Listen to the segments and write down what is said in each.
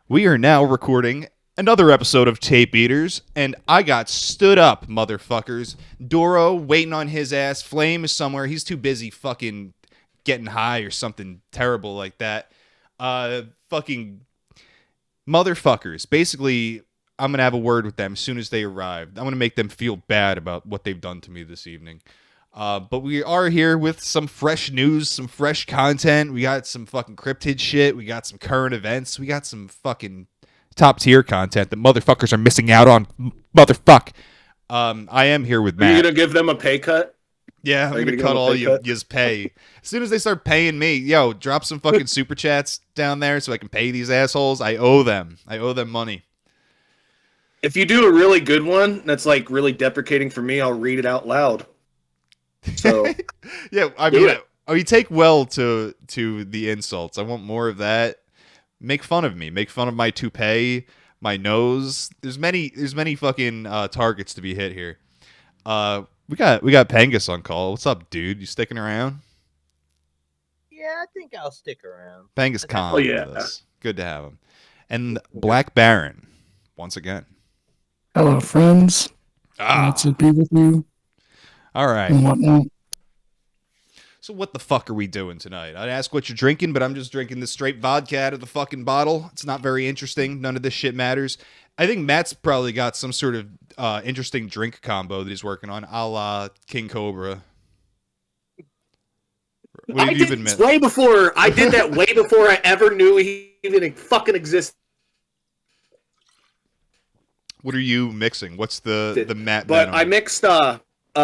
We are now recording another episode of Tape Eaters, and I got stood up, motherfuckers. Doro waiting on his ass. Flame is somewhere. He's too busy fucking getting high or something terrible like that. Fucking motherfuckers. Basically, I'm going to have a word with them as soon as they arrive. I'm going to make them feel bad about what they've done to me this evening. But we are here with some fresh news, some fresh content. We got some fucking cryptid shit. We got some current events. We got some fucking top tier content that motherfuckers are missing out on. Motherfuck. I am here with Matt. Are you going to give them a pay cut? Yeah, I'm going to cut all y'all's pay. As soon as they start paying me, yo, drop some fucking super chats down there so I can pay these assholes. I owe them money. If you do a really good one that's like really deprecating for me, I'll read it out loud. So yeah, I mean, you take well to the insults. I want more of that. Make fun of me. Make fun of my toupee, my nose. There's many fucking targets to be hit here. We got Pengus on call. What's up, dude? You sticking around? Yeah, I think I'll stick around. Pengus Khan. Oh yeah, with us. Good to have him. And Black Baron once again. Hello, friends. Glad to be with you. All right. And whatnot. So what the fuck are we doing tonight? I'd ask what you're drinking, but I'm just drinking this straight vodka out of the fucking bottle. It's not very interesting. None of this shit matters. I think Matt's probably got some sort of interesting drink combo that he's working on, a la King Cobra. I did that way before I ever knew he even fucking existed. What are you mixing? What's the Matt? But Venom? I mixed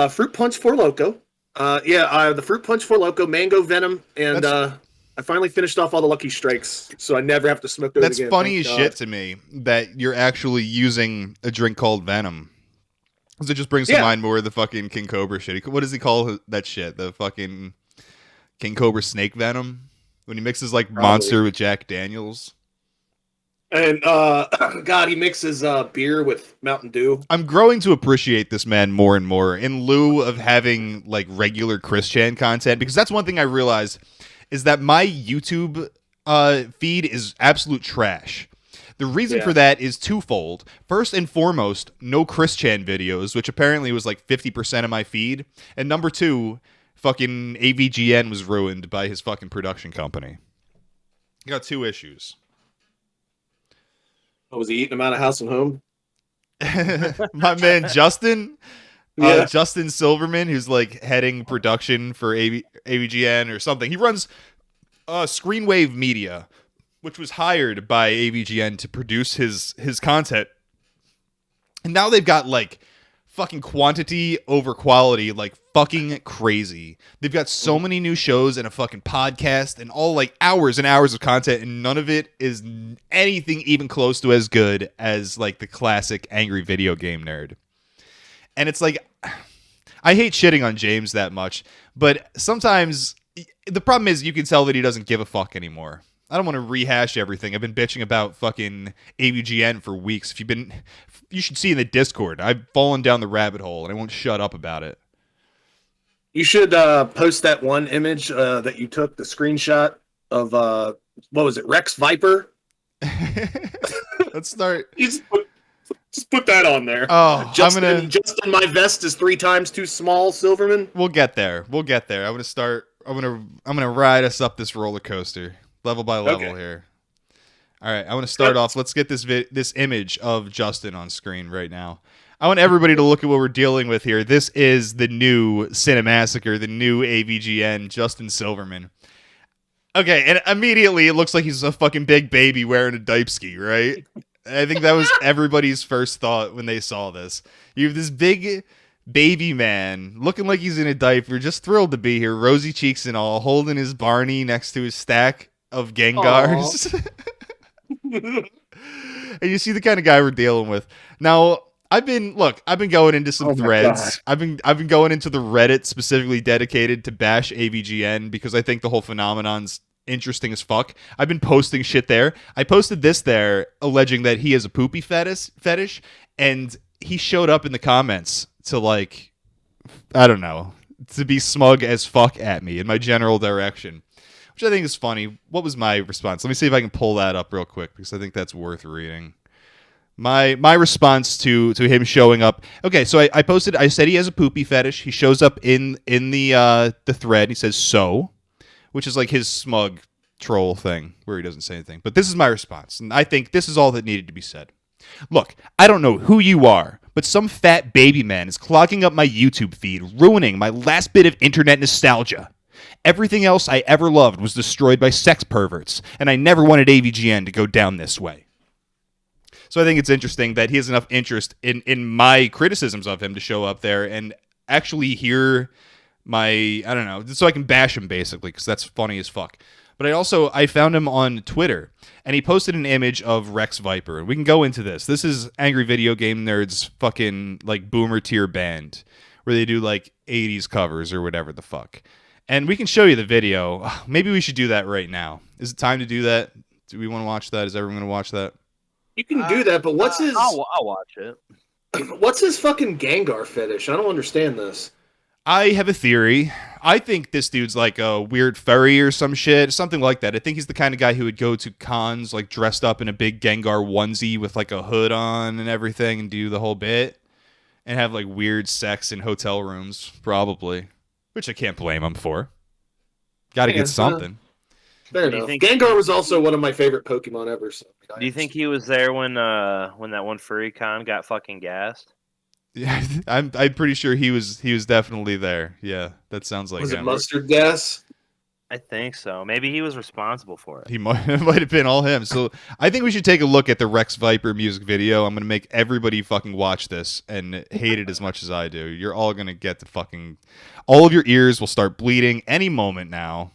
fruit punch Four Loko. The fruit punch Four Loko, mango venom, and I finally finished off all the Lucky Strikes, so I never have to smoke those again. That's funny as shit to me that you're actually using a drink called Venom. Because it just brings to mind more of the fucking King Cobra shit. What does he call that shit? The fucking King Cobra snake venom? When he mixes like Monster with Jack Daniels. And, God, he mixes beer with Mountain Dew. I'm growing to appreciate this man more and more in lieu of having, like, regular Chris Chan content. Because that's one thing I realized is that my YouTube feed is absolute trash. The reason for that is twofold. First and foremost, no Chris Chan videos, which apparently was like 50% of my feed. And number two, fucking AVGN was ruined by his fucking production company. I got two issues. Was he eating them out of house and home? My man Justin, Justin Silverman, who's like heading production for AVGN or something. He runs Screenwave Media, which was hired by AVGN to produce his content. And now they've got like fucking quantity over quality, like fucking crazy. They've got so many new shows and a fucking podcast and all like hours and hours of content, and none of it is anything even close to as good as like the classic angry video game nerd. And it's like, I hate shitting on James that much, but sometimes the problem is you can tell that he doesn't give a fuck anymore. I don't want to rehash everything. I've been bitching about fucking AVGN for weeks. You should see in the Discord. I've fallen down the rabbit hole, and I won't shut up about it. You should post that one image that you took, the screenshot of, what was it, Rex Viper? Let's start. Just put that on there. Oh, Justin, my vest is 3 times too small, Silverman. We'll get there. I'm gonna ride us up this roller coaster. Level by level here. All right, I want to start off. Let's get this image of Justin on screen right now. I want everybody to look at what we're dealing with here. This is the new Cinemassacre, the new AVGN, Justin Silverman. Okay, and immediately it looks like he's a fucking big baby wearing a diaper, right? I think that was everybody's first thought when they saw this. You have this big baby man looking like he's in a diaper, just thrilled to be here, rosy cheeks and all, holding his Barney next to his stack of Gengars. And you see the kind of guy we're dealing with. Now, I've been going into some threads. I've been going into the Reddit specifically dedicated to bash AVGN because I think the whole phenomenon's interesting as fuck. I've been posting shit there. I posted this there alleging that he has a poopy fetish, and he showed up in the comments to like, I don't know, to be smug as fuck at me in my general direction. which I think is funny. What was my response? Let me see if I can pull that up real quick because I think that's worth reading. My response to him showing up. Okay, so I posted. I said he has a poopy fetish. He shows up in the thread. He says so, which is like his smug troll thing where he doesn't say anything. But this is my response, and I think this is all that needed to be said. Look, I don't know who you are, but some fat baby man is clogging up my YouTube feed, ruining my last bit of internet nostalgia. Everything else I ever loved was destroyed by sex perverts, and I never wanted AVGN to go down this way. So I think it's interesting that he has enough interest in my criticisms of him to show up there and actually hear my, I don't know, so I can bash him basically, because that's funny as fuck. But I found him on Twitter, and he posted an image of Rex Viper. And we can go into this. This is Angry Video Game Nerd's fucking, like, boomer tier band, where they do, like, 80s covers or whatever the fuck. And we can show you the video. Maybe we should do that right now. Is it time to do that? Do we want to watch that? Is everyone going to watch that? You can do that, but what's his... I'll watch it. What's his fucking Gengar fetish? I don't understand this. I have a theory. I think this dude's like a weird furry or some shit, something like that. I think he's the kind of guy who would go to cons like dressed up in a big Gengar onesie with like a hood on and everything and do the whole bit and have like weird sex in hotel rooms, probably, which I can't blame him for. Got to get something. Fair enough. Gengar was also one of my favorite Pokemon ever. So do you think he was there when that one furry con got fucking gassed? Yeah, I'm pretty sure he was definitely there. Yeah, that sounds like was him. it mustard gas? I think so. Maybe he was responsible for it. He might have been all him. So I think we should take a look at the Rex Viper music video. I'm gonna make everybody fucking watch this and hate it as much as I do. You're all gonna get the fucking, all of your ears will start bleeding any moment now.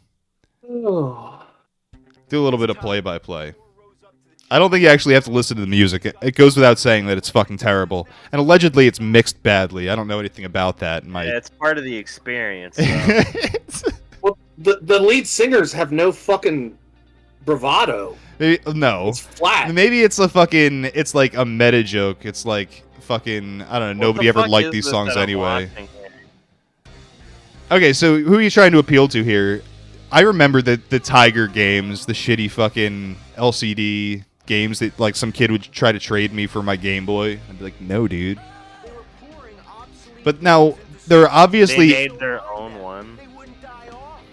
Oh. Do a little bit of play-by-play. I don't think you actually have to listen to the music. It goes without saying that it's fucking terrible. And allegedly it's mixed badly. I don't know anything about that. Yeah, it's part of the experience. Well, the lead singers have no fucking bravado. No. It's flat. Maybe it's it's like a meta joke. It's like fucking, I don't know, nobody ever liked these songs anyway. Okay, so who are you trying to appeal to here? I remember the Tiger games, the shitty fucking LCD games that like some kid would try to trade me for my Game Boy. I'd be like, no, dude. But now they're obviously they made their own one.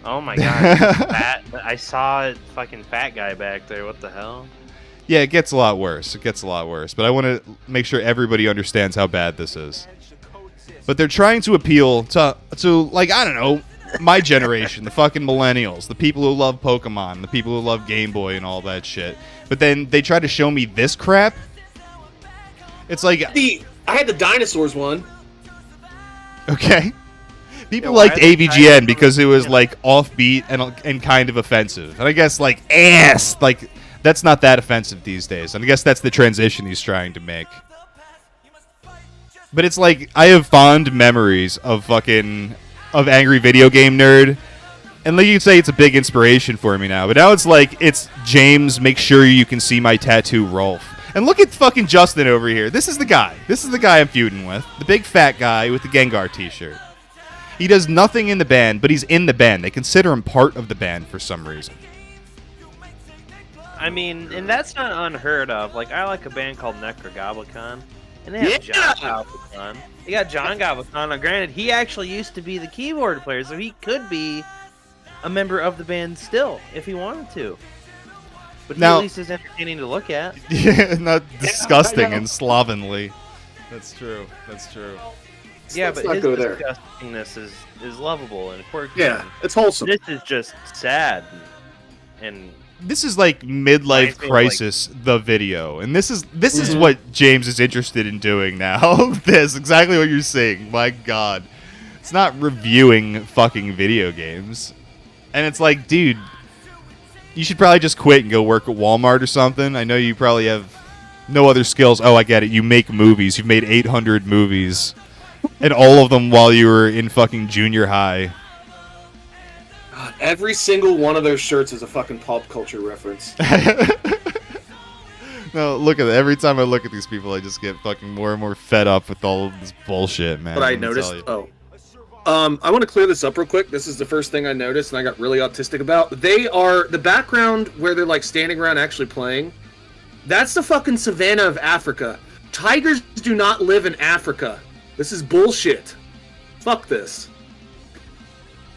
Oh my god, I saw a fucking fat guy back there. What the hell? Yeah, it gets a lot worse. But I want to make sure everybody understands how bad this is. But they're trying to appeal to like, I don't know, my generation, the fucking millennials, the people who love Pokemon, the people who love Game Boy and all that shit. But then they try to show me this crap. It's like I had the dinosaurs one. Okay. People liked AVGN because it was like offbeat and kind of offensive. And I guess like ass, like that's not that offensive these days. And I guess that's the transition he's trying to make. But it's like I have fond memories of Angry Video Game Nerd. And like you could say it's a big inspiration for me now. But now it's like it's James, make sure you can see my tattoo, Rolf. And look at fucking Justin over here. This is the guy. I'm feuding with. The big fat guy with the Gengar t-shirt. He does nothing in the band, but he's in the band. They consider him part of the band for some reason. I mean, and that's not unheard of. Like, I like a band called Necrogoblicon, and they have John Goblicon. They got John Goblicon. Now, granted, he actually used to be the keyboard player, so he could be a member of the band still, if he wanted to. But now, he at least is entertaining to look at. Yeah, not disgusting and slovenly. That's true. Yeah, but his disgustingness is lovable and quirky. Yeah, it's wholesome. This is just sad and this is like midlife crisis, the video, and this is what James is interested in doing now. This exactly what you're saying. My God, it's not reviewing fucking video games, and it's like, dude, you should probably just quit and go work at Walmart or something. I know you probably have no other skills. Oh, I get it. You make movies. You've made 800 movies. And all of them while you were in fucking junior high. God, every single one of those shirts is a fucking pop culture reference. No, look at it. Every time I look at these people, I just get fucking more and more fed up with all of this bullshit, man. But I noticed. Oh, I want to clear this up real quick. This is the first thing I noticed, and I got really autistic about. They are the background where they're like standing around actually playing. That's the fucking savannah of Africa. Tigers do not live in Africa. This is bullshit. Fuck this.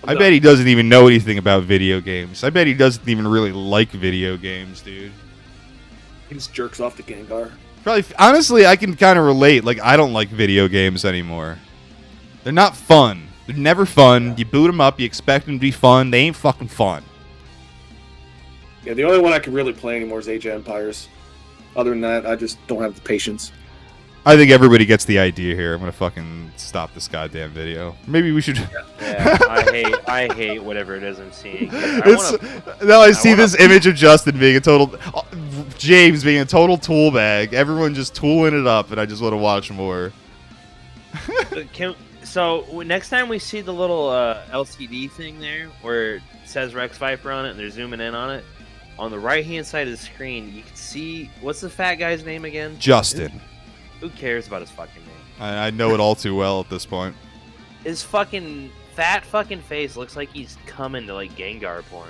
I bet he doesn't even know anything about video games. I bet he doesn't even really like video games, dude. He just jerks off to Gengar. Probably, honestly, I can kind of relate. Like, I don't like video games anymore. They're not fun. They're never fun. You boot them up, you expect them to be fun. They ain't fucking fun. Yeah, the only one I can really play anymore is Age of Empires. Other than that, I just don't have the patience. I think everybody gets the idea here. I'm gonna fucking stop this goddamn video. Maybe we should. Yeah, I hate whatever it is I'm seeing. I see this image of Justin being a total, James being a total tool bag. Everyone just tooling it up, and I just want to watch more. So next time we see the little LCD thing there, where it says Rex Viper on it, and they're zooming in on it, on the right-hand side of the screen, you can see, what's the fat guy's name again? Justin. Who cares about his fucking name? I know it all too well at this point. His fucking fat fucking face looks like he's coming to like Gengar porn.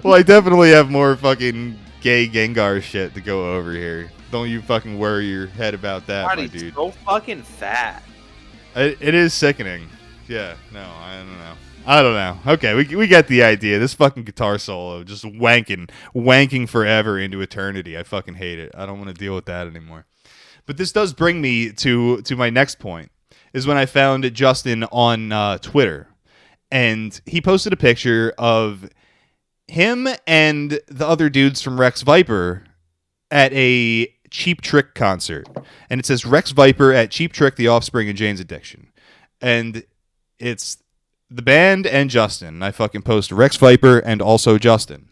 Well, I definitely have more fucking gay Gengar shit to go over here. Don't you fucking worry your head about that, God, my he's dude. so fucking fat. It is sickening. Yeah, no, I don't know. Okay, we get the idea. This fucking guitar solo, just wanking forever into eternity. I fucking hate it. I don't want to deal with that anymore. But this does bring me to my next point, is when I found Justin on Twitter, and he posted a picture of him and the other dudes from Rex Viper at a Cheap Trick concert. And it says Rex Viper at Cheap Trick, The Offspring, and Jane's Addiction. And it's the band and Justin. I fucking post Rex Viper and also Justin.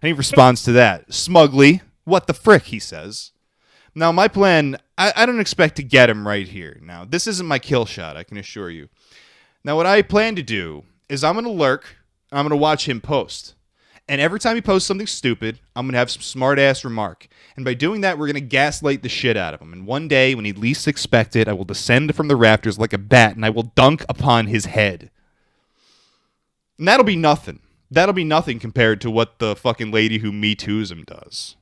And he responds to that smugly. What the frick, he says. Now, my plan, I don't expect to get him right here. Now, this isn't my kill shot, I can assure you. Now, what I plan to do is I'm going to lurk. I'm going to watch him post. And every time he posts something stupid, I'm going to have some smart-ass remark. And by doing that, we're going to gaslight the shit out of him. And one day, when he least expects it, I will descend from the rafters like a bat, and I will dunk upon his head. And that'll be nothing. That'll be nothing compared to what the fucking lady who Me Too's him does.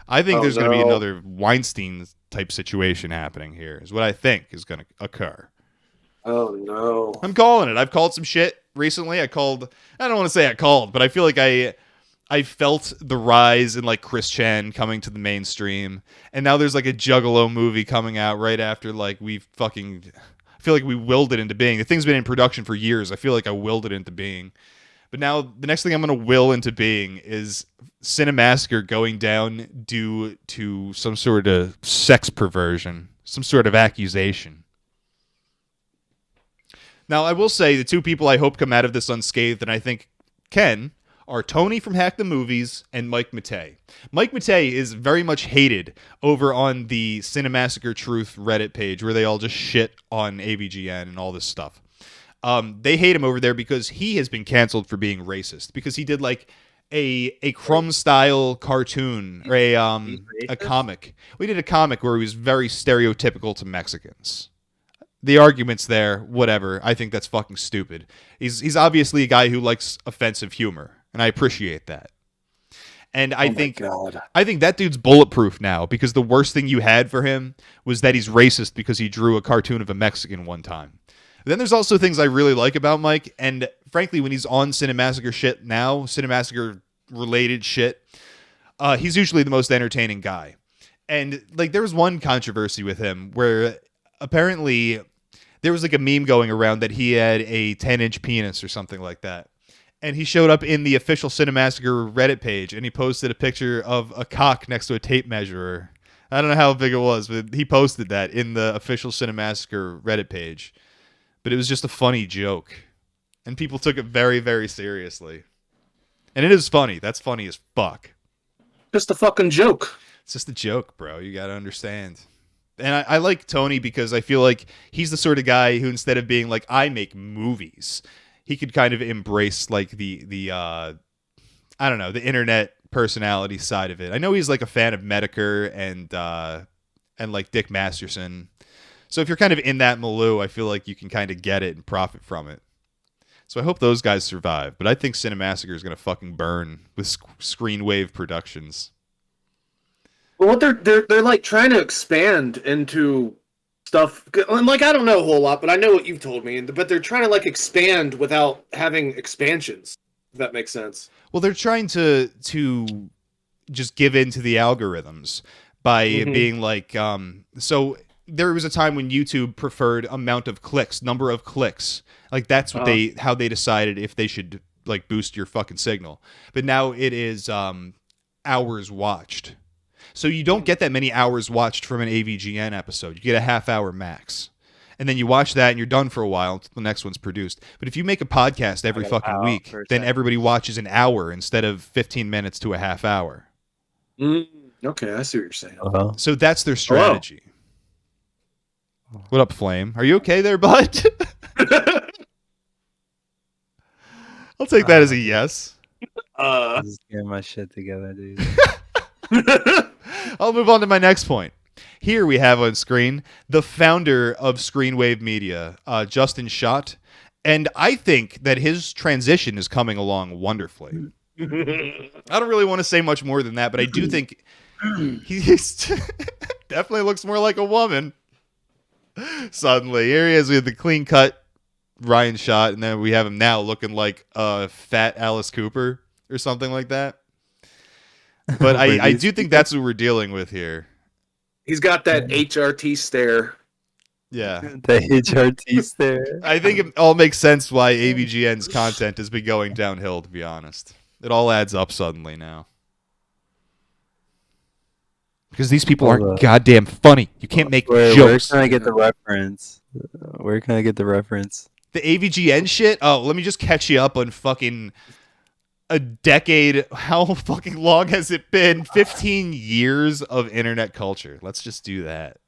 I think there's going to be another Weinstein-type situation happening here, is what I think is going to occur. Oh, no. I'm calling it. I've called some shit recently. I don't want to say I called, but I feel like I felt the rise in like Chris Chan coming to the mainstream, and now there's like a Juggalo movie coming out right after like I feel like we willed it into being. The thing's been in production for years. I feel like I willed it into being. But now the next thing I'm going to will into being is Cinemassacre going down due to some sort of sex perversion, some sort of accusation. Now, I will say the two people I hope come out of this unscathed, and I think can, are Tony from Hack the Movies and Mike Matei. Mike Matei is very much hated over on the Cinemassacre Truth Reddit page, where they all just shit on AVGN and all this stuff. They hate him over there because he has been canceled for being racist, because he did like a Crumb-style cartoon, or a comic. We did a comic where he was very stereotypical to Mexicans. The arguments there, whatever. I think that's fucking stupid. He's obviously a guy who likes offensive humor, and I appreciate that. And I think that dude's bulletproof now, because the worst thing you had for him was that he's racist because he drew a cartoon of a Mexican one time. Then there's also things I really like about Mike, and frankly, when he's on Cinemassacre shit now, Cinemassacre-related shit, he's usually the most entertaining guy. And like, there was one controversy with him where apparently there was like a meme going around that he had a 10-inch penis or something like that. And he showed up in the official Cinemassacre Reddit page, and he posted a picture of a cock next to a tape measure. I don't know how big it was, but he posted that in the official Cinemassacre Reddit page. But it was just a funny joke. And people took it very, very seriously. And it is funny. That's funny as fuck. Just a fucking joke. It's just a joke, bro. You gotta understand. And I like Tony because I feel like he's the sort of guy who, instead of being like, I make movies, he could kind of embrace like the I don't know, the internet personality side of it. I know he's like a fan of Medicare and like Dick Masterson. So if you're kind of in that milieu, I feel like you can kind of get it and profit from it. So I hope those guys survive. But I think Cinemassacre is going to fucking burn with Screenwave Productions. Well, what they're like trying to expand into stuff. Like, I don't know a whole lot, but I know what you've told me. But they're trying to like expand without having expansions. If that makes sense. Well, they're trying to just give in to the algorithms by being like, so there was a time when YouTube preferred amount of clicks, number of clicks. Like that's what how they decided if they should like boost your fucking signal. But now it is hours watched. So you don't get that many hours watched from an AVGN episode. You get a half hour max. And then you watch that and you're done for a while until the next one's produced. But if you make a podcast every fucking week, then everybody watches an hour instead of 15 minutes to a half hour. Okay, I see what you're saying. So that's their strategy. Hello. What up, Flame? Are you okay there, bud? I'll take that as a yes. I'm just getting my shit together, dude. I'll move on to my next point. Here we have on screen the founder of Screenwave Media, Justin Schott, and I think that his transition is coming along wonderfully. I don't really want to say much more than that, but I do think he's definitely looks more like a woman. Suddenly, here he is with the clean cut Ryan Schott, and then we have him now looking like a fat Alice Cooper or something like that. But I do think that's what we're dealing with here. He's got that HRT stare. Yeah. The HRT stare. I think it all makes sense why AVGN's content has been going downhill, to be honest. It all adds up suddenly now. Because these people aren't goddamn funny. You can't make jokes. Where can I get the reference? Where can I get the reference? The AVGN shit? Oh, let me just catch you up on fucking a decade. How fucking long has it been? 15 years of internet culture. Let's just do that.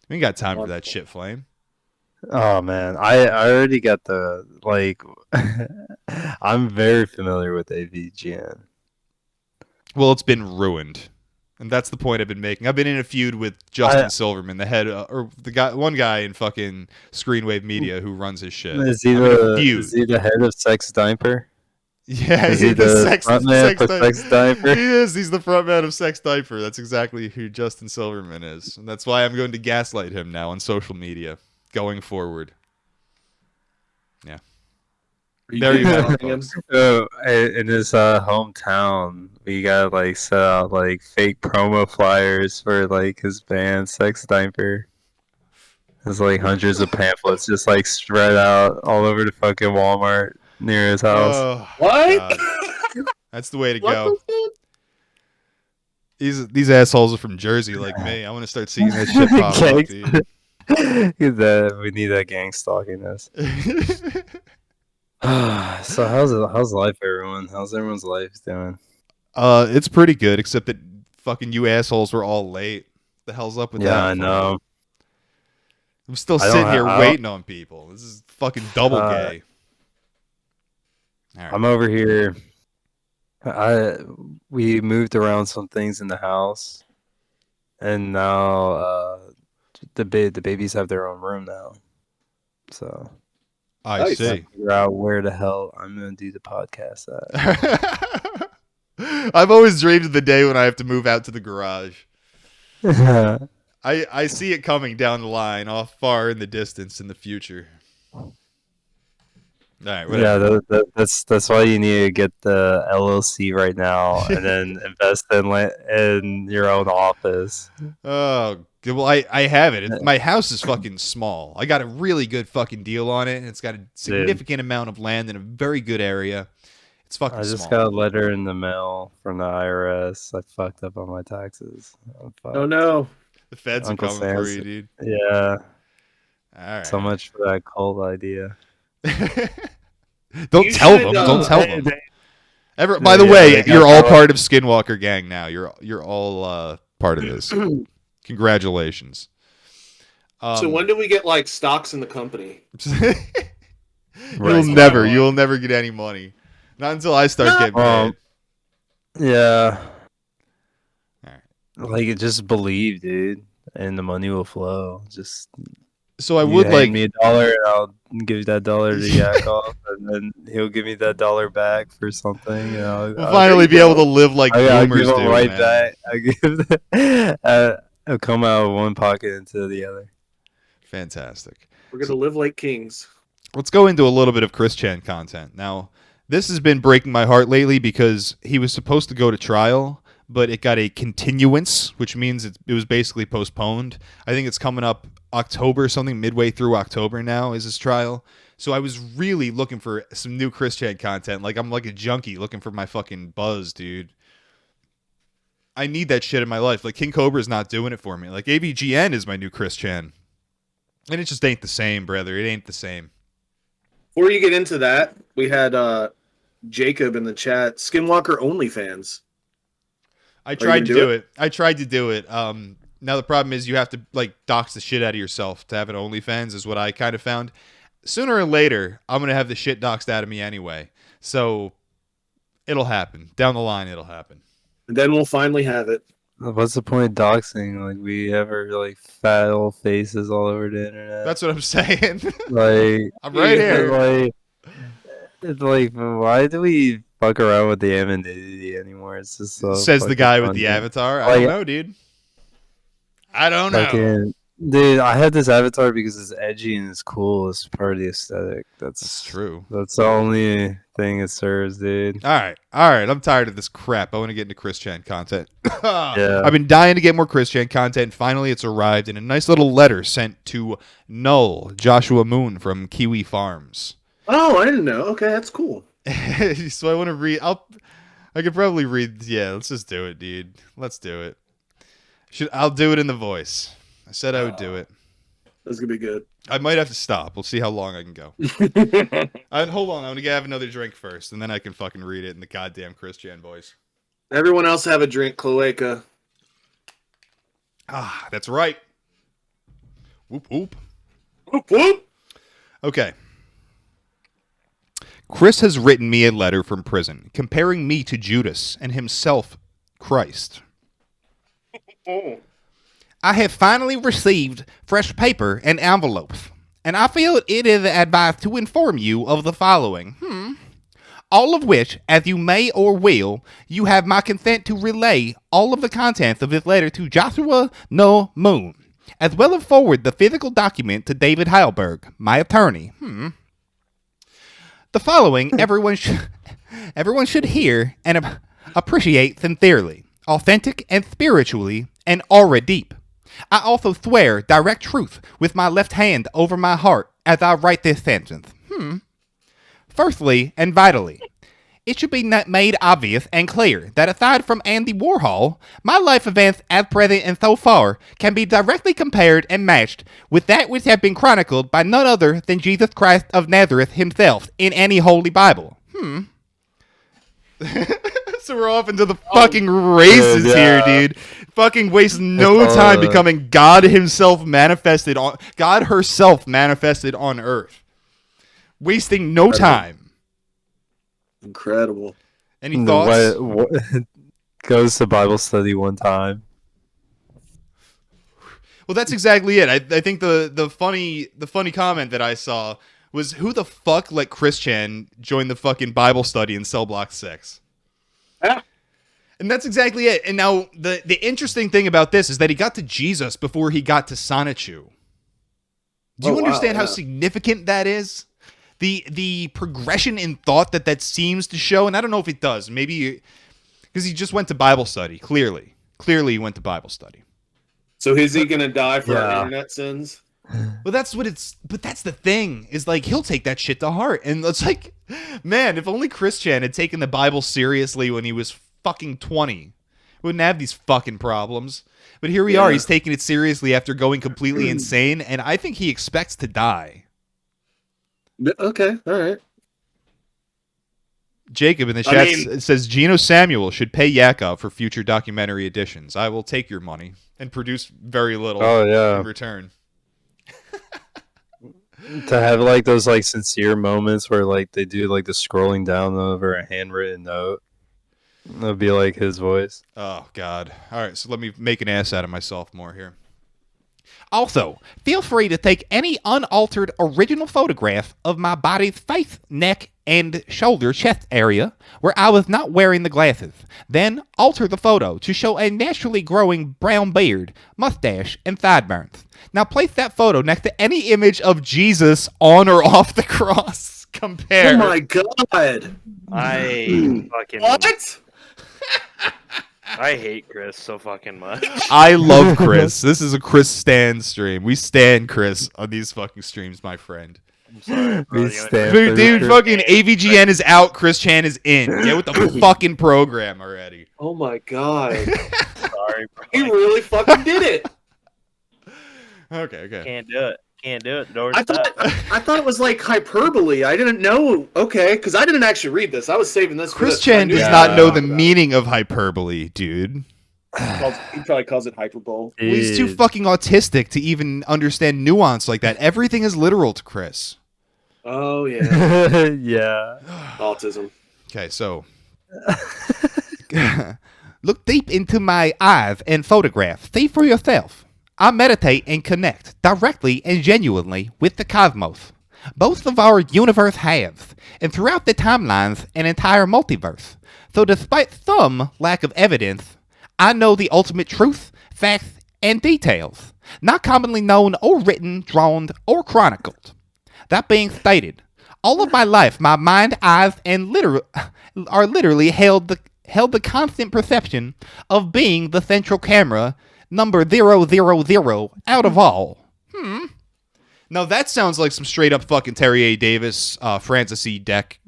We ain't got time for that shit, Flame. Oh man, I already got the like. I'm very familiar with AVGN. Well, it's been ruined, and that's the point I've been making. I've been in a feud with Justin Silverman, the head or the guy, one guy in fucking Screenwave Media who runs his shit. Is he the head of Sex Diaper? Yeah, is he the front man for Sex Diaper? He is. He's the front man of Sex Diaper. That's exactly who Justin Silverman is. And that's why I'm going to gaslight him now on social media going forward. Yeah. There you have it, folks. So, in his hometown, we got like set out like fake promo flyers for like his band Sex Diaper. There's like hundreds of pamphlets just like spread out all over the fucking Walmart near his house. What? That's the way to go. These assholes are from Jersey like me. I want to start seeing that shit pop up, dude. We need that gang stalking us. So how's life, everyone? How's everyone's life doing? It's pretty good, except that fucking you assholes were all late. The hell's up with that? Yeah, I know. I'm still sitting here waiting on people. This is fucking double gay. Right. I'm over here. We moved around some things in the house, and now the babies have their own room now. So I see. Figure out where the hell I'm gonna do the podcast at. I've always dreamed of the day when I have to move out to the garage. I see it coming down the line, off far in the distance in the future. All right, whatever. Yeah, that's why you need to get the LLC right now, and then invest in your own office. Oh, well, I have it. My house is fucking small. I got a really good fucking deal on it, and it's got a significant amount of land in a very good area. It's fucking small. I just got a letter in the mail from the IRS. I fucked up on my taxes. Oh no. The feds are coming for you, dude. Yeah. All right. So much for that cult idea. Don't tell them. Don't tell them. By the way, you're all part of Skinwalker gang now. You're all part of this. Congratulations. So when do we get like stocks in the company? You'll never get any money. Not until I start getting paid. Yeah. Like, just believe, dude, and the money will flow. Just So I You would hand like. me $1, and I'll give that dollar to Yakov, and then he'll give me that dollar back for something. And We'll I'll, finally you be able to go. live like I'll give boomers him do, right man. back. I give I'll come out of one pocket into the other. Fantastic. We're gonna live like kings. Let's go into a little bit of Chris Chan content. Now, this has been breaking my heart lately because he was supposed to go to trial, but it got a continuance, which means it was basically postponed. I think it's coming up October, something midway through October now is his trial. So I was really looking for some new Chris Chan content. Like I'm like a junkie looking for my fucking buzz, dude. I need that shit in my life. Like King Cobra's not doing it for me. Like AVGN is my new Chris Chan. And it just ain't the same, brother. It ain't the same. Before you get into that, we had Jacob in the chat. Skinwalker OnlyFans. I you tried gonna to do do it. I tried to do it. Now the problem is you have to like dox the shit out of yourself to have an OnlyFans is what I kind of found. Sooner or later, I'm gonna have the shit doxed out of me anyway. So it'll happen. Down the line, it'll happen. And then we'll finally have it. What's the point of doxing? Like we have our like fat old faces all over the internet. That's what I'm saying. like I'm right here. It's like why do we fuck around with the anonymity anymore? It's just so Says the fucking guy with fun, the dude. avatar. I don't know, dude. I don't know. Fucking dude, I have this avatar because it's edgy and it's cool. It's part of the aesthetic. That's true. That's the only thing it serves, dude. All right. I'm tired of this crap. I want to get into Chris Chan content. Yeah. I've been dying to get more Chris Chan content. Finally, it's arrived in a nice little letter sent to Null Joshua Moon from Kiwi Farms. Oh, I didn't know. Okay, that's cool. So I want to read. I could probably read. Yeah, let's just do it, dude. Let's do it. I'll do it in the voice. I said I would do it. That's gonna be good. I might have to stop. We'll see how long I can go. Hold on. I'm gonna have another drink first, and then I can fucking read it in the goddamn Chris Chan voice. Everyone else have a drink, Cloaca. Ah, that's right. Whoop whoop. Whoop whoop. Okay. Chris has written me a letter from prison comparing me to Judas and himself Christ. Oh. I have finally received fresh paper and envelopes, and I feel it is advised to inform you of the following. All of which, as you may or will, you have my consent to relay all of the contents of this letter to Joshua No Moon, as well as forward the physical document to David Heilberg, my attorney. The following everyone should hear and appreciate sincerely, authentic and spiritually, and aura deep. I also swear direct truth with my left hand over my heart as I write this sentence. Firstly, and vitally, it should be made obvious and clear that aside from Andy Warhol, my life events as present and so far can be directly compared and matched with that which have been chronicled by none other than Jesus Christ of Nazareth himself in any Holy Bible. So we're off into the fucking races here, dude. Fucking waste no time becoming God herself manifested on earth. Wasting no time. Incredible. Any thoughts? What goes to Bible study one time. Well, that's exactly it. I think the funny comment that I saw was, who the fuck let Chris Chan join the fucking Bible study in Cell Block 6? Ah. And that's exactly it. And now the interesting thing about this is that he got to Jesus before he got to Sonichu. Do you understand how significant that is? The progression in thought that seems to show, and I don't know if it does. Maybe because he just went to Bible study. Clearly he went to Bible study. So is he gonna die for our internet sins? Well, but that's the thing, is like he'll take that shit to heart. And it's like, man, if only Chris Chan had taken the Bible seriously when he was fucking 20, we wouldn't have these fucking problems. But here we are, he's taking it seriously after going completely insane, and I think he expects to die. Okay, all right. Jacob in the chat says Geno Samuel should pay Yakov for future documentary editions. I will take your money and produce very little in return. To have like those like sincere moments where like they do like the scrolling down over a handwritten note. That'd be like his voice. Oh God! All right, so let me make an ass out of myself more here. Also, feel free to take any unaltered original photograph of my body's face, neck, and shoulder chest area where I was not wearing the glasses. Then alter the photo to show a naturally growing brown beard, mustache, and sideburns. Now place that photo next to any image of Jesus on or off the cross. Compare. Oh my god. I fucking What? I hate Chris so fucking much. I love Chris. This is a Chris Stan stream. We stan Chris on these fucking streams, my friend. I'm sorry, bro. We stand Dude, for fucking AVGN is out. Chris Chan is in. Get with the fucking program already. Oh my god. Sorry, bro. He really fucking did it. Okay. Can't do it. Can't do it. Door's I thought it was like hyperbole. I didn't know. Okay, because I didn't actually read this. I was saving this. Chris for this. Chan does Yeah. not know the meaning of hyperbole, dude. He probably calls it hyperbole. Well, he's too Dude. fucking autistic to even understand nuance like that. Everything is literal to Chris. Oh yeah, Yeah. autism. Okay, so Look deep into my eyes and photograph. See for yourself. I meditate and connect directly and genuinely with the cosmos. Both of our universe halves, and throughout the timelines, an entire multiverse. So despite some lack of evidence, I know the ultimate truth, facts, and details, not commonly known or written, drawn, or chronicled. That being stated, all of my life, my mind, eyes, and are literally held the constant perception of being the central camera, number 000 out of all. now that sounds like some straight up fucking Terry A. Davis, Francis E. Deck,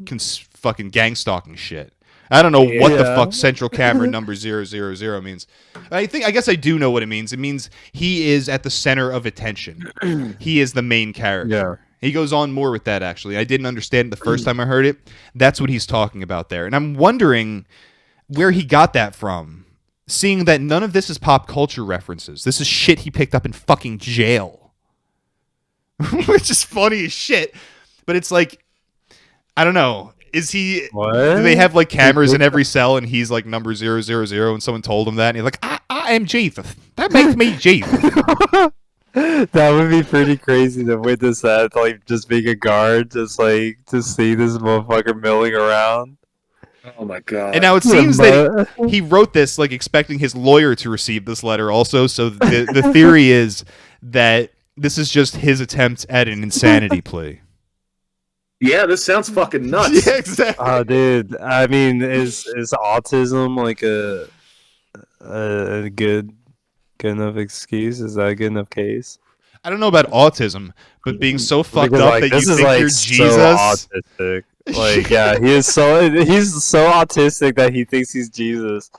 fucking gang stalking shit. I don't know what the Yeah. fuck central camera number 000 means. I guess I do know what it means. It means he is at the center of attention. He is the main character. Yeah. He goes on more with that, actually. I didn't understand it the first time I heard it. That's what he's talking about there. And I'm wondering where he got that from, seeing that none of this is pop culture references. This is shit he picked up in fucking jail. Which is funny as shit. But it's like, I don't know. Is he... What? Do they have like cameras in every cell and he's like number 000 and someone told him that and he's like, I am Jesus. That makes me Jesus. That would be pretty crazy to witness that, like just being a guard, just like to see this motherfucker milling around. Oh my god. And now it seems that he wrote this like expecting his lawyer to receive this letter also. So the theory is that this is just his attempt at an insanity plea. Yeah, this sounds fucking nuts. Yeah, exactly. Oh, dude. I mean, is autism like a good enough excuse? Is that a good enough case? I don't know about autism, but being so fucked Because, up like, that this you is, think like, you're so Jesus. autistic. Like, yeah, he's so autistic that he thinks he's Jesus.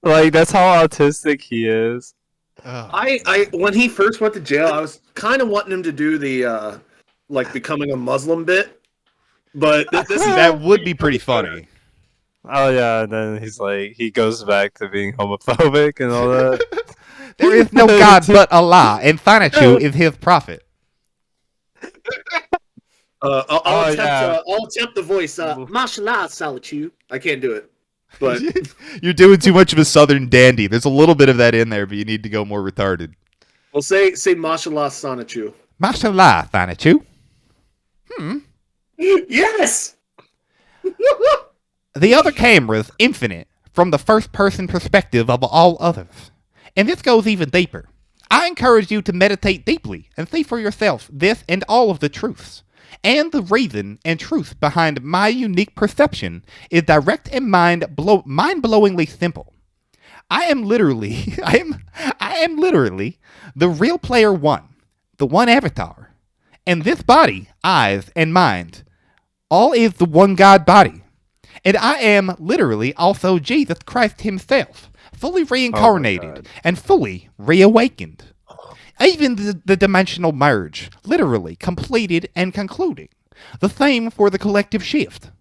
Like, that's how autistic he is. Ugh. I when he first went to jail, I was kind of wanting him to do the like becoming a Muslim bit, but this That would be pretty funny. Oh yeah, and then he's like, he goes back to being homophobic and all that. There is no God but Allah, and Thanachu is his prophet. I'll yeah. attempt the voice. Mashallah, salatu. I can't do it, but You're doing too much of a southern dandy. There's a little bit of that in there, but you need to go more retarded. we'll say mashallah, sanachu. Mashallah, Thanachu. Yes. The other camera is infinite from the first-person perspective of all others. And this goes even deeper. I encourage you to meditate deeply and see for yourself this and all of the truths. And the reason and truth behind my unique perception is direct and mind-blowingly simple. I am literally the real player one, the one avatar. And this body, eyes, and mind, all is the one God body. And I am literally also Jesus Christ himself, fully reincarnated and fully reawakened. Even the dimensional merge, literally completed and concluding. The same for the collective shift.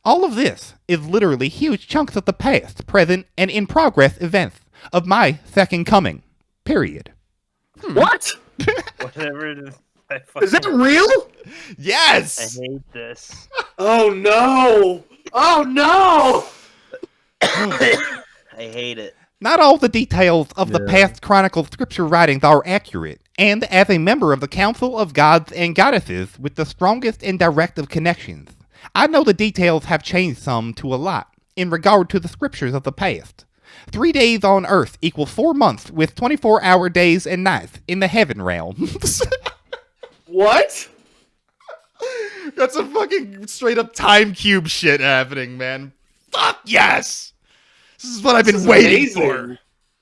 All of this is literally huge chunks of the past, present, and in progress events of my second coming. Period. What? Whatever it is. Is that real? I Yes! hate this. Oh no! Oh no! I hate it. Not all the details of the past chronicled scripture writings are accurate, and as a member of the Council of Gods and Goddesses with the strongest and direct of connections, I know the details have changed some to a lot in regard to the scriptures of the past. 3 days on Earth equals 4 months with 24-hour days and nights in the heaven realm. What? That's a fucking straight up time cube shit happening, man. Fuck yes! This is what I've been waiting amazing. for.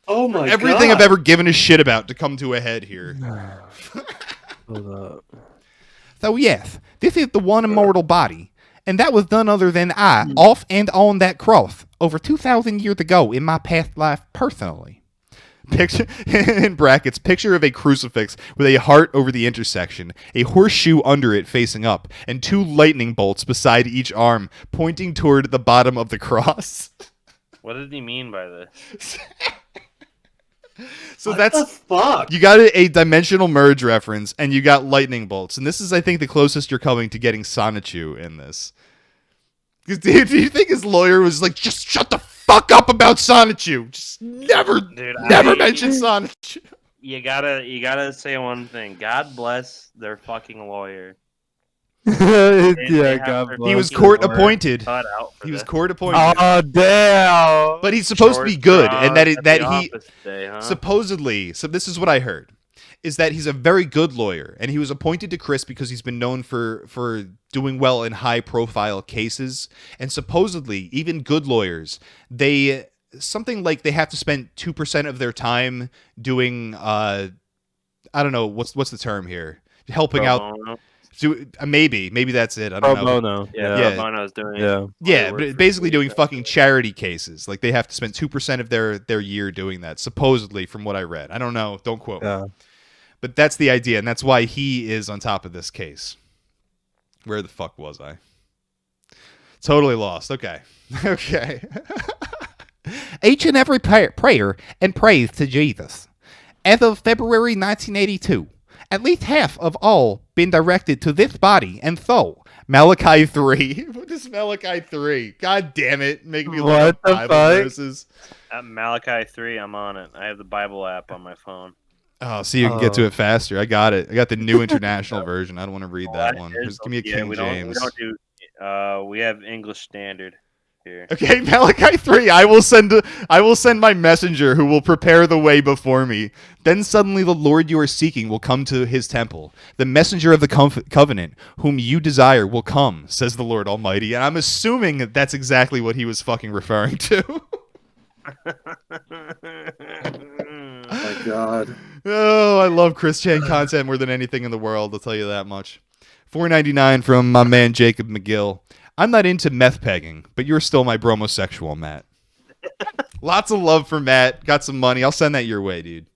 Oh my god. Everything I've ever given a shit about to come to a head here. Hold up. So yes, this is the one immortal body, and that was none other than I, off and on that cross, over 2,000 years ago in my past life personally. Picture, in brackets, picture of a crucifix with a heart over the intersection, a horseshoe under it facing up, and 2 lightning bolts beside each arm, pointing toward the bottom of the cross. What did he mean by this? So What that's the fuck? you got a dimensional merge reference, and you got lightning bolts, and this is, I think, the closest you're coming to getting Sonichu in this. Because do you think his lawyer was like, just shut the fuck up about Sonichu, just never mention Sonichu? You gotta say one thing. God bless their fucking lawyer. Yeah, God bless. He was the court Lord. appointed. Cut out for He was this. court appointed. Oh damn! But he's supposed to be good, and that At that the he office today, huh? supposedly. So this is what I heard, is that he's a very good lawyer, and he was appointed to Chris because he's been known for doing well in high profile cases, and supposedly even good lawyers, they something like they have to spend 2% of their time doing I don't know what's the term here, helping Pro out. bono. Maybe that's it. I Pro don't know. bono. Yeah, Yeah. Pro bono's doing Yeah. Yeah, work but for basically free, doing so- fucking charity cases. Like they have to spend 2% of their year doing that, supposedly, from what I read. I don't know. Don't quote me. Yeah. But that's the idea, and that's why he is on top of this case. Where the fuck was I? Totally lost. Okay. Okay. Each and every prayer and praise to Jesus. As of February 1982, at least half of all been directed to this body and soul. Malachi 3. What is Malachi 3? God damn it. Make me look What up the Bible fuck? verses. At Malachi 3, I'm on it. I have the Bible app on my phone. Oh, so you can get to it faster. I got it. I got the new international version. I don't want to read that one. is- Just give me a yeah, King we James. don't do. We have English Standard here. Okay, Malachi 3, I will send my messenger who will prepare the way before me. Then suddenly the Lord you are seeking will come to his temple. The messenger of the covenant whom you desire will come, says the Lord Almighty. And I'm assuming that that's exactly what he was fucking referring to. Oh my god. Oh, I love Chris Chan content more than anything in the world, I'll tell you that much. $4.99 from my man Jacob McGill. I'm not into meth pegging, but you're still my bromosexual, Matt. Lots of love for Matt. Got some money. I'll send that your way, dude.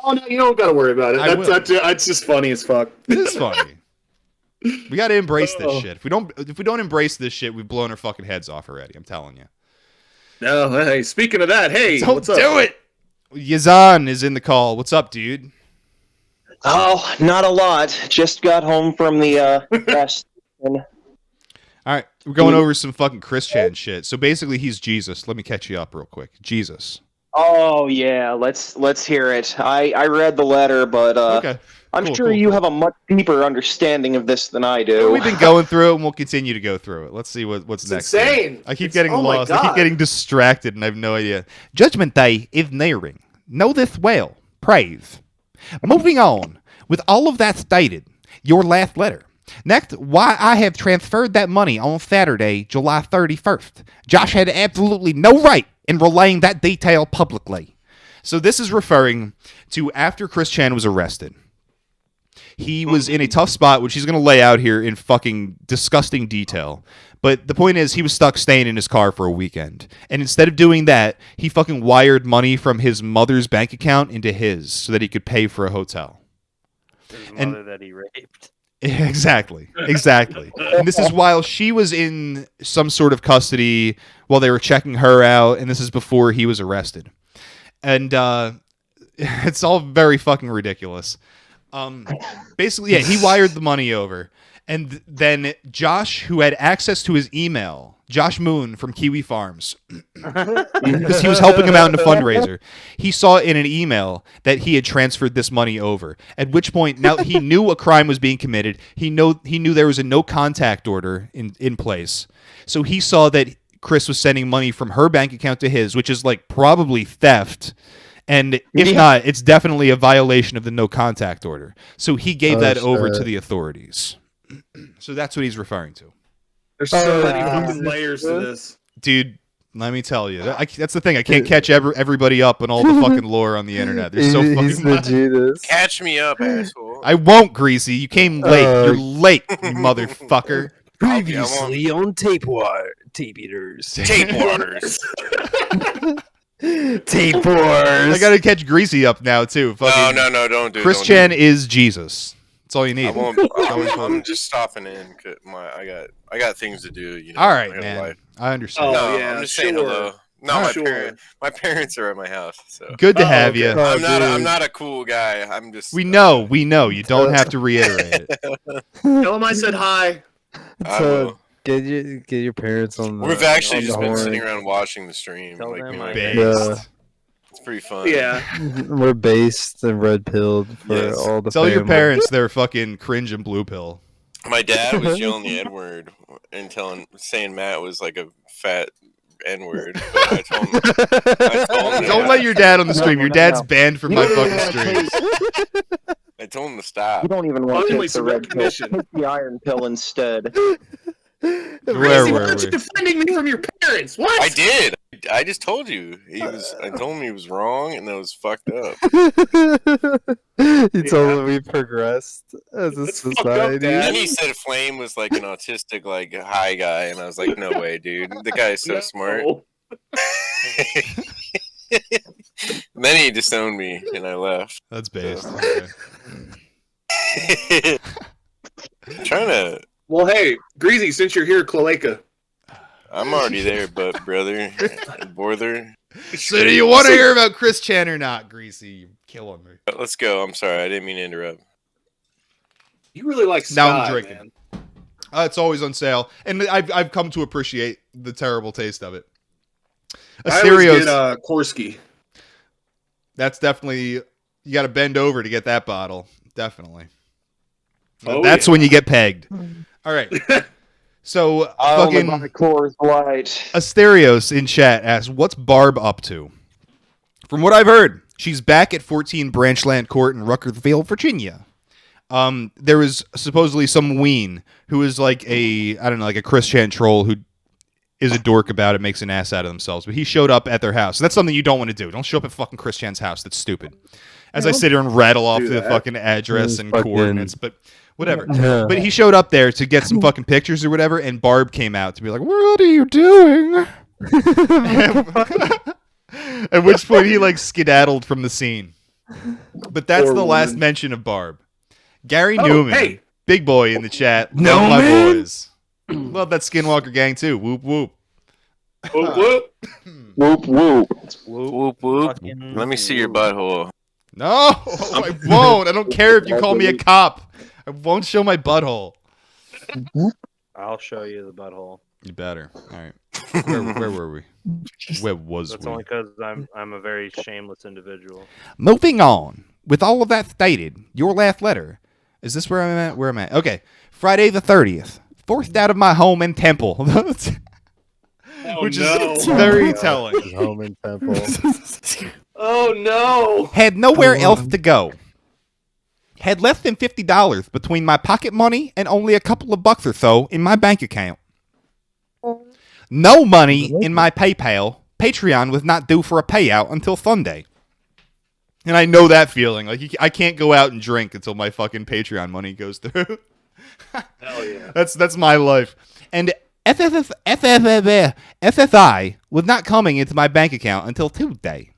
Oh no, you don't gotta worry about it. I will. That's just funny as fuck. It is funny. We got to embrace this Oh. shit. If we don't embrace this shit, we've blown our fucking heads off already. I'm telling you. No, hey, speaking of that, hey, Don't what's up? do it. Yazan is in the call. What's up, dude? Oh, not a lot. Just got home from the rest. All right, we're going over some fucking Chris Chan shit. So basically, he's Jesus. Let me catch you up real quick. Jesus. Oh yeah, let's hear it. I read the letter, but Okay. I'm Cool, sure cool, you cool. have a much deeper understanding of this than I do. We've been going through it, and we'll continue to go through it. Let's see what's It's next. insane. I keep It's- getting oh my lost. I keep God. getting distracted, and I have no idea. Judgment Day is nearing. Know this well. Praise. Moving on. With all of that stated, your last letter. Next, why I have transferred that money on Saturday, July 31st. Josh had absolutely no right in relaying that detail publicly. So this is referring to after Chris Chan was arrested. He was in a tough spot, which he's going to lay out here in fucking disgusting detail. But the point is, he was stuck staying in his car for a weekend. And instead of doing that, he fucking wired money from his mother's bank account into his so that he could pay for a hotel. His And- mother that he raped. Exactly. And this is while she was in some sort of custody while they were checking her out, and this is before he was arrested. And it's all very fucking ridiculous. Basically, yeah, he wired the money over. And then Josh, who had access to his email, Josh Moon from Kiwi Farms, because he was helping him out in a fundraiser. He saw in an email that he had transferred this money over, at which point now he knew a crime was being committed. He knew there was a no contact order in place. So he saw that Chris was sending money from her bank account to his, which is like probably theft. And if not, it's definitely a violation of the no contact order. So he gave that over to the authorities. So that's what he's referring to. There's so many fucking layers to this. Dude, let me tell you. That's the thing. I can't catch everybody up on all the fucking lore on the internet. There's so fucking much. Catch me up, asshole. I won't, Greasy. You came late. You're late, you motherfucker. Previously on Tape Eaters. Tape waters. Tape Wars. I gotta catch Greasy up now too. Fucking No, don't do it. Chris Chan is Jesus. That's all you need. I'm just stopping in. 'Cause I got things to do. You know. All right, I got a man. life. I understand. No, yeah, I'm just saying sure. hello. No, my parents are at my house. So Good to have you. I'm not a cool guy. I'm just. We know. You don't have to reiterate it. Tell him I said hi. I will. Get your parents on the. We've actually on just the been horn. sitting around watching the stream. Tell Like, them being I like, did. Based. it's pretty fun. Yeah. We're based and red pilled for Yes. all the. Tell your family. parents they're fucking cringe and blue pill. My dad was yelling the N word and saying Matt was like a fat N word. But I told him Don't let your dad on the stream. Your dad's banned from my fucking streams. I told him to stop. You don't even want to Finally, take the some red pill. recognition. Take the iron pill instead. Where Crazy, why were aren't you we? defending me from your parents? What? I did. I just told you. I told him he was wrong and that was fucked up. You told him we progressed as a That's fucked up, society. Dad. Then he said Flame was like an autistic, like high guy, and I was like, no way, dude. The guy is so No. smart. And then he disowned me, and I left. That's based. I'm trying to. Well, hey, Greasy, since you're here, Cloaca. I'm already there, but brother, brother. So do you want to hear about Chris Chan or not, Greasy? You're killing me. Let's go. I'm sorry, I didn't mean to interrupt. You really like Now I'm Sky, drinking. man. It's always on sale, and I've come to appreciate the terrible taste of it. I always Asterios, get Korsky. that's definitely, you got to bend over to get that bottle. Definitely. Oh, That's yeah. when you get pegged. All right. So Only fucking by Coors Light. Asterios in chat asks, "What's Barb up to?" From what I've heard, she's back at 14 Branchland Court in Ruckerville, Virginia. There was supposedly some ween who is like a Chris Chan troll who is a dork about it, makes an ass out of themselves. But he showed up at their house. That's something you don't want to do. Don't show up at fucking Chris Chan's house. That's stupid. As I sit here and rattle off do the that. fucking address and coordinates, but whatever. Yeah. But he showed up there to get some fucking pictures or whatever, and Barb came out to be like, "What are you doing?" At which point he like skedaddled from the scene. But that's Poor the last woman. mention of Barb. Gary Oh, Newman, hey. big boy in the chat. No, Love my man. boys. Love that Skinwalker gang too. Whoop whoop. Whoop, whoop. Whoop whoop. Whoop whoop. Fucking Let me see your butthole. No, I won't. I don't care if you call me a cop. I won't show my butthole. I'll show you the butthole. You better. All right. Where were we? Where was That's we? only because I'm a very shameless individual. Moving on. With all of that stated, your last letter. Is this where I'm at? Where am I? Okay. Friday the 30th. Forced out of my home and temple. Oh, Which no. is very telling. His home and temple. Oh, no. Had nowhere else to go. Had less than $50 between my pocket money and only a couple of bucks or so in my bank account. No money in my PayPal. Patreon was not due for a payout until Sunday. And I know that feeling. Like I can't go out and drink until my fucking Patreon money goes through. Hell yeah. That's my life. And SSI was not coming into my bank account until Tuesday.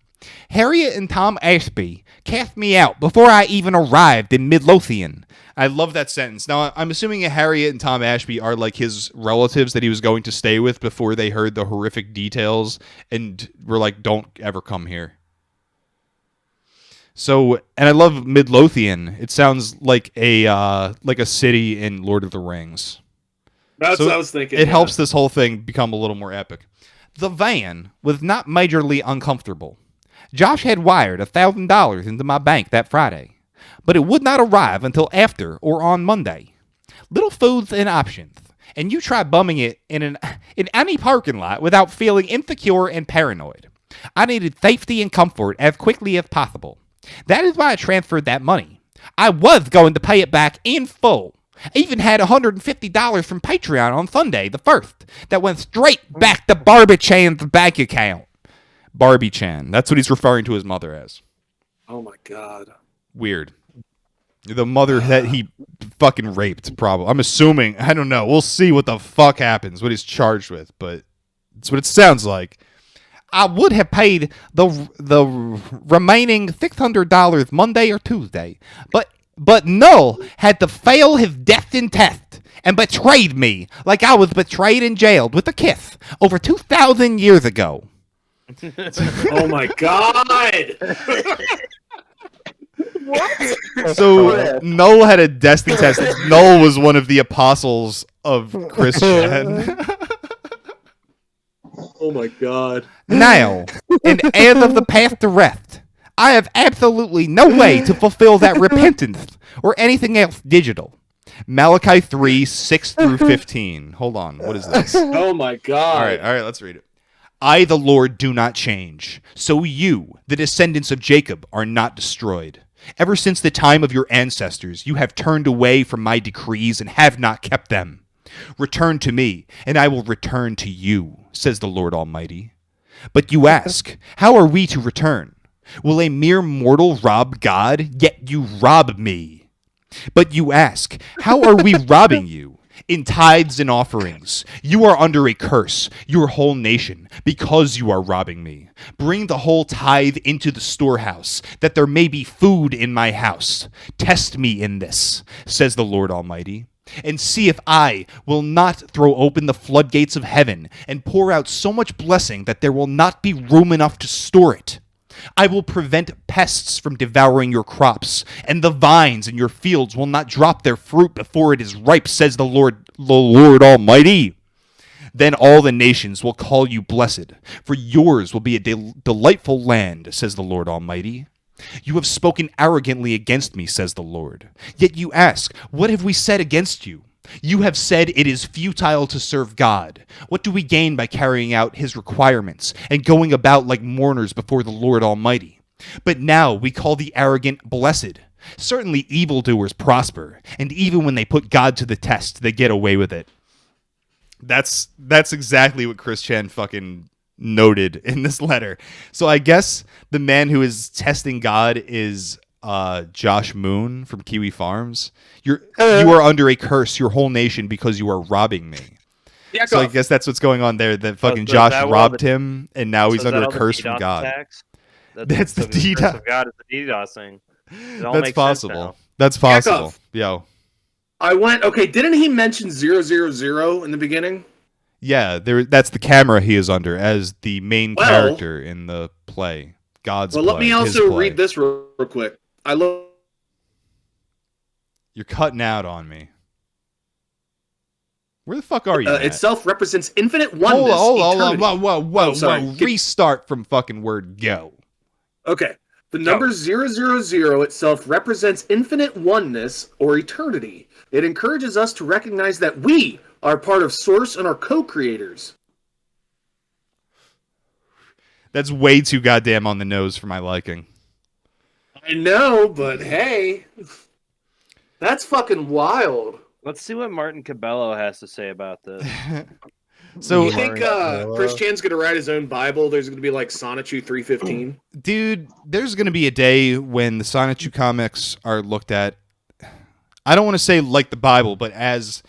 Harriet and Tom Ashby cast me out before I even arrived in Midlothian. I love that sentence. Now, I'm assuming Harriet and Tom Ashby are like his relatives that he was going to stay with before they heard the horrific details and were like, don't ever come here. So, and I love Midlothian. It sounds like a city in Lord of the Rings. That's So what I was thinking. It helps this whole thing become a little more epic. The van was not majorly uncomfortable. Josh had wired $1,000 into my bank that Friday, but it would not arrive until after or on Monday. Little foods and options, and you try bumming it in any parking lot without feeling insecure and paranoid. I needed safety and comfort as quickly as possible. That is why I transferred that money. I was going to pay it back in full. I even had $150 from Patreon on Sunday, the 1st, that went straight back to Barbie Chan's bank account. Barbie Chan. That's what he's referring to his mother as. Oh my god. Weird. The mother that he fucking raped, probably. I'm assuming. I don't know. We'll see what the fuck happens, what he's charged with, but it's what it sounds like. I would have paid the remaining $600 Monday or Tuesday, but Null had to fail his destined test and betrayed me like I was betrayed and jailed with a kiss over 2,000 years ago. Oh my god! What? So Null had a destined test. Null was one of the apostles of Christian. Oh my god. Now, and as of the past arrest, I have absolutely no way to fulfill that repentance or anything else digital. Malachi 3, 6 through 15. Hold on, what is this? Oh my god. All right, let's read it. I, the Lord, do not change. So you, the descendants of Jacob, are not destroyed. Ever since the time of your ancestors, you have turned away from my decrees and have not kept them. Return to me, and I will return to you, says the Lord Almighty. But you ask, how are we to return? Will a mere mortal rob God? Yet you rob me. But you ask, how are we robbing you? In tithes and offerings. You are under a curse, your whole nation, because you are robbing me. Bring the whole tithe into the storehouse, that there may be food in my house. Test me in this, says the Lord Almighty, and see if I will not throw open the floodgates of heaven and pour out so much blessing that there will not be room enough to store it. I will prevent pests from devouring your crops, and the vines in your fields will not drop their fruit before it is ripe, says the Lord Almighty. Then all the nations will call you blessed, for yours will be a delightful land, says the Lord Almighty. You have spoken arrogantly against me, says the Lord. Yet you ask, what have we said against you? You have said it is futile to serve God. What do we gain by carrying out his requirements and going about like mourners before the Lord Almighty? But now we call the arrogant blessed. Certainly evildoers prosper, and even when they put God to the test, they get away with it. That's exactly what Chris Chan fucking noted in this letter. So I guess the man who is testing God is Josh Moon from Kiwi Farms. You are under a curse, your whole nation, because you are robbing me. Yakov. So I guess that's what's going on there. That fucking Josh robbed him, and now he's under a curse from God. That's the curse DDoS. of God is the DDoS thing. It all That's makes possible. sense now. That's possible. Yakov. Yo. I went, okay, didn't he mention 000 in the beginning? Yeah, that's the camera he is under as the main character in the play. God's play. Well, let me also read this real quick. You're cutting out on me. Where the fuck are you? Itself represents infinite oneness. Hold on. eternity. Whoa. Restart from fucking word go. Okay. The number 000 itself represents infinite oneness or eternity. It encourages us to recognize that we are part of Source and are co-creators. That's way too goddamn on the nose for my liking. I know, but hey, that's fucking wild. Let's see what Martin Cabello has to say about this. So you think Chris Chan's gonna write his own Bible? There's gonna be like Sonichu 315. Dude, there's gonna be a day when the Sonichu comics are looked at. I don't want to say like the Bible, but as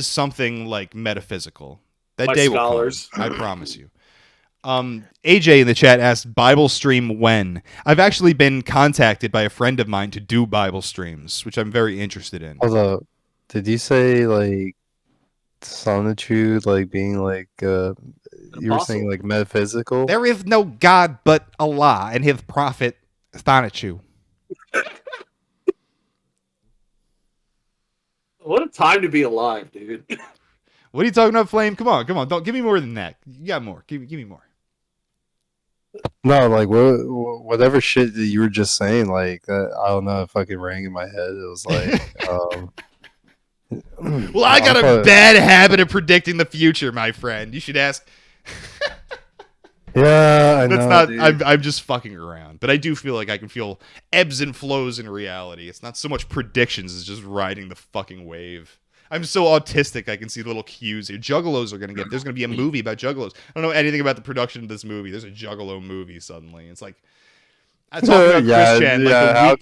something like metaphysical. That By day scholars. will come. I promise you. AJ in the chat asked Bible stream when. I've actually been contacted by a friend of mine to do Bible streams, which I'm very interested in. Hold up. Did you say like Sonichu like being like you were saying like metaphysical? There is no God but Allah and his prophet Sonichu. What a time to be alive, dude. What are you talking about, Flame? Come on. Don't give me more than that. You got more. Give me more. No, like whatever shit that you were just saying, like I don't know, it fucking rang in my head. It was like, Well, I got a bad habit of predicting the future, my friend. You should ask. Yeah, I know. That's not. Dude. I'm just fucking around, but I do feel like I can feel ebbs and flows in reality. It's not so much predictions; it's just riding the fucking wave. I'm so autistic. I can see little cues here. Juggalos are gonna get. There's gonna be a movie about juggalos. I don't know anything about the production of this movie. There's a juggalo movie suddenly. It's like I talked about Chris Chan.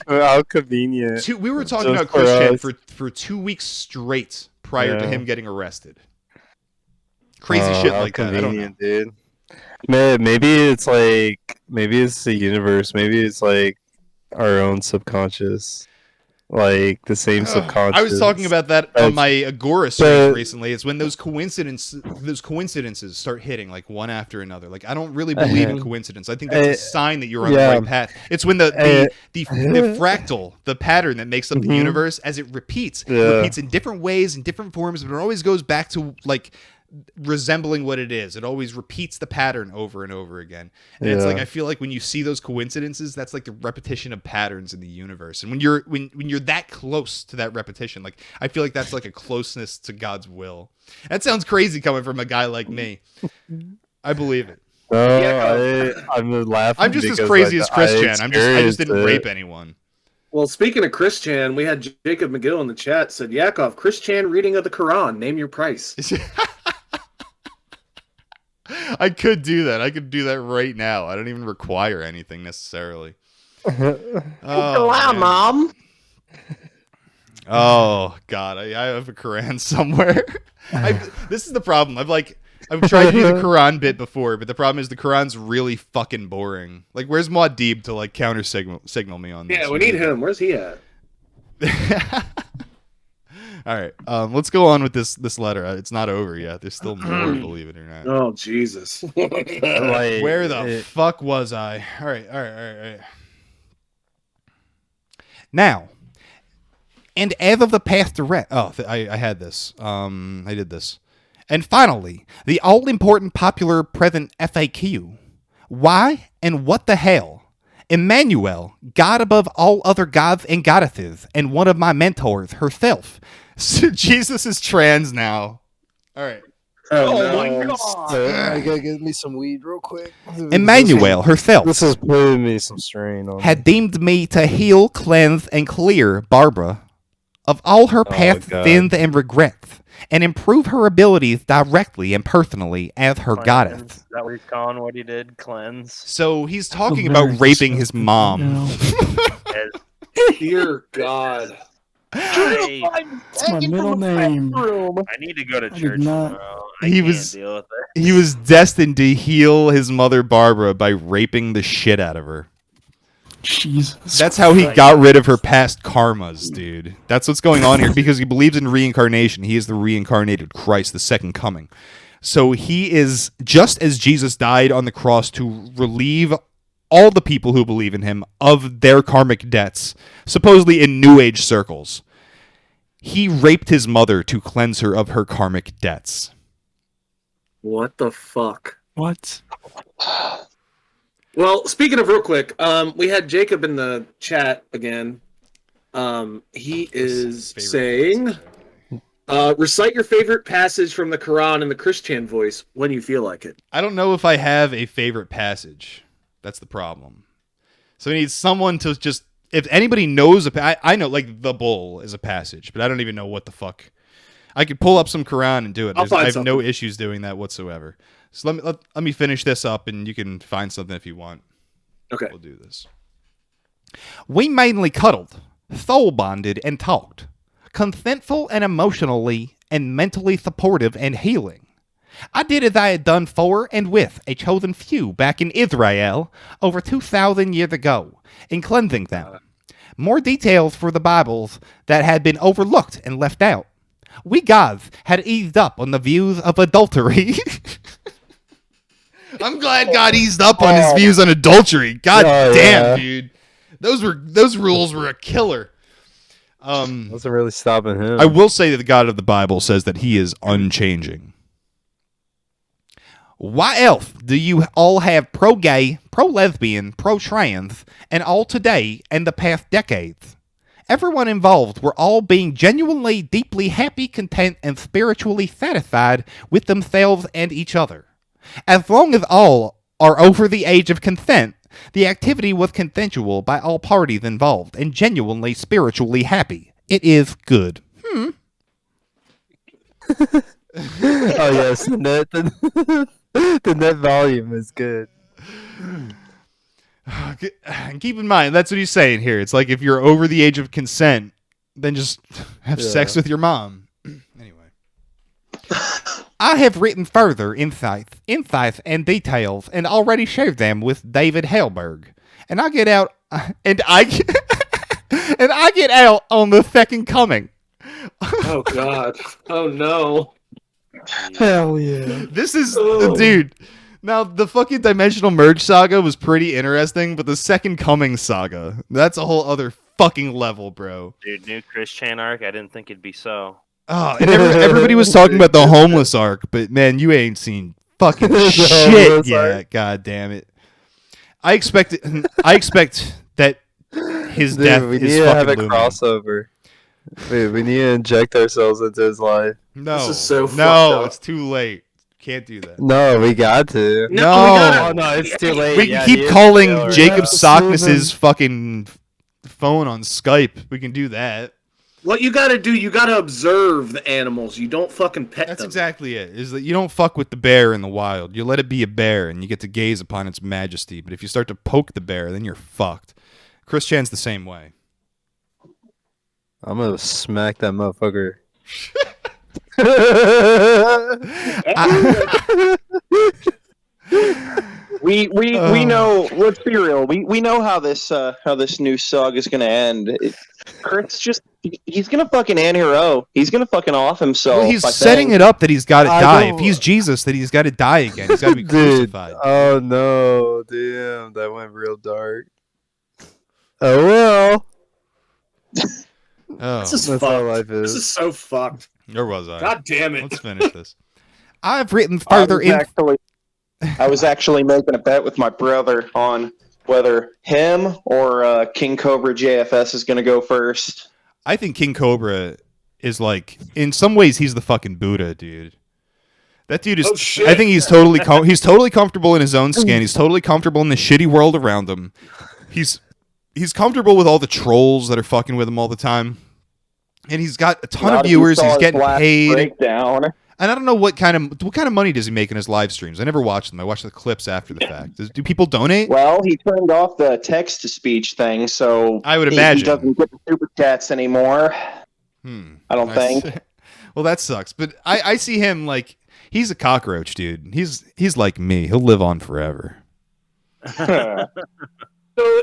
How convenient. We were talking about Chris Chan for 2 weeks straight prior to him getting arrested. Crazy shit like that. I don't know, dude. Man, maybe it's the universe. Maybe it's like our own subconscious, like the same subconscious. I was talking about that on my Agora stream recently. It's when those coincidences start hitting like one after another. Like I don't really believe in coincidence. I think that's a sign that you're on the right path. It's when the fractal, the pattern that makes up the universe, as it repeats in different ways, in different forms, but it always goes back to like resembling what it is. It always repeats the pattern over and over again. And it's like I feel like when you see those coincidences, that's like the repetition of patterns in the universe. And when you're that close to that repetition, like I feel like that's like a closeness to God's will. That sounds crazy coming from a guy like me. I believe it. I'm laughing. I'm just as crazy as Chris Chan. I just didn't rape anyone. Well, speaking of Chris Chan, we had Jacob McGill in the chat said, Yakov, Chris Chan reading of the Quran. Name your price. I could do that. I could do that right now. I don't even require anything necessarily. Mom. Oh God, I have a Quran somewhere. This is the problem. I've tried to do the Quran bit before, but the problem is the Quran's really fucking boring. Like, where's Muad'Dib to like counter signal me on this? Yeah, we need him. Where's he at? All right, let's go on with this letter. It's not over yet. There's still more, believe it or not. Oh Jesus! Where the fuck was I? All right. Now, and as of the past direct, I had this. I did this. And finally, the all-important popular present FAQ. Why and what the hell? Emmanuel, God above all other gods and goddesses, and one of my mentors herself. Jesus is trans now. All right. Oh my God. I gotta get me some weed real quick. Emmanuel herself. This is putting me some strain on. Had deemed me to heal, cleanse, and clear Barbara of all her past sins and regrets, and improve her abilities directly and personally as her goddess. Is that what he's calling what he did? Cleanse? So he's talking about raping his mom. Dear God. It's my middle name. I need to go to church tomorrow. He was destined to heal his mother Barbara by raping the shit out of her. Jesus. That's how he got rid of her past karmas, dude. That's what's going on here because he believes in reincarnation. He is the reincarnated Christ, the second coming. So he is, just as Jesus died on the cross to relieve all the people who believe in him of their karmic debts, supposedly in New Age circles, he raped his mother to cleanse her of her karmic debts. What the fuck? What? Well, speaking of real quick, we had Jacob in the chat again. He is saying, recite your favorite passage from the Quran in the Christian voice when you feel like it. I don't know if I have a favorite passage. That's the problem. So he needs someone to just, if anybody knows, I know like the bull is a passage, but I don't even know what the fuck. I could pull up some Quran and do it. I have no issues doing that whatsoever. So let me finish this up and you can find something if you want. Okay. We'll do this. We mainly cuddled, soul bonded, and talked. Consentful and emotionally and mentally supportive and healing. I did as I had done for and with a chosen few back in Israel over 2,000 years ago, in cleansing them. More details for the Bibles that had been overlooked and left out. We gods had eased up on the views of adultery. I'm glad God eased up on his views on adultery. God damn, dude. Those rules were a killer. Wasn't really stopping him. I will say that the God of the Bible says that he is unchanging. Why else do you all have pro-gay, pro-lesbian, pro-trans, and all today and the past decades? Everyone involved were all being genuinely, deeply happy, content, and spiritually satisfied with themselves and each other. As long as all are over the age of consent, the activity was consensual by all parties involved and genuinely spiritually happy. It is good. Oh yes, the net volume is good. And keep in mind, that's what he's saying here. It's like if you're over the age of consent, then just have sex with your mom. Anyway. I have written further insights and details and already shared them with David Hellberg. And I get out and I get out on the second coming. Oh God. Oh no. Hell yeah. This is dude. Now the fucking Dimensional Merge saga was pretty interesting, but the Second Coming saga, that's a whole other fucking level, bro. Dude, new Chris Chan arc, I didn't think it'd be so. Oh, and everybody was talking about the homeless arc, but man, you ain't seen fucking shit yet. God damn it! I expect that his death we is need to fucking have a looming. crossover. We need to inject ourselves into his life. No, This is so fucked no, up. it's too late. Can't do that. No, we got to. No, we gotta- Oh no, it's too late. We Yeah, can keep the calling infield. Jacob Yeah. Sockness's fucking phone on Skype. We can do that. What you gotta do, you gotta observe the animals. You don't fucking pet That's them. exactly it. Is that you don't fuck with the bear in the wild. You let it be a bear, and you get to gaze upon its majesty. But if you start to poke the bear, then you're fucked. Chris Chan's the same way. I'm gonna smack that motherfucker. We know. Let's be real. We know how this new saga is gonna end. Kurt's he's gonna fucking anti-hero. He's gonna fucking off himself. Well, he's I setting think. it up that he's got to I die. don't- If he's Jesus, that he's got to die again. He's got to be Dude, crucified. oh no, damn, that went real dark. Oh well, Oh, This is that's how fucked. life This is. is so fucked. where was I? God damn it. Let's finish this. I've written further I was actually making a bet with my brother on whether him or King Cobra JFS is gonna go first. I think King Cobra is like, in some ways, he's the fucking Buddha, dude. That dude is. Oh, shit. I think he's totally he's totally comfortable in his own skin. He's totally comfortable in the shitty world around him. He's comfortable with all the trolls that are fucking with him all the time, and he's got a ton of viewers. He's getting paid. Breakdown. And I don't know what kind of money does he make in his live streams. I never watch them. I watch the clips after the fact. Do people donate? Well, he turned off the text to speech thing, so I would he imagine. doesn't get the super chats anymore. I don't think. Well, that sucks. But I see him like he's a cockroach, dude. He's like me. He'll live on forever. So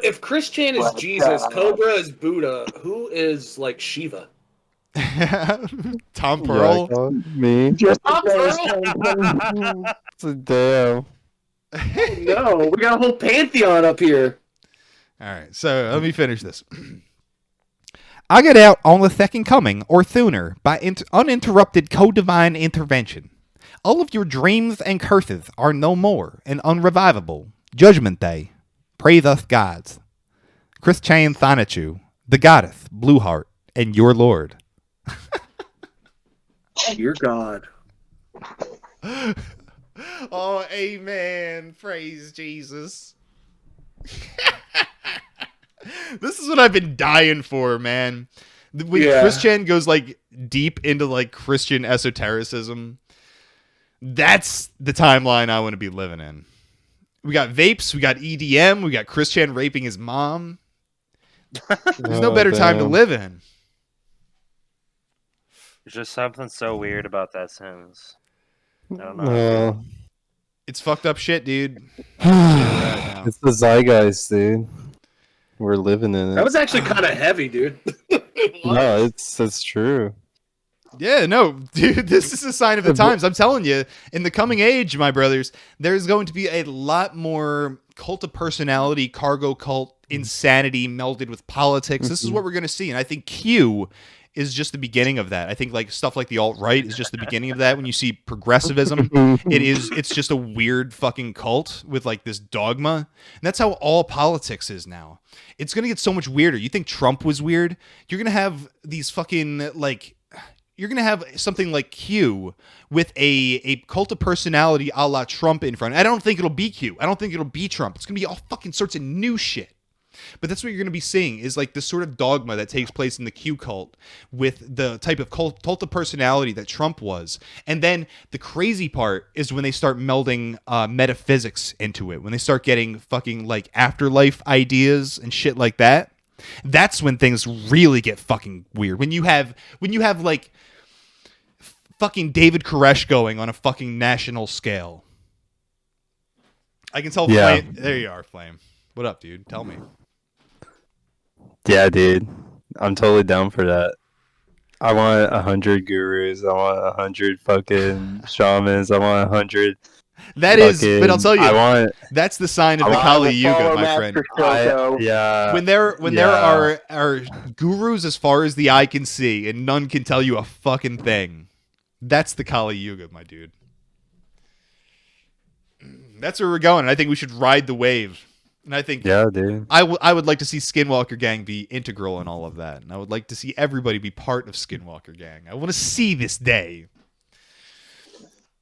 if Chris Chan is Jesus, Cobra is Buddha, who is like Shiva? Tom Pearl. Yakov, me. Just So damn. No, we got a whole pantheon up here. All right, so let me finish this. I get out on the second coming, or sooner, by uninterrupted co-divine intervention. All of your dreams and curses are no more and unrevivable. Judgment Day. Praise us gods. Chris Chan Thanachu, the goddess, Blueheart, and your lord. Dear God. Oh, amen. Praise Jesus. This is what I've been dying for, man. When Yeah. Chris Chan goes like deep into like Christian esotericism, that's the timeline I want to be living in. We got vapes, we got EDM, we got Chris Chan raping his mom. There's no better time to live in. There's just something so weird about that sentence. I don't know. No, It's fucked up shit, dude. it's the zeitgeist, dude. We're living in it. That was actually kind of heavy, dude. No, that's true. Yeah, no, dude, this is a sign of the times. I'm telling you, in the coming age, my brothers, there's going to be a lot more cult of personality, cargo cult insanity melded with politics. This is what we're going to see. And I think Q is just the beginning of that. I think like stuff like the alt-right is just the beginning of that. When you see progressivism, it's just a weird fucking cult with like this dogma. And that's how all politics is now. It's going to get so much weirder. You think Trump was weird? You're going to have these fucking like, you're going to have something like Q with a cult of personality a la Trump in front. I don't think it'll be Q. I don't think it'll be Trump. It's going to be all fucking sorts of new shit. But that's what you're going to be seeing is like this sort of dogma that takes place in the Q cult with the type of cult of personality that Trump was. And then the crazy part is when they start melding metaphysics into it, when they start getting fucking like afterlife ideas and shit like that. That's when things really get fucking weird. When you have like fucking David Koresh going on a fucking national scale. I can tell Flame. There you are, Flame. What up, dude? Tell me. Yeah, dude. I'm totally down for that. I want 100 gurus. I want 100 fucking shamans. I want 100. That is, but I'll tell you, that's the sign of the I Kali will Yuga, follow my Master friend. Shoko. Yeah. When there are gurus as far as the eye can see, and none can tell you a fucking thing. That's the Kali Yuga, my dude. That's where we're going. And I think we should ride the wave. And I think dude. I would like to see Skinwalker Gang be integral in all of that. And I would like to see everybody be part of Skinwalker Gang. I want to see this day.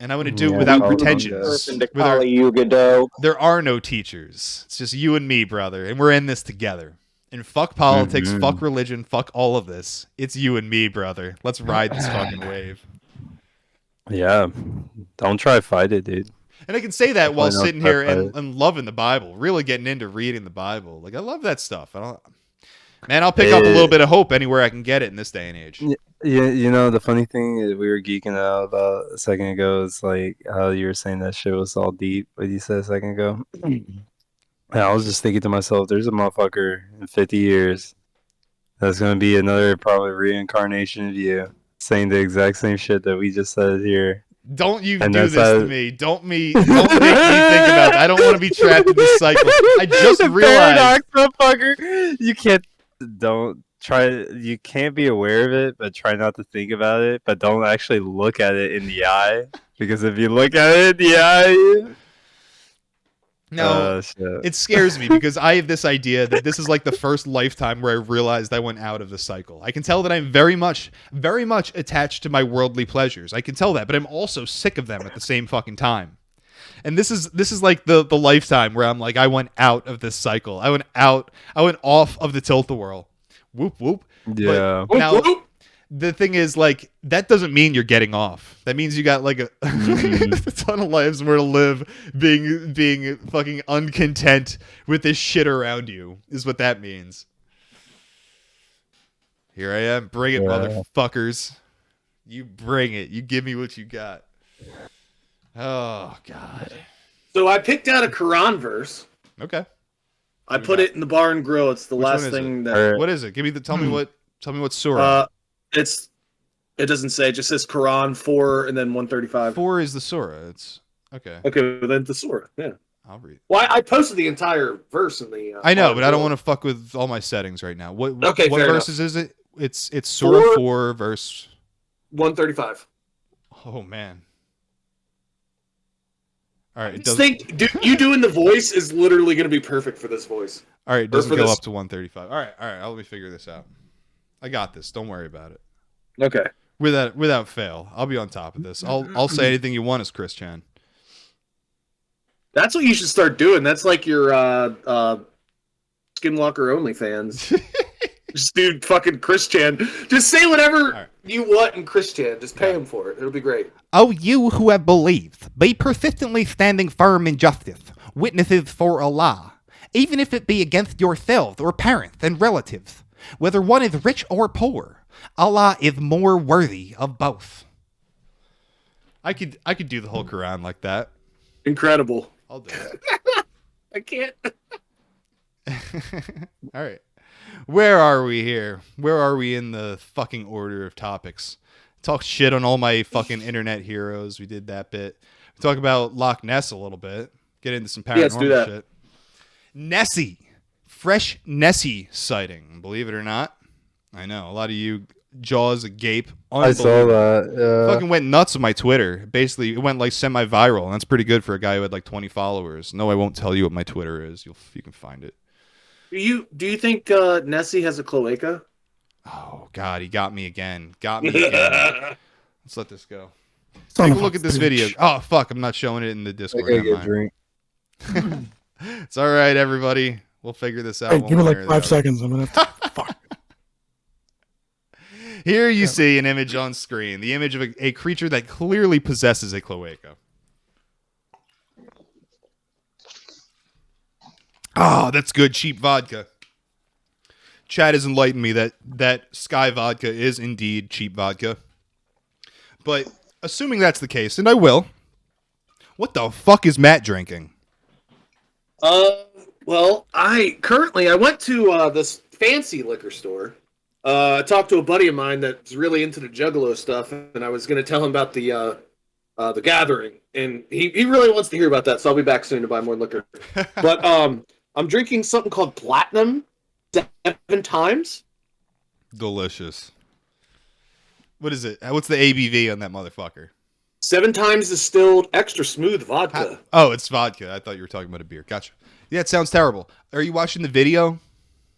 And I want to do it without pretensions. There are no teachers. It's just you and me, brother. And we're in this together. And fuck politics, fuck religion, fuck all of this. It's you and me, brother. Let's ride this fucking wave. Yeah. Don't try to fight it, dude. And I can say that while sitting here and loving the Bible, really getting into reading the Bible. Like, I love that stuff. I'll pick up a little bit of hope anywhere I can get it in this day and age. Yeah, you know, the funny thing is we were geeking out about a second ago is like how you were saying that shit was all deep, what you said a second ago. And I was just thinking to myself, there's a motherfucker in 50 years that's going to be another probably reincarnation of you saying the exact same shit that we just said here. Don't you do this to me. Don't make me think about that. I don't want to be trapped in this cycle. I just realized. Motherfucker. You can't be aware of it, but try not to think about it, but don't actually look at it in the eye. Because if you look at it in the eye... No, it scares me because I have this idea that this is like the first lifetime where I realized I went out of the cycle. I can tell that I'm very much attached to my worldly pleasures. I can tell that, but I'm also sick of them at the same fucking time. And this is like the lifetime where I'm like, I went out of this cycle. I went off of the tilt-a-whirl. Whoop, whoop. Yeah. But now, the thing is, like, that doesn't mean you're getting off. That means you got like a ton of lives more to live, being fucking uncontent with this shit around you, is what that means. Here I am. Bring it, motherfuckers. You bring it. You give me what you got. Oh, God. So I picked out a Quran verse. Okay. I put it in the bar and grill. It's the last thing that. What is it? Tell me what surah. It doesn't say. It just says Quran 4 and then 135. 4 is the surah. It's okay. Okay, then the surah. Yeah. I'll read. Well, I posted the entire verse in the. I know, but I don't want to fuck with all my settings right now. What verses is it? It's surah 4 verse 135. Oh man. All right. You doing the voice is literally going to be perfect for this voice. All right, it doesn't go up to 135. All right. Let me figure this out. I got this. Don't worry about it. Okay. Without fail, I'll be on top of this. I'll say anything you want as Chris Chan. That's what you should start doing. That's like your Skinwalker OnlyFans. Just do fucking Chris Chan. Just say whatever you want in Chris Chan. Just pay him for it. It'll be great. O you who have believed, be persistently standing firm in justice, witnesses for Allah, even if it be against yourselves or parents and relatives, whether one is rich or poor. Allah is more worthy of both. I could do the whole Quran like that. Incredible. I'll do it. I can't. All right. Where are we here? Where are we in the fucking order of topics? Talk shit on all my fucking internet heroes. We did that bit. We talk about Loch Ness a little bit. Get into some paranormal shit. Nessie fresh Nessie sighting. Believe it or not. I know. A lot of you jaws agape. I saw that. Fucking went nuts on my Twitter. Basically, it went like semi-viral, and that's pretty good for a guy who had like 20 followers. No, I won't tell you what my Twitter is. You can find it. Do you think Nessie has a cloaca? Oh God, he got me again. Let's let this go. Son Take a of look at this bitch. video. Oh fuck, I'm not showing it in the I Discord. gotta Never get a mind. drink. It's all right, everybody. We'll figure this out. Hey, one give me way like or the 5 other. seconds. I'm gonna have to. Fuck. Here you see an image on screen. The image of a creature that clearly possesses a cloaca. Oh, that's good, cheap vodka. Chad has enlightened me that Sky vodka is indeed cheap vodka. But assuming that's the case, and I will, what the fuck is Matt drinking? Well, I went to this fancy liquor store. I talked to a buddy of mine that's really into the Juggalo stuff, and I was going to tell him about the Gathering, and he really wants to hear about that. So I'll be back soon to buy more liquor. But I'm drinking something called Platinum 7 times. Delicious. What is it? What's the ABV on that motherfucker? 7 times distilled, extra smooth vodka. Oh, it's vodka. I thought you were talking about a beer. Gotcha. Yeah, it sounds terrible. Are you watching the video?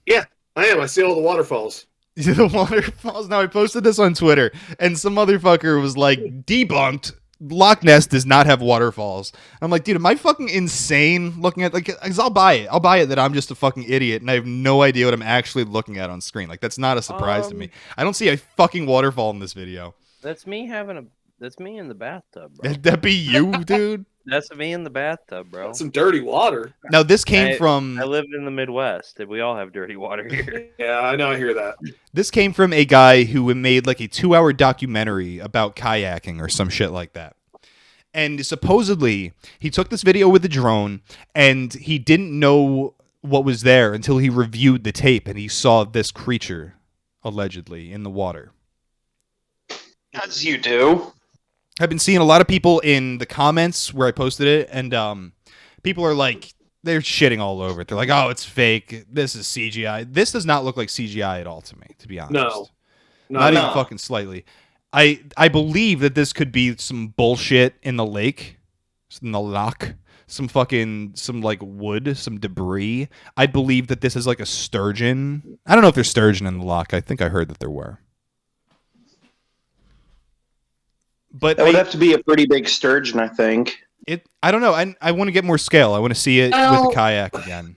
Yeah, I am. I see all the waterfalls. The waterfalls. Now I posted this on Twitter, and some motherfucker was like, "Debunked. Loch Ness does not have waterfalls." I'm like, dude, am I fucking insane looking at like? 'Cause I'll buy it. I'll buy it that I'm just a fucking idiot and I have no idea what I'm actually looking at on screen. Like that's not a surprise to me. I don't see a fucking waterfall in this video. That's me That's me in the bathtub, bro. That be you, dude. That's me in the bathtub, bro. That's some dirty water. Now this came from. I live in the Midwest. We all have dirty water here. Yeah, I know. I hear that. This came from a guy who made like a 2-hour documentary about kayaking or some shit like that. And supposedly he took this video with a drone and he didn't know what was there until he reviewed the tape and he saw this creature allegedly in the water. As you do. I've been seeing a lot of people in the comments where I posted it, and people are like, they're shitting all over it. They're like, oh, it's fake. This is CGI. This does not look like CGI at all to me, to be honest. No. Not even fucking slightly. I believe that this could be some bullshit in the lake, in the loch, some like wood, some debris. I believe that this is like a sturgeon. I don't know if there's sturgeon in the loch. I think I heard that there were. But That would have to be a pretty big sturgeon, I think. I don't know. I want to get more scale. I want to see it with the kayak again.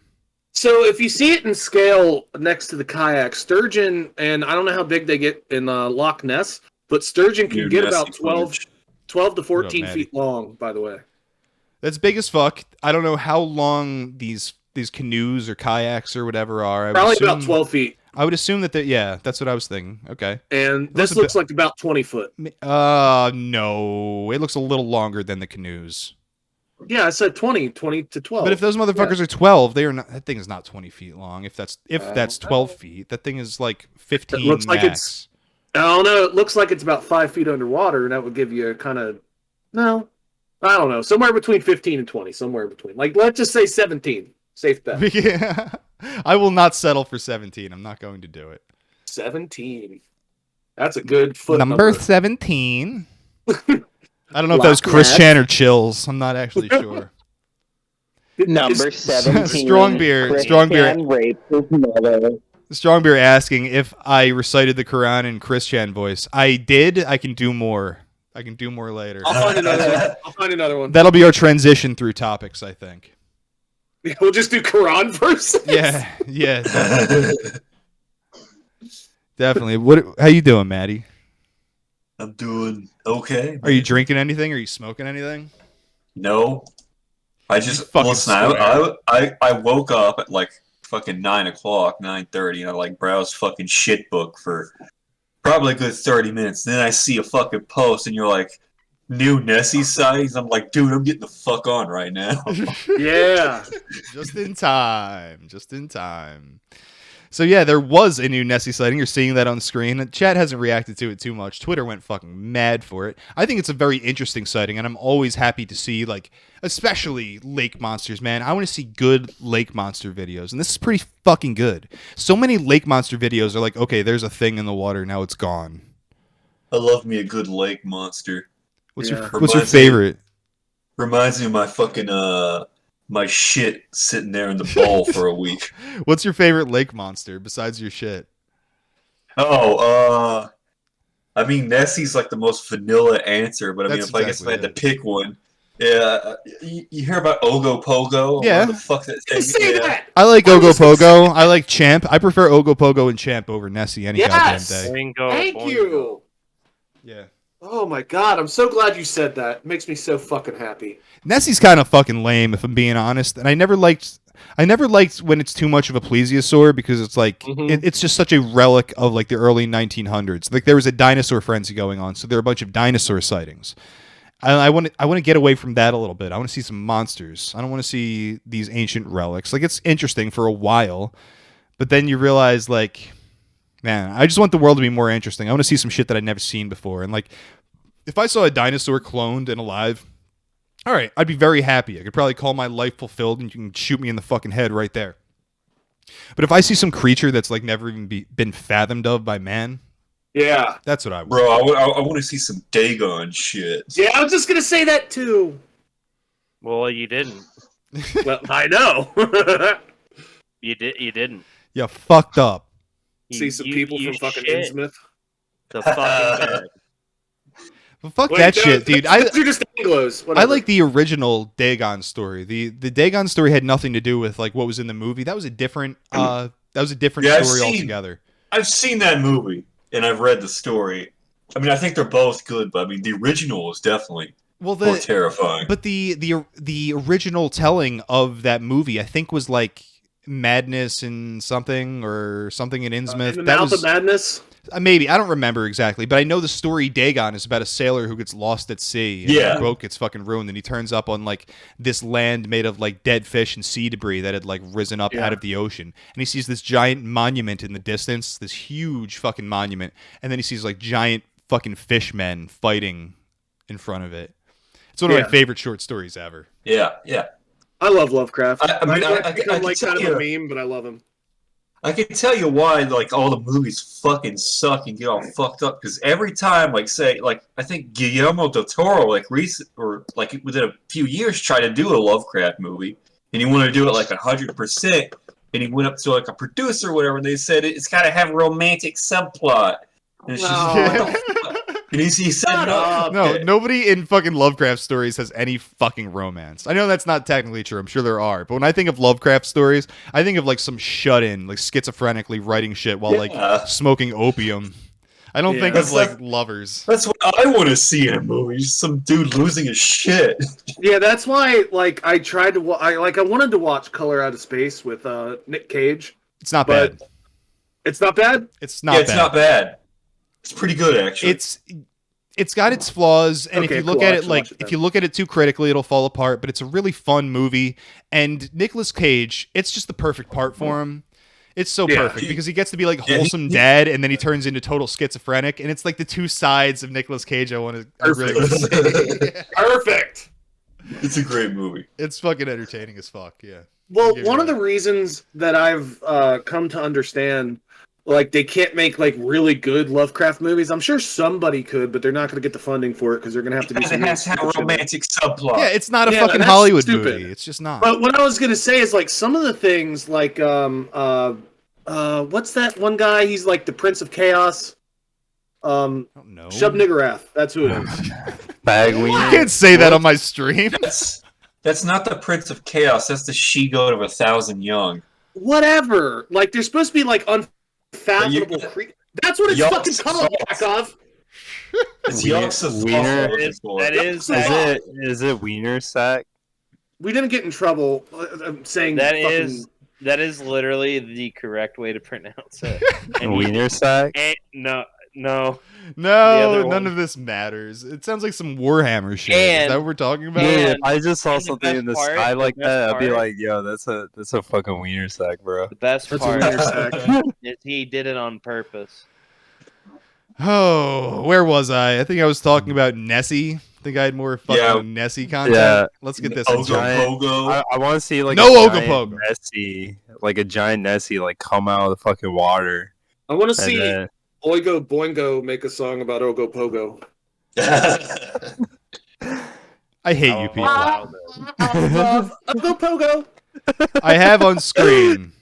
So if you see it in scale next to the kayak, sturgeon, and I don't know how big they get in Loch Ness, but sturgeon can get about 12 to 14 feet long, by the way. That's big as fuck. I don't know how long these canoes or kayaks or whatever are. Probably about 12 feet. I would assume that yeah, that's what I was thinking. Okay. And this looks like about 20 foot. No. It looks a little longer than the canoes. Yeah, I said 20 to 12. But if those motherfuckers are 12, they are not. That thing is not 20 feet long. If that's 12 feet, that thing is like 15 it looks max. like it's. I don't know. It looks like it's about 5 feet underwater, and that would give you a kind of. No, I don't know. Somewhere between 15 and 20. Somewhere between. Like, let's just say 17. Safe bet. Yeah. I will not settle for 17. I'm not going to do it. 17. That's a good foot number 17. I don't know if that was Chris Chan or Chills. I'm not actually sure. Number 17. Strong beer. Chris Strong beer. Chan raped his mother. Strong beer asking if I recited the Quran in Chris Chan voice. I did. I can do more. I can do more later. I'll find another one. That'll be our transition through topics, I think. We'll just do Quran verses. Yeah. Definitely. How you doing, Maddie? I'm doing okay. Are you drinking anything? Are you smoking anything? No. I just listen. I woke up at like fucking 9 o'clock, 9:30, and I like browsed fucking shit book for probably a good 30 minutes. Then I see a fucking post, and you're like, new Nessie sightings. I'm like, dude, I'm getting the fuck on right now. Yeah. Just in time. So yeah, there was a new Nessie sighting. You're seeing that on screen. Chat hasn't reacted to it too much. Twitter went fucking mad for it. I think it's a very interesting sighting, and I'm always happy to see, like, especially lake monsters, man. I want to see good lake monster videos, and this is pretty fucking good. So many lake monster videos are like, okay, there's a thing in the water, now it's gone. I love me a good lake monster. What's your favorite? Reminds me of my fucking my shit sitting there in the bowl for a week. What's your favorite lake monster besides your shit? I mean, Nessie's like the most vanilla answer, but I mean, That's if I guess if I had to exactly pick one, yeah, you hear about Ogopogo? Yeah. What the fuck that thing? Say Yeah. that. I like Ogopogo. I like Champ. I prefer Ogopogo and Champ over Nessie any Yes! goddamn day. Bingo, Thank boingo. you. Yeah. Oh my god, I'm so glad you said that. It makes me so fucking happy. Nessie's kind of fucking lame, if I'm being honest. And I never liked when it's too much of a plesiosaur because it's like it's just such a relic of like the early 1900s. Like there was a dinosaur frenzy going on, so there are a bunch of dinosaur sightings. I want to get away from that a little bit. I want to see some monsters. I don't want to see these ancient relics. Like it's interesting for a while, but then you realize like, man, I just want the world to be more interesting. I want to see some shit that I'd never seen before. And like, if I saw a dinosaur cloned and alive, all right, I'd be very happy. I could probably call my life fulfilled, and you can shoot me in the fucking head right there. But if I see some creature that's like never even been fathomed of by man, Yeah. that's what I want. Bro, I want to see some Dagon shit. Yeah, I was just gonna say that too. Well, you didn't. Well, I know. You didn't. Yeah, fucked up. See some people from fucking shit Innsmouth. the fucking bed. But fuck Wait, that no, shit, dude. Those are just Anglos. I Whatever. like the original Dagon story. The Dagon story had nothing to do with like what was in the movie. That was a different Yeah, I've story seen- altogether. I've seen that movie and I've read the story. I mean, I think they're both good, but I mean, the original is definitely Well, more terrifying. but the original telling of that movie, I think, was like Madness and something or something in Innsmouth. In the that Mouth was of Madness. maybe, I don't remember exactly, but I know the story Dagon is about a sailor who gets lost at sea. And Yeah. his boat gets fucking ruined, and he turns up on like this land made of like dead fish and sea debris that had like risen up out of the ocean. And he sees this giant monument in the distance, this huge fucking monument, and then he sees like giant fucking fishmen fighting in front of it. It's one of my favorite short stories ever. Yeah, yeah. I love Lovecraft. I mean, I think can I'm like tell kind of a you- meme, but I love him. I can tell you why, like, all the movies fucking suck and get all fucked up. Because every time, like, say, like, I think Guillermo del Toro, like, within a few years, tried to do a Lovecraft movie, and he wanted to do it like 100%. And he went up to like a producer or whatever, and they said it's got to have a romantic subplot. And it's just, what the fuck? And he said No, nobody in fucking Lovecraft stories has any fucking romance. I know that's not technically true. I'm sure there are. But when I think of Lovecraft stories, I think of like some shut-in, like schizophrenically writing shit while like smoking opium. I don't think of like lovers. That's what I want to see in a movie. Just some dude losing his shit. Yeah, that's why. Like, I tried to. I wanted to watch Color Out of Space with Nick Cage. It's not bad. It's not bad. It's not. It's not bad. It's pretty good, actually. It's got its flaws, and Okay, if you look cool. at I'll it like watch it if then. you look at it too critically, it'll fall apart. But it's a really fun movie, and Nicolas Cage, it's just the perfect part for him. It's so perfect because he gets to be like wholesome dad, and then he turns into total schizophrenic, and it's like the two sides of Nicolas Cage. I really want to see. Perfect. It's a great movie. It's fucking entertaining as fuck. Yeah. Well, one of the reasons that I've come to understand, like, they can't make like really good Lovecraft movies. I'm sure somebody could, but they're not going to get the funding for it because they're going to have to do some. It has to have a romantic subplot. Yeah, it's not a Yeah, fucking that's Hollywood stupid. movie. It's just not. But what I was going to say is like some of the things, like what's that one guy? He's like the Prince of Chaos. No. Shub Niggurath. That's who it is. You can't say that on my stream. That's not the Prince of Chaos. That's the she-goat of 1,000 young. Whatever. Like, they're supposed to be like unfathomable creatures. That's what it's Yuck. fucking called, Yakov. It's Yucks of Wiener. Is it Wiener Sack? We didn't get in trouble saying That fucking... is That is literally the correct way to pronounce it. Wiener Sack? No, No. No, other none one. of this matters. It sounds like some Warhammer shit. Is And- that what we're talking about? Yeah. Dude, if I just saw and the something in the best part- sky the like best that, I'd be part- like, yo, that's a fucking wiener sack, bro. The best That's a part weird sack. is he did it on purpose. Oh, where was I? I think I was talking about Nessie. I think I had more fucking Yeah. Nessie content. Yeah. Let's get this. Ogo into it. Pogo. I want to see like No a Ogo giant Pogo. Nessie, like a giant Nessie, like come out of the fucking water. I want to And see then- Oigo Boingo make a song about Ogo Pogo. I hate you people. Ogo Pogo. I have on screen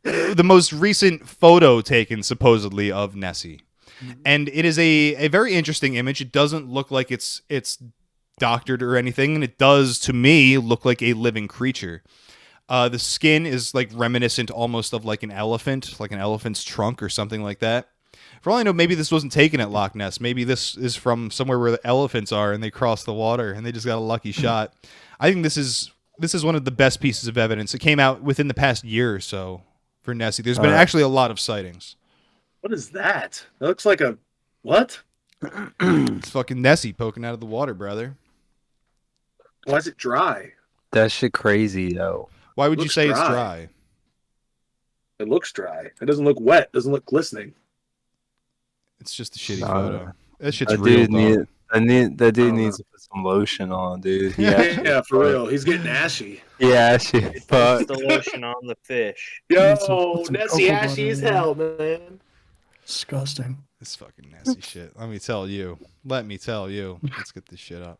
the most recent photo taken supposedly of Nessie. And it is a very interesting image. It doesn't look like it's doctored or anything, and it does to me look like a living creature. The skin is like reminiscent almost of like an elephant's trunk or something like that. For all I know, maybe this wasn't taken at Loch Ness. Maybe this is from somewhere where the elephants are and they cross the water and they just got a lucky shot. I think this is one of the best pieces of evidence. It came out within the past year or so for Nessie. There's been actually a lot of sightings. What is that? That looks like a what? It's fucking Nessie poking out of the water, brother. Why is it dry? That shit crazy though. Why would you Looks say it's dry. dry? It looks dry. It doesn't look wet. It doesn't look glistening. It's just a shitty Nah. photo. That shit's That real, dude dog. that dude don't needs to put some lotion on, dude. He Yeah, actually- for real. He's getting ashy. Yeah, shit. Puts Fuck. the lotion on the fish. Yo, Put some Nessie cocoa ashy butter as in there. hell, man. Disgusting. This fucking Nessie shit. Let me tell you. Let's get this shit up.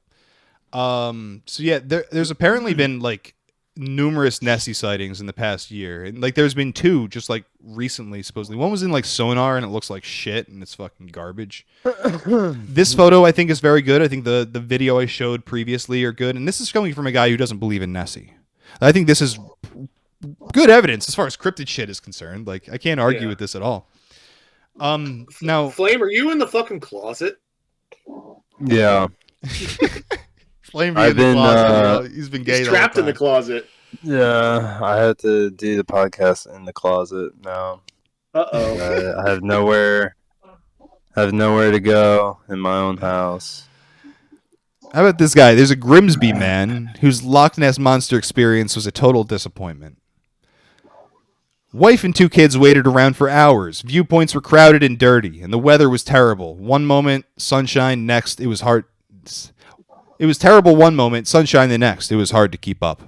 So yeah, there's apparently been like numerous Nessie sightings in the past year, and like there's been two just like recently supposedly. One was in like sonar and it looks like shit and it's fucking garbage. This photo I think is very good. I think the video I showed previously are good, and this is coming from a guy who doesn't believe in Nessie. I think this is good evidence as far as cryptid shit is concerned. Like I can't argue Yeah. with this at all. Now Flame, are you in the fucking closet? Yeah. Flame be I've in the been, closet. He's been gay. He's the whole trapped in the time. closet. Yeah. I had to do the podcast in the closet now. Uh-oh. I have nowhere to go in my own house. How about this guy? There's a Grimsby man whose Loch Ness Monster experience was a total disappointment. Wife and two kids waited around for hours. Viewpoints were crowded and dirty, and the weather was terrible. One moment, sunshine, next, it was hard. It was terrible one moment, sunshine the next. It was hard to keep up.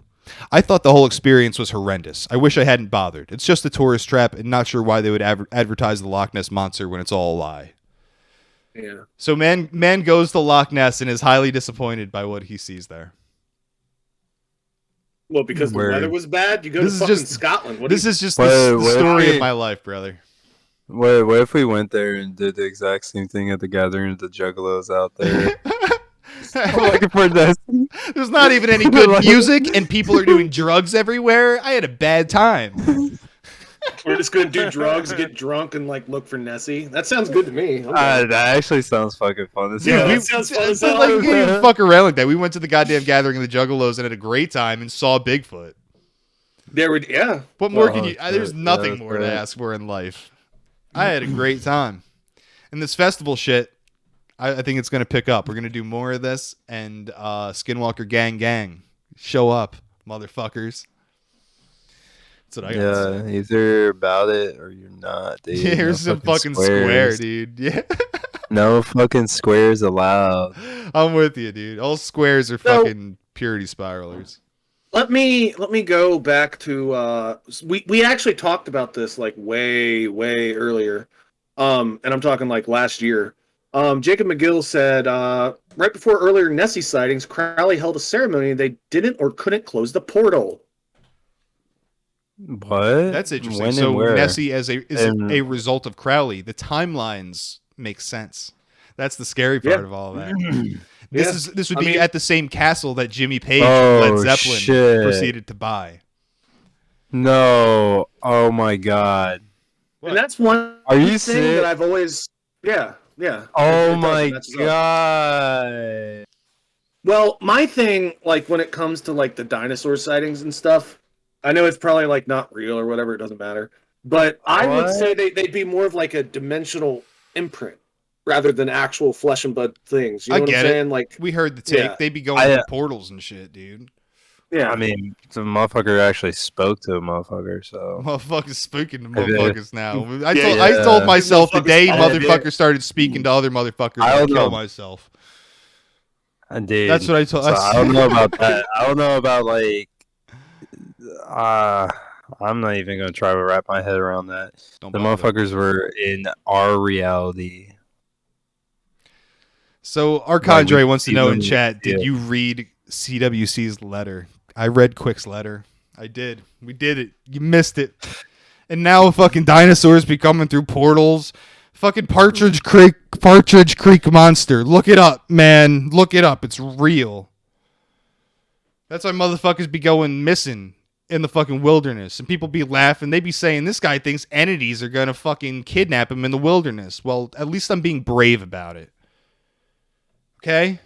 I thought the whole experience was horrendous. I wish I hadn't bothered. It's just a tourist trap, and not sure why they would advertise the Loch Ness Monster when it's all a lie. Yeah. So man goes to Loch Ness and is highly disappointed by what he sees there. Well, because the Where- weather was bad, you go This to is fucking just- Scotland. What This do you- is just What the if story we- of my life, brother. What if we went there and did the exact same thing at the gathering of the juggalos out there? Looking for this. There's not even any good music, and people are doing drugs everywhere. I had a bad time. We're just gonna do drugs, get drunk, and like look for Nessie. That sounds good to me. I'm down. That actually sounds fucking fun. This Yeah, is- that sounds fun as But, hell. like, you can't even fuck around like that. We went to the goddamn gathering of the Juggalos and had a great time and saw Bigfoot. There we, yeah. What more Oh, can you? There's shit. nothing Yeah, more to right. ask for in life. I had a great time, and this festival shit. I think it's gonna pick up. We're gonna do more of this, and Skinwalker gang, show up, motherfuckers. That's what I got. Yeah, either about it or you're not, dude. Yeah, here's No some fucking square, squares. dude. Yeah, No fucking squares allowed. I'm with you, dude. All squares are So- fucking purity spiralers. Let me go back to we actually talked about this like way earlier, and I'm talking like last year. Jacob McGill said right before earlier Nessie sightings, Crowley held a ceremony. They didn't or couldn't close the portal. What? That's interesting. When and So where? Nessie is And- a result of Crowley. The timelines make sense. That's the scary part Yeah. of all that. Yeah. This would I be mean- at the same castle that Jimmy Page Oh, from Led Zeppelin shit. proceeded to buy. No. Oh my god. And that's one Are you thing sick? that I've always yeah. Oh It my matches up. god. Well, my thing, like when it comes to like the dinosaur sightings and stuff, I know it's probably like not real or whatever, it doesn't matter. But I would What? say they'd be more of like a dimensional imprint. rather than actual flesh and blood things. You know I what I'm get it. saying? Like, We heard the take. Yeah. They be going through portals and shit, dude. yeah. I mean, the motherfucker actually spoke to a motherfucker, so Motherfuckers speaking to Maybe. motherfuckers now. Yeah, I told myself the Motherfuckers day talking. motherfuckers started speaking to other motherfuckers, I I'd don't kill know. myself. I did. That's what I told. So I don't know about that. I don't know about like. I'm not even gonna try to wrap my head around that. Don't The bother. motherfuckers were in our reality. So Archondre wants to know in chat, did you read CWC's letter? I read Quick's letter. I did. We did it. You missed it. And now fucking dinosaurs be coming through portals. Fucking Partridge Creek Monster. Look it up, man. Look it up. It's real. That's why motherfuckers be going missing in the fucking wilderness. And people be laughing. They be saying, this guy thinks entities are gonna fucking kidnap him in the wilderness. Well, at least I'm being brave about it. Okay?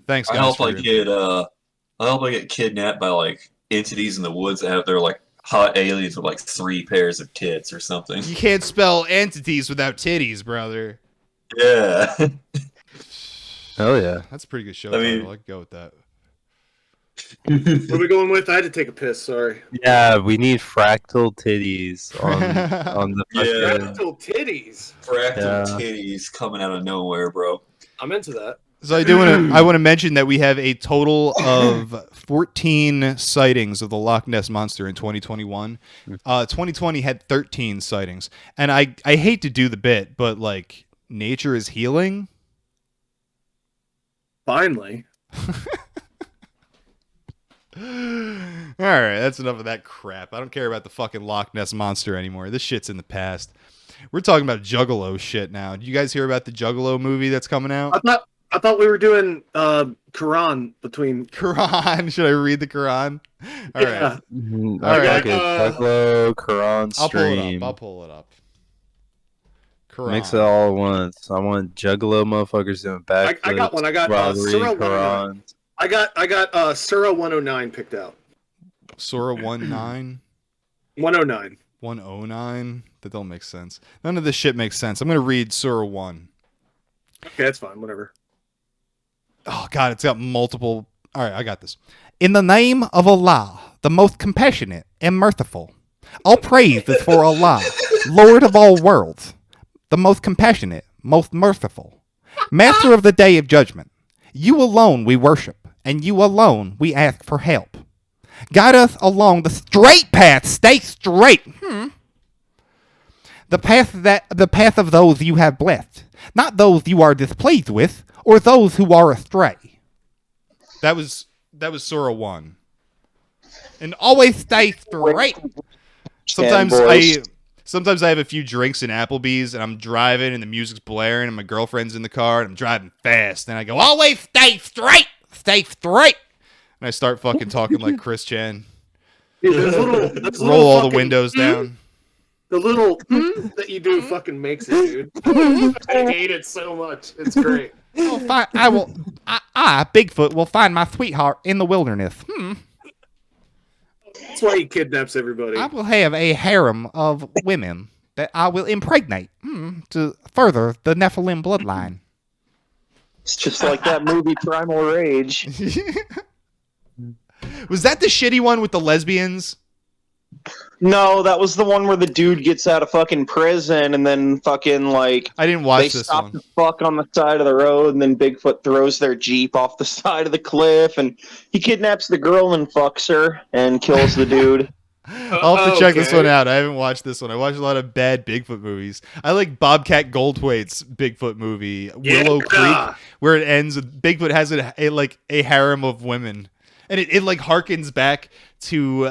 Thanks, guys. I hope I get kidnapped by like entities in the woods that have their like hot aliens with like 3 pairs of tits or something. You can't spell entities without titties, brother. Yeah. Hell yeah. That's a pretty good show I mean- title. I can go with that. What are we going with? I had to take a piss. Sorry. Yeah, we need fractal titties on the Yeah. fucking. Fractal titties. Fractal titties coming out of nowhere, bro. I'm into that. So I want to mention that we have a total of 14 sightings of the Loch Ness Monster in 2021. 2020 had 13 sightings. And I hate to do the bit, but like nature is healing. Finally. All right, that's enough of that crap. I don't care about the fucking Loch Ness Monster anymore. This shit's in the past. We're talking about Juggalo shit now. Did you guys hear about the Juggalo movie that's coming out? I thought we were doing Quran between. Quran. Should I read the Quran? All right. Yeah. All right. Juggalo, Quran stream. I'll pull it up. Quran. Mix it all at once. I want Juggalo motherfuckers doing backflips. I got one. I got robbery, Surah Quran. 109. I got Surah 109 picked out. Surah 19? 109. 109? That don't make sense. None of this shit makes sense. I'm going to read Surah 1. Okay, that's fine. Whatever. Oh, God, it's got multiple. All right, I got this. In the name of Allah, the most compassionate and merciful. All praise is for Allah, Lord of all worlds, the most compassionate, most merciful, Master of the day of judgment. You alone we worship, and you alone we ask for help. Guide us along the straight path. Stay straight. The path of those you have blessed, not those you are displeased with, or those who are astray. That was Surah 1. And always stay straight. Sometimes I have a few drinks in Applebee's and I'm driving and the music's blaring and my girlfriend's in the car and I'm driving fast and I go, always stay straight. Stay straight. And I start fucking talking like Chris Chan. Dude, those Roll all the windows down. The little that you do fucking makes it, dude. I hate it so much. It's great. I, Bigfoot, will find my sweetheart in the wilderness. That's why he kidnaps everybody. I will have a harem of women that I will impregnate to further the Nephilim bloodline. It's just like that movie Primal Rage. Was that the shitty one with the lesbians? No, that was the one where the dude gets out of fucking prison and then fucking like I didn't watch they this stop one. to fuck on the side of the road and then Bigfoot throws their Jeep off the side of the cliff and he kidnaps the girl and fucks her and kills the dude. I'll have to check this one out. I haven't watched this one. I watched a lot of bad Bigfoot movies. I like Bobcat Goldthwait's Bigfoot movie, Willow Creek, where it ends with Bigfoot has a harem of women. And it like harkens back to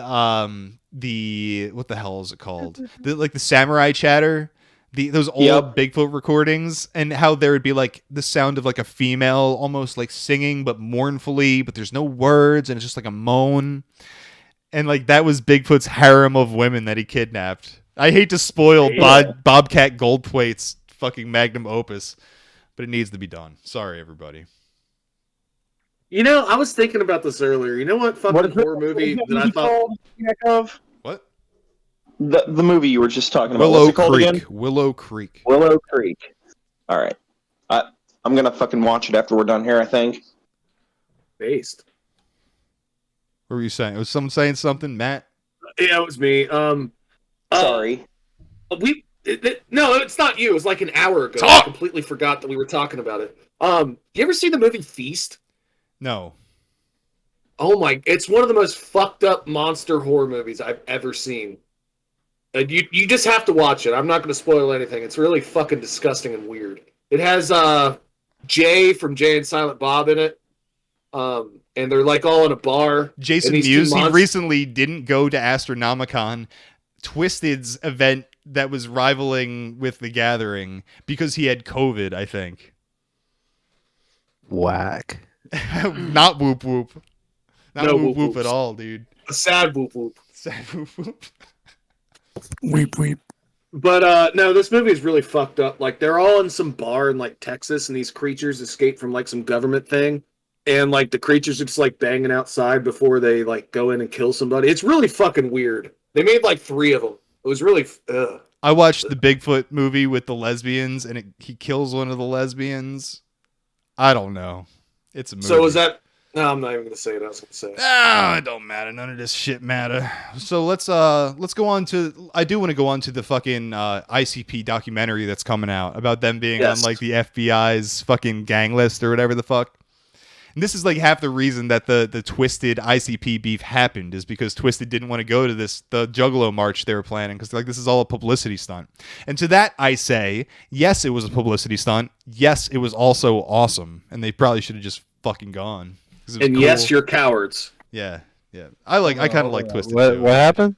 the what the hell is it called? The Samurai Chatter, those old Bigfoot recordings, and how there would be like the sound of like a female almost like singing but mournfully, but there's no words and it's just like a moan. And like that was Bigfoot's harem of women that he kidnapped. I hate to spoil Bobcat Goldthwait's fucking magnum opus, but it needs to be done. Sorry, everybody. You know, I was thinking about this earlier. You know what fucking horror movie that I thought... Yakov? What? The movie you were just talking about. Willow What's it called Creek. again? Willow Creek. Willow Creek. All right. I'm gonna fucking watch it after we're done here. I think. Based. What were you saying? Was someone saying something, Matt? Yeah, it was me. Sorry. No, it's not you. It was like an hour ago. Talk! I completely forgot that we were talking about it. You ever see the movie Feast? No. Oh my! It's one of the most fucked up monster horror movies I've ever seen. You just have to watch it. I'm not going to spoil anything. It's really fucking disgusting and weird. It has Jay from Jay and Silent Bob in it. And they're like all in a bar. Jason Mewes, he recently didn't go to Astronomicon, Twisted's event that was rivaling with The Gathering, because he had COVID, I think. Whack. Not whoop whoop. Not No whoop whoop whoop at all, dude. A sad whoop whoop. Sad whoop whoop. Weep, weep. But no, this movie is really fucked up. Like they're all in some bar in like Texas, and these creatures escape from like some government thing, and like the creatures are just like banging outside before they like go in and kill somebody. It's really fucking weird. They made like 3 of them. It was really. I watched the Bigfoot movie with the lesbians, and he kills one of the lesbians. I don't know. It's a movie. So is that? No, I'm not even gonna say it. I was gonna say it. It don't matter. None of this shit matter. So let's go on to. I do want to go on to the fucking ICP documentary that's coming out about them being on like the FBI's fucking gang list or whatever the fuck. And this is like half the reason that the Twisted ICP beef happened is because Twisted didn't want to go to the Juggalo march they were planning because like this is all a publicity stunt. And to that I say, yes, it was a publicity stunt. Yes, it was also awesome, and they probably should have just fucking gone. And cool. Yes, you're cowards. Yeah. I kind of like Twisted. What happened?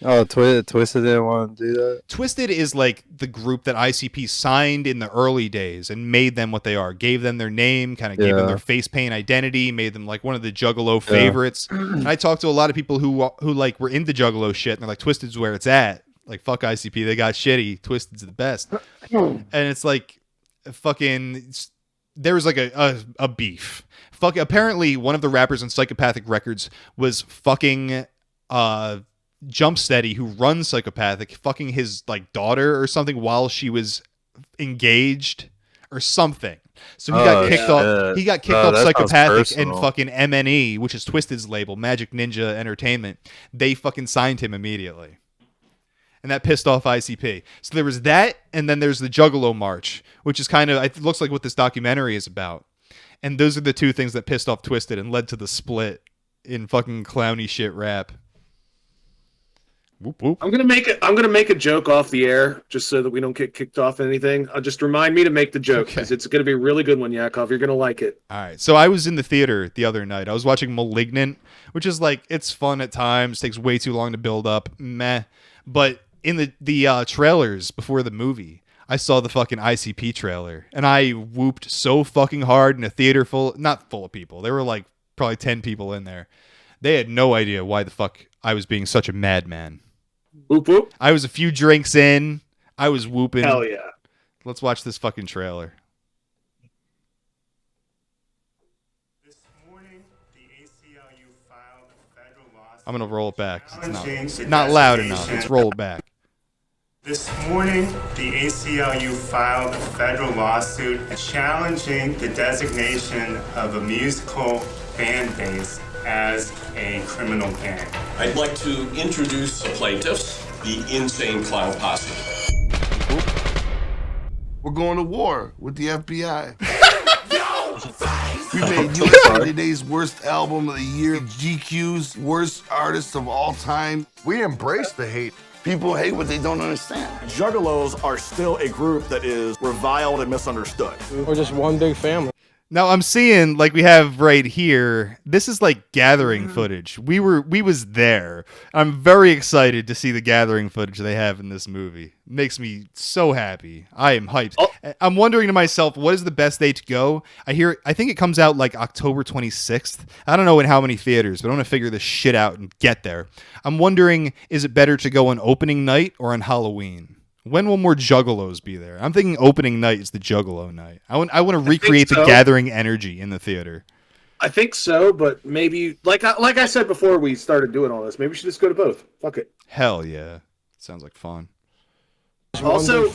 Oh, Twisted didn't want to do that? Twisted is like the group that ICP signed in the early days and made them what they are. Gave them their name, kind of gave them their face paint identity, made them like one of the Juggalo favorites. And I talked to a lot of people who like were into Juggalo shit, and they're like, Twisted's where it's at. Like, fuck ICP, they got shitty. Twisted's the best. And it's like, fucking, there was like a beef. Apparently, one of the rappers on Psychopathic Records was fucking Jumpsteady, who runs Psychopathic, fucking his like daughter or something while she was engaged or something. So he got kicked off. He got kicked off Psychopathic, and fucking MNE, which is Twisted's label, Magic Ninja Entertainment. They fucking signed him immediately, and that pissed off ICP. So there was that, and then there's the Juggalo March, which is kind of it looks like what this documentary is about. And those are the 2 things that pissed off Twisted and led to the split in fucking clowny shit rap. Whoop, whoop. I'm gonna make a joke off the air just so that we don't get kicked off anything. Just remind me to make the joke because it's gonna be a really good one, Yakov. You're gonna like it. All right. So I was in the theater the other night. I was watching Malignant, which is like it's fun at times. Takes way too long to build up. Meh. But in the trailers before the movie, I saw the fucking ICP trailer, and I whooped so fucking hard in a theater not full of people. There were like probably 10 people in there. They had no idea why the fuck I was being such a madman. Whoop whoop. I was a few drinks in. I was whooping. Hell yeah. Let's watch this fucking trailer. This morning, the ACLU filed a federal lawsuit. I'm going to roll it back. It's not loud enough. Let's roll it back. This morning, the ACLU filed a federal lawsuit challenging the designation of a musical fan base as a criminal gang. I'd like to introduce the plaintiffs, the Insane Clown Posse. We're going to war with the FBI. We made USA Today's worst album of the year, GQ's worst artist of all time. We embrace the hate. People hate what they don't understand. Juggalos are still a group that is reviled and misunderstood. We're just one big family. Now I'm seeing, like we have right here, this is like Gathering footage. We was there. I'm very excited to see the Gathering footage they have in this movie. Makes me so happy. I am hyped. I'm wondering to myself, what is the best day to go? I think it comes out like October 26th. I don't know in how many theaters, but I'm going to figure this shit out and get there. I'm wondering, is it better to go on opening night or on Halloween? When will more Juggalos be there? I'm thinking opening night is the Juggalo night. I want to recreate the Gathering energy in the theater. I think so, but maybe like I said before we started doing all this, maybe we should just go to both. Fuck it. Hell yeah. Sounds like fun. Also,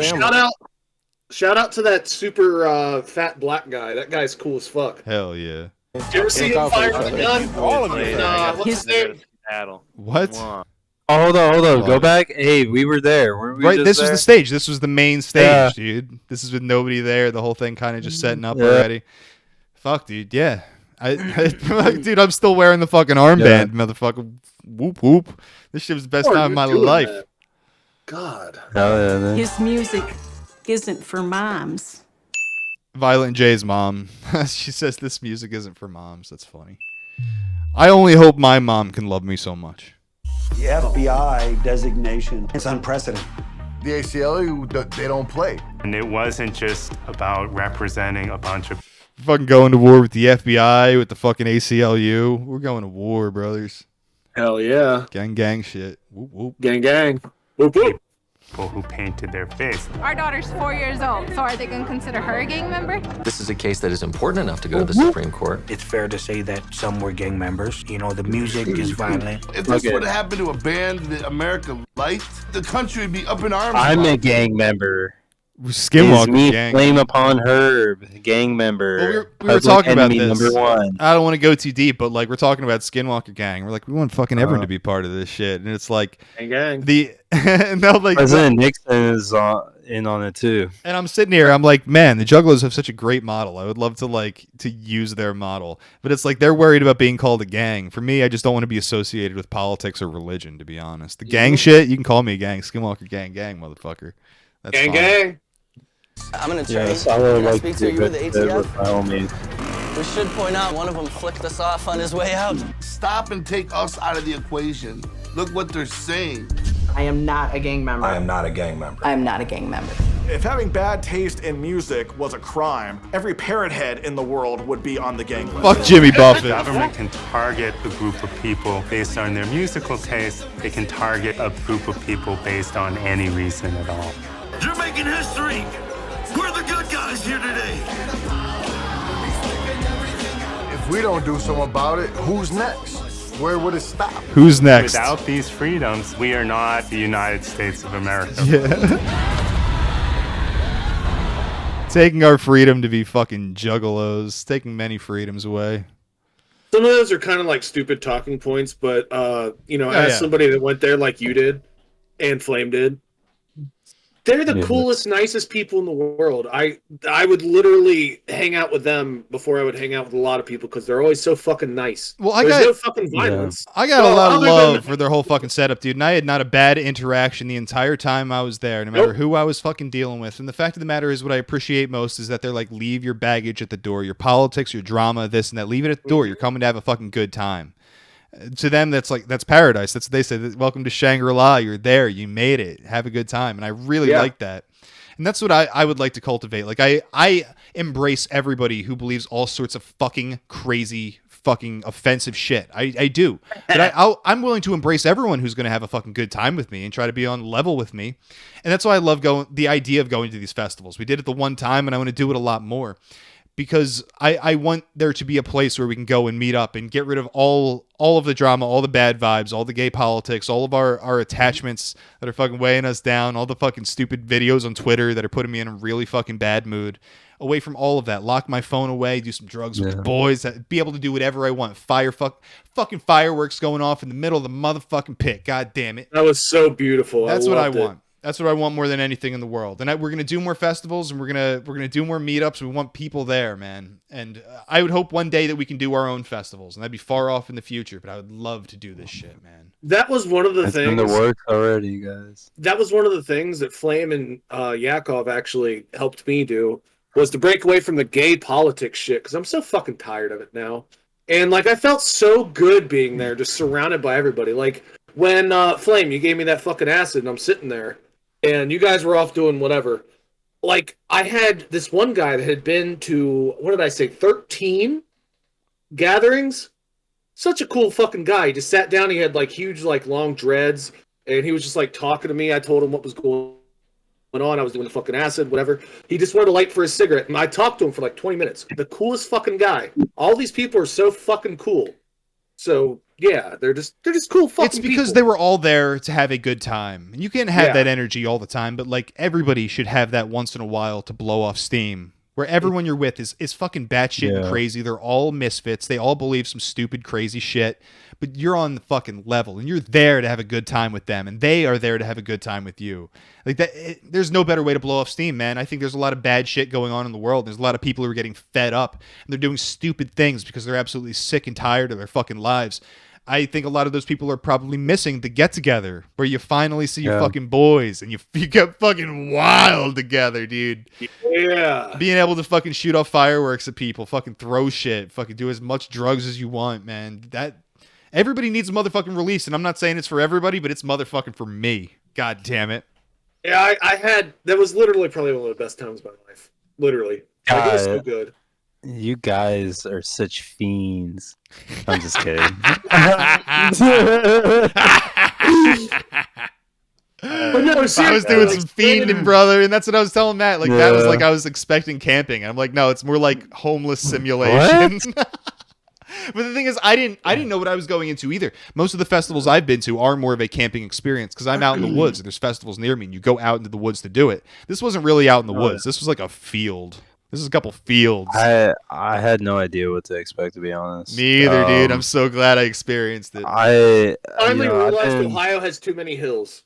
shout out to that super fat black guy. That guy's cool as fuck. Hell yeah. Did you ever see him fire the gun? All of you. What's his name? What? Oh, hold on. Go back. Hey, we were there. Weren't we Right, just this there? was the stage. This was the main stage, Yeah. dude. This is with nobody there. The whole thing kind of just setting up Yeah. already. Fuck, dude. Yeah. Dude, I'm still wearing the fucking armband, motherfucker. Whoop whoop. This shit was the best How are time of you my doing life. that? God. His music isn't for moms. Violent J's mom. She says this music isn't for moms. That's funny. I only hope my mom can love me so much. The FBI designation is unprecedented. The ACLU, they don't play. And it wasn't just about representing a bunch of Fucking going to war with the FBI, with the fucking ACLU. We're going to war, brothers. Hell yeah. Gang shit. Whoop whoop. Gang. Whoop whoop. people who painted their face. Our daughter's 4 years old, so are they going to consider her a gang member? This is a case that is important enough to go to the Supreme Court. It's fair to say that some were gang members. You know, the music is violent. If this would have happened to a band that America liked, the country would be up in arms. I'm about a it. gang member. Skinwalker Is me gang. Flame Upon Herb, gang member. Well, we were Public talking about enemy this. Number one. I don't want to go too deep, but like we're talking about Skinwalker gang. We're like, we want fucking everyone to be part of this shit, and it's like gang. The and they're like President Nixon is in on it too. And I'm sitting here, I'm like, man, the Juggalos have such a great model. I would love to use their model, but it's like they're worried about being called a gang. For me, I just don't want to be associated with politics or religion, to be honest. The gang shit, you can call me a gang, Skinwalker gang, motherfucker. That's gang, fine. gang. I'm gonna train. Yes, I would like Speak to to you with the ATF. by all means. We should point out one of them flicked us off on his way out. Stop and take us out of the equation. Look what they're saying. I am not a gang member. I am not a gang member. I am not a gang member. If having bad taste in music was a crime, every parrot head in the world would be on the gang list. Fuck Jimmy Buffett. The government can target a group of people based on their musical taste. They can target a group of people based on any reason at all. You're making history. We're the good guys here today. If we don't do something about it, who's next? Where would it stop? Who's next? Without these freedoms, we are not the United States of America. Yeah. Taking our freedom to be fucking juggalos, taking many freedoms away. Some of those are kind of like stupid talking points, but as yeah. somebody that went there like you did and Flame did, they're the coolest, nicest people in the world. I would literally hang out with them before I would hang out with a lot of people because they're always so fucking nice. Well, There's no fucking violence. I got a Well, lot of other love than- for their whole fucking setup, dude. And I had not a bad interaction the entire time I was there, no matter who I was fucking dealing with. And the fact of the matter is, what I appreciate most is that they're like, leave your baggage at the door, your politics, your drama, this and that. Leave it at the door. You're coming to have a fucking good time. To them, that's paradise. That's what they say. Welcome to Shangri-La. You're there. You made it. Have a good time. And I really like that. And that's what I would like to cultivate. Like I embrace everybody who believes all sorts of fucking crazy, fucking offensive shit. I do. But I'm willing to embrace everyone who's going to have a fucking good time with me and try to be on level with me. And that's why I love the idea of going to these festivals. We did it the one time and I want to do it a lot more. Because I want there to be a place where we can go and meet up and get rid of all of the drama, all the bad vibes, all the gay politics, all of our attachments that are fucking weighing us down, all the fucking stupid videos on Twitter that are putting me in a really fucking bad mood. Away from all of that. Lock my phone away, do some drugs with the boys, be able to do whatever I want. Fucking fireworks going off in the middle of the motherfucking pit. God damn it. That was so beautiful. That's what I loved it. want. That's what I want more than anything in the world. And we're gonna do more festivals, and we're gonna do more meetups. We want people there, man. And I would hope one day that we can do our own festivals, and that'd be far off in the future. But I would love to do this shit, man. That was one of the It's things. in the works already, guys. That was one of the things that Flame and Yakov actually helped me do, was to break away from the gay politics shit, because I'm so fucking tired of it now. And like I felt so good being there, just surrounded by everybody. Like when Flame, you gave me that fucking acid, and I'm sitting there. And you guys were off doing whatever. Like, I had this one guy that had been to, 13 gatherings? Such a cool fucking guy. He just sat down, he had, like, huge, like, long dreads, and he was just, like, talking to me. I told him what was going on. I was doing the fucking acid, whatever. He just wanted a light for his cigarette, and I talked to him for, like, 20 minutes. The coolest fucking guy. All these people are so fucking cool. So, Yeah, they're just cool fucking It's because people. they were all there to have a good time. And you can't have Yeah. that energy all the time, but like everybody should have that once in a while to blow off steam. Where everyone you're with is fucking batshit and Yeah. crazy. They're all misfits. They all believe some stupid, crazy shit. But you're on the fucking level, and you're there to have a good time with them, and they are there to have a good time with you. Like that, there's no better way to blow off steam, man. I think there's a lot of bad shit going on in the world. There's a lot of people who are getting fed up, and they're doing stupid things because they're absolutely sick and tired of their fucking lives. I think a lot of those people are probably missing the get together where you finally see your Yeah. fucking boys and you get fucking wild together, dude. Yeah. Being able to fucking shoot off fireworks at people, fucking throw shit, fucking do as much drugs as you want, man. That everybody needs a motherfucking release, and I'm not saying it's for everybody, but it's motherfucking for me. God damn it. Yeah, that was literally probably one of the best times of my life. Literally. Like, it was so good. You guys are such fiends. I'm just kidding. But no, I was seriously, doing like, some fiending, brother, and that's what I was telling Matt. Like that was Yeah. like I was expecting camping. I'm like, no, it's more like homeless simulation. But the thing is, I didn't know what I was going into either. Most of the festivals I've been to are more of a camping experience because I'm out in the woods and there's festivals near me, and you go out into the woods to do it. This wasn't really out in the woods. This was like a field. This is a couple fields. I had no idea what to expect, to be honest. Me either, dude. I'm so glad I experienced it. I Finally I've realized been- Ohio has too many hills.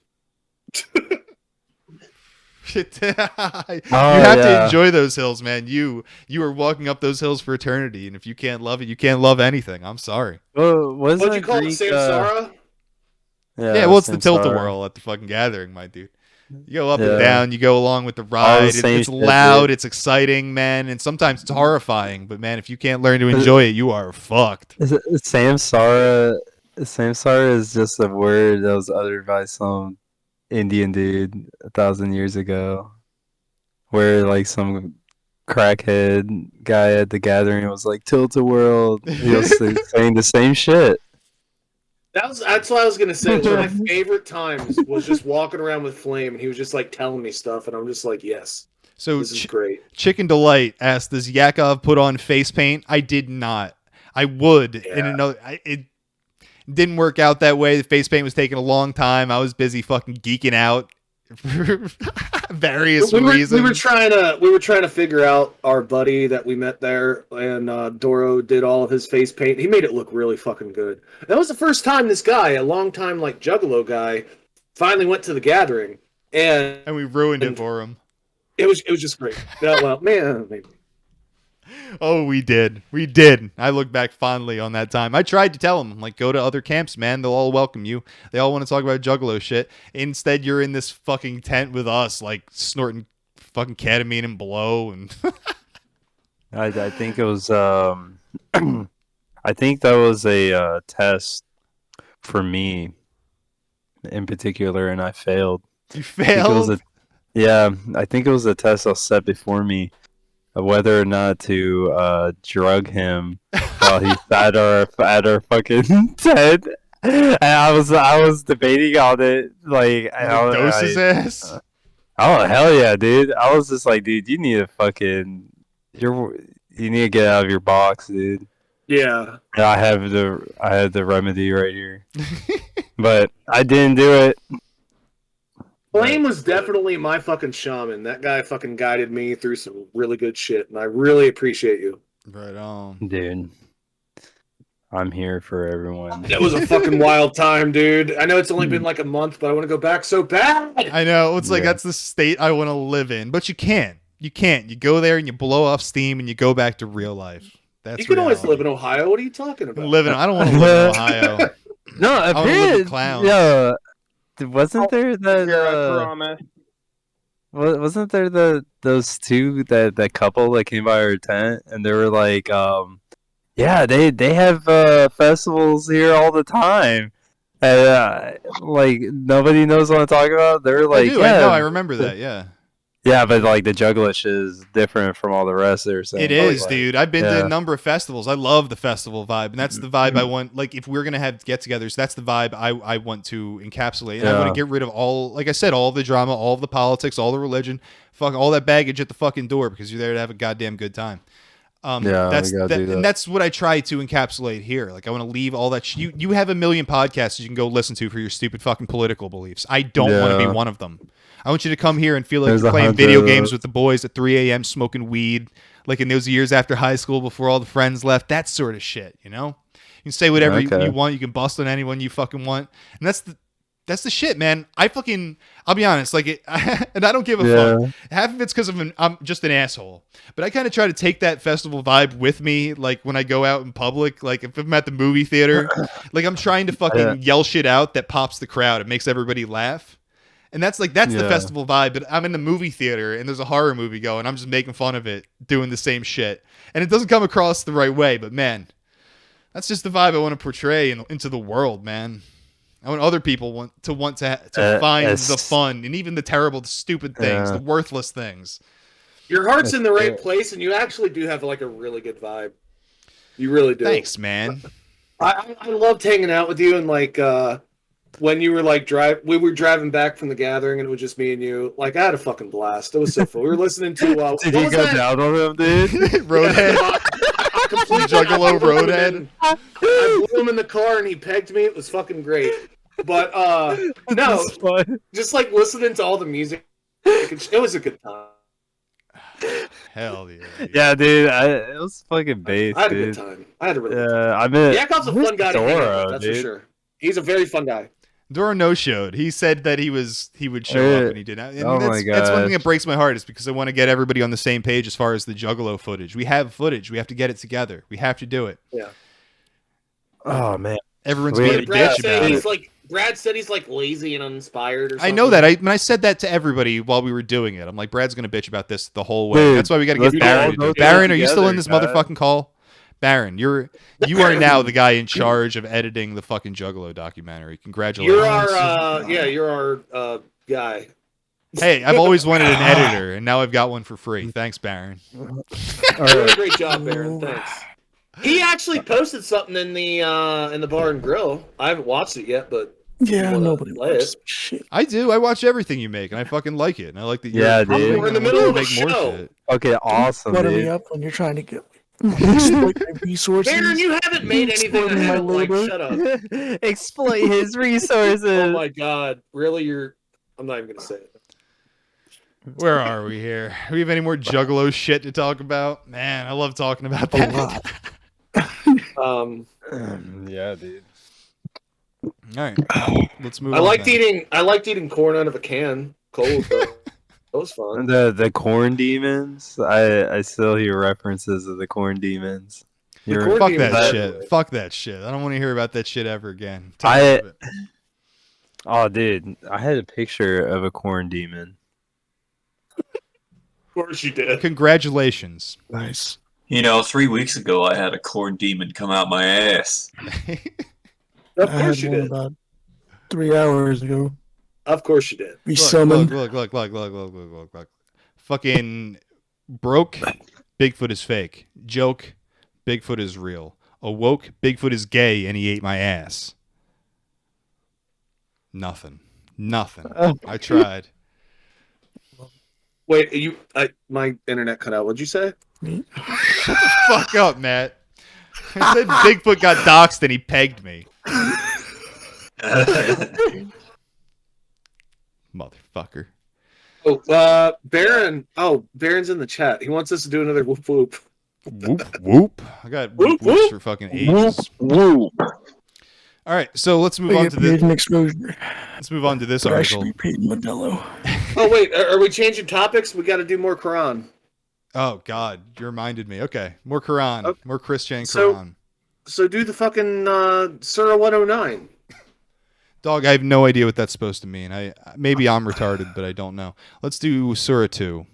You have to yeah. enjoy those hills, man. You are walking up those hills for eternity, and if you can't love it, you can't love anything. I'm sorry. What'd you call it, Samsara? Yeah, well, it's the Samsara. tilt-a-whirl at the fucking gathering, my dude. You go up and Yeah. down, you go along with the All ride. the It's same shit, loud, dude. it's exciting, man, and sometimes it's horrifying. But man, if you can't learn to enjoy it, you are fucked. Samsara is just a word that was uttered by some Indian dude 1,000 years ago, where like some crackhead guy at the gathering was like tilt-a-world. He was saying the same shit. That's what I was gonna say. One of my favorite times was just walking around with Flame, and he was just like telling me stuff, and I'm just like, yes. So This is great. Chicken Delight asked, "Does Yakov put on face paint?" I did not. I would. In another, it didn't work out that way. The face paint was taking a long time. I was busy fucking geeking out for various reasons. We were trying to figure out our buddy that we met there, and Doro did all of his face paint. He made it look really fucking good. That was the first time this guy, a long time like Juggalo guy, finally went to the gathering, and we ruined it for him. It was just great. Yeah, well, man, maybe. Oh, we did. We did. I look back fondly on that time. I tried to tell them, like, go to other camps, man. They'll all welcome you. They all want to talk about Juggalo shit. Instead, you're in this fucking tent with us, like, snorting fucking ketamine and blow. And I think it was I think that was a test for me in particular, and I failed. You failed? I think it was a test that was set before me of whether or not to drug him while he's at our fucking tent. And I was debating on it, like dose his ass. Oh hell yeah, dude! I was just like, dude, you need to get out of your box, dude. Yeah. And I had the remedy right here, but I didn't do it. Flame was definitely my fucking shaman. That guy fucking guided me through some really good shit, and I really appreciate you. Right on. Dude, I'm here for everyone. That was a fucking wild time, dude. I know it's only been like a month, but I want to go back so bad. I know. It's like, that's the state I want to live in. But you can't. You can't. You go there and you blow off steam and you go back to real life. That's You can always reality. live in Ohio. What are you talking about? I don't want to live in Ohio. No, I wanna live with clowns. Yeah, wasn't there that? Promise. Wasn't there those two that couple that came by our tent and they were like, yeah, they have festivals here all the time, and like nobody knows what I'm talking about. They're like, I remember that. Yeah. Yeah, but like the Juggalish is different from all the rest. They're saying It is, like, dude. I've been to a number of festivals. I love the festival vibe, and that's the vibe I want. Like, if we're gonna have get-togethers, that's the vibe I want to encapsulate. And I want to get rid of all, like I said, all the drama, all the politics, all the religion, fuck all that baggage at the fucking door, because you're there to have a goddamn good time. That's we gotta do that. and that's what I try to encapsulate here. Like I want to leave all that. You have a million podcasts you can go listen to for your stupid fucking political beliefs. I don't want to be one of them. I want you to come here and feel like There's you're a playing hundred video of games those. with the boys at 3 a.m. smoking weed, like in those years after high school before all the friends left. That sort of shit, you know? You can say whatever Okay. you want. You can bust on anyone you fucking want. And that's the shit, man. I'll be honest, like it, and I don't give a fuck. Half of it's because I'm just an asshole. But I kind of try to take that festival vibe with me, like when I go out in public, like if I'm at the movie theater, like I'm trying to fucking yell shit out that pops the crowd. It makes everybody laugh. And that's the festival vibe. But I'm in the movie theater and there's a horror movie going. I'm just making fun of it, doing the same shit. And it doesn't come across the right way, but man, that's just the vibe I want to portray into the world, man. I want other people to find the fun and even the terrible, stupid things, the worthless things. Your heart's in the right place, and you actually do have like a really good vibe. You really do. Thanks, man. I loved hanging out with you, and like when you were like we were driving back from the gathering, and it was just me and you. Like I had a fucking blast. It was so fun. We were listening to. Did you go down on him, dude? Roadhead. Complete Juggalo Roadhead. I blew him in the car, and he pegged me. It was fucking great. But no, just like listening to all the music, it was a good time. Hell yeah. Dude. Yeah, dude. It was fucking bass, I had a dude. good time. I had a really good time. I mean, Yakov's a fun guy to hang out with, that's dude. for sure. He's a very fun guy. Doro no-showed. He said that he would show up and he didn't. And Oh that's, my that's one thing gosh. that breaks my heart is because I want to get everybody on the same page as far as the Juggalo footage. We have footage. We have to get it together. We have to do it. Yeah. Oh man. Everyone's being a bitch about it. Brad said he's like lazy and uninspired or something. I know that. I said that to everybody while we were doing it. I'm like, Brad's going to bitch about this the whole way. Dude, That's why we got to let's get Baron to all do it. go Baron, are you still in this together, motherfucking call? Baron, you are now the guy in charge of editing the fucking Juggalo documentary. Congratulations. You're our guy. Hey, I've always wanted an editor, and now I've got one for free. Thanks, Baron. You're doing a great job, Baron. Thanks. He actually posted something in the bar and grill. I haven't watched it yet, but Yeah, nobody play watches it. shit. I do. I watch everything you make, and I fucking like it. And I like that you're Yeah, dude. We're in the middle of a make more show. shit. Okay, awesome, Butter me dude. up when you're trying to get exploit my resources. Baron, you haven't made anything Exploiting I my have, like, labor. shut up. Exploit his resources. Oh my god. Really? I'm not even gonna say it. Where are we here? Do we have any more Juggalo shit to talk about? Man, I love talking about that. Yeah, dude. All right, let's move I on. liked then. eating corn out of a can. Cold. That was fun. The corn demons. I still hear references of the corn demons. You're- Fuck demons that are shit. everywhere. Fuck that shit. I don't want to hear about that shit ever again. Tired of it. Oh, dude, I had a picture of a corn demon. Of course you did. Congratulations. Nice. 3 weeks ago I had a corn demon come out my ass. Of I course had you one did. about 3 hours ago. Of course you did. We summoned. Look. Fucking broke. Bigfoot is fake. Joke. Bigfoot is real. Awoke. Bigfoot is gay and he ate my ass. Nothing. I tried. Wait, my internet cut out. What'd you say? Shut the fuck up, Matt. I said Bigfoot got doxxed and he pegged me. Motherfucker. Oh, Baron. Oh, Baron's in the chat. He wants us to do another whoop whoop. Whoop. I got whoop whoops for fucking ages. Whoop. All right, so let's move on to paid an this. exposure. Let's move on to this But I article. should be paid Modelo. Oh wait, are we changing topics? We got to do more Quran. Oh God, you reminded me. Okay, more Quran, Okay. more Christian So- Quran. So do the fucking Surah 109. Dog, I have no idea what that's supposed to mean. Maybe I'm retarded, but I don't know. Let's do Surah 2.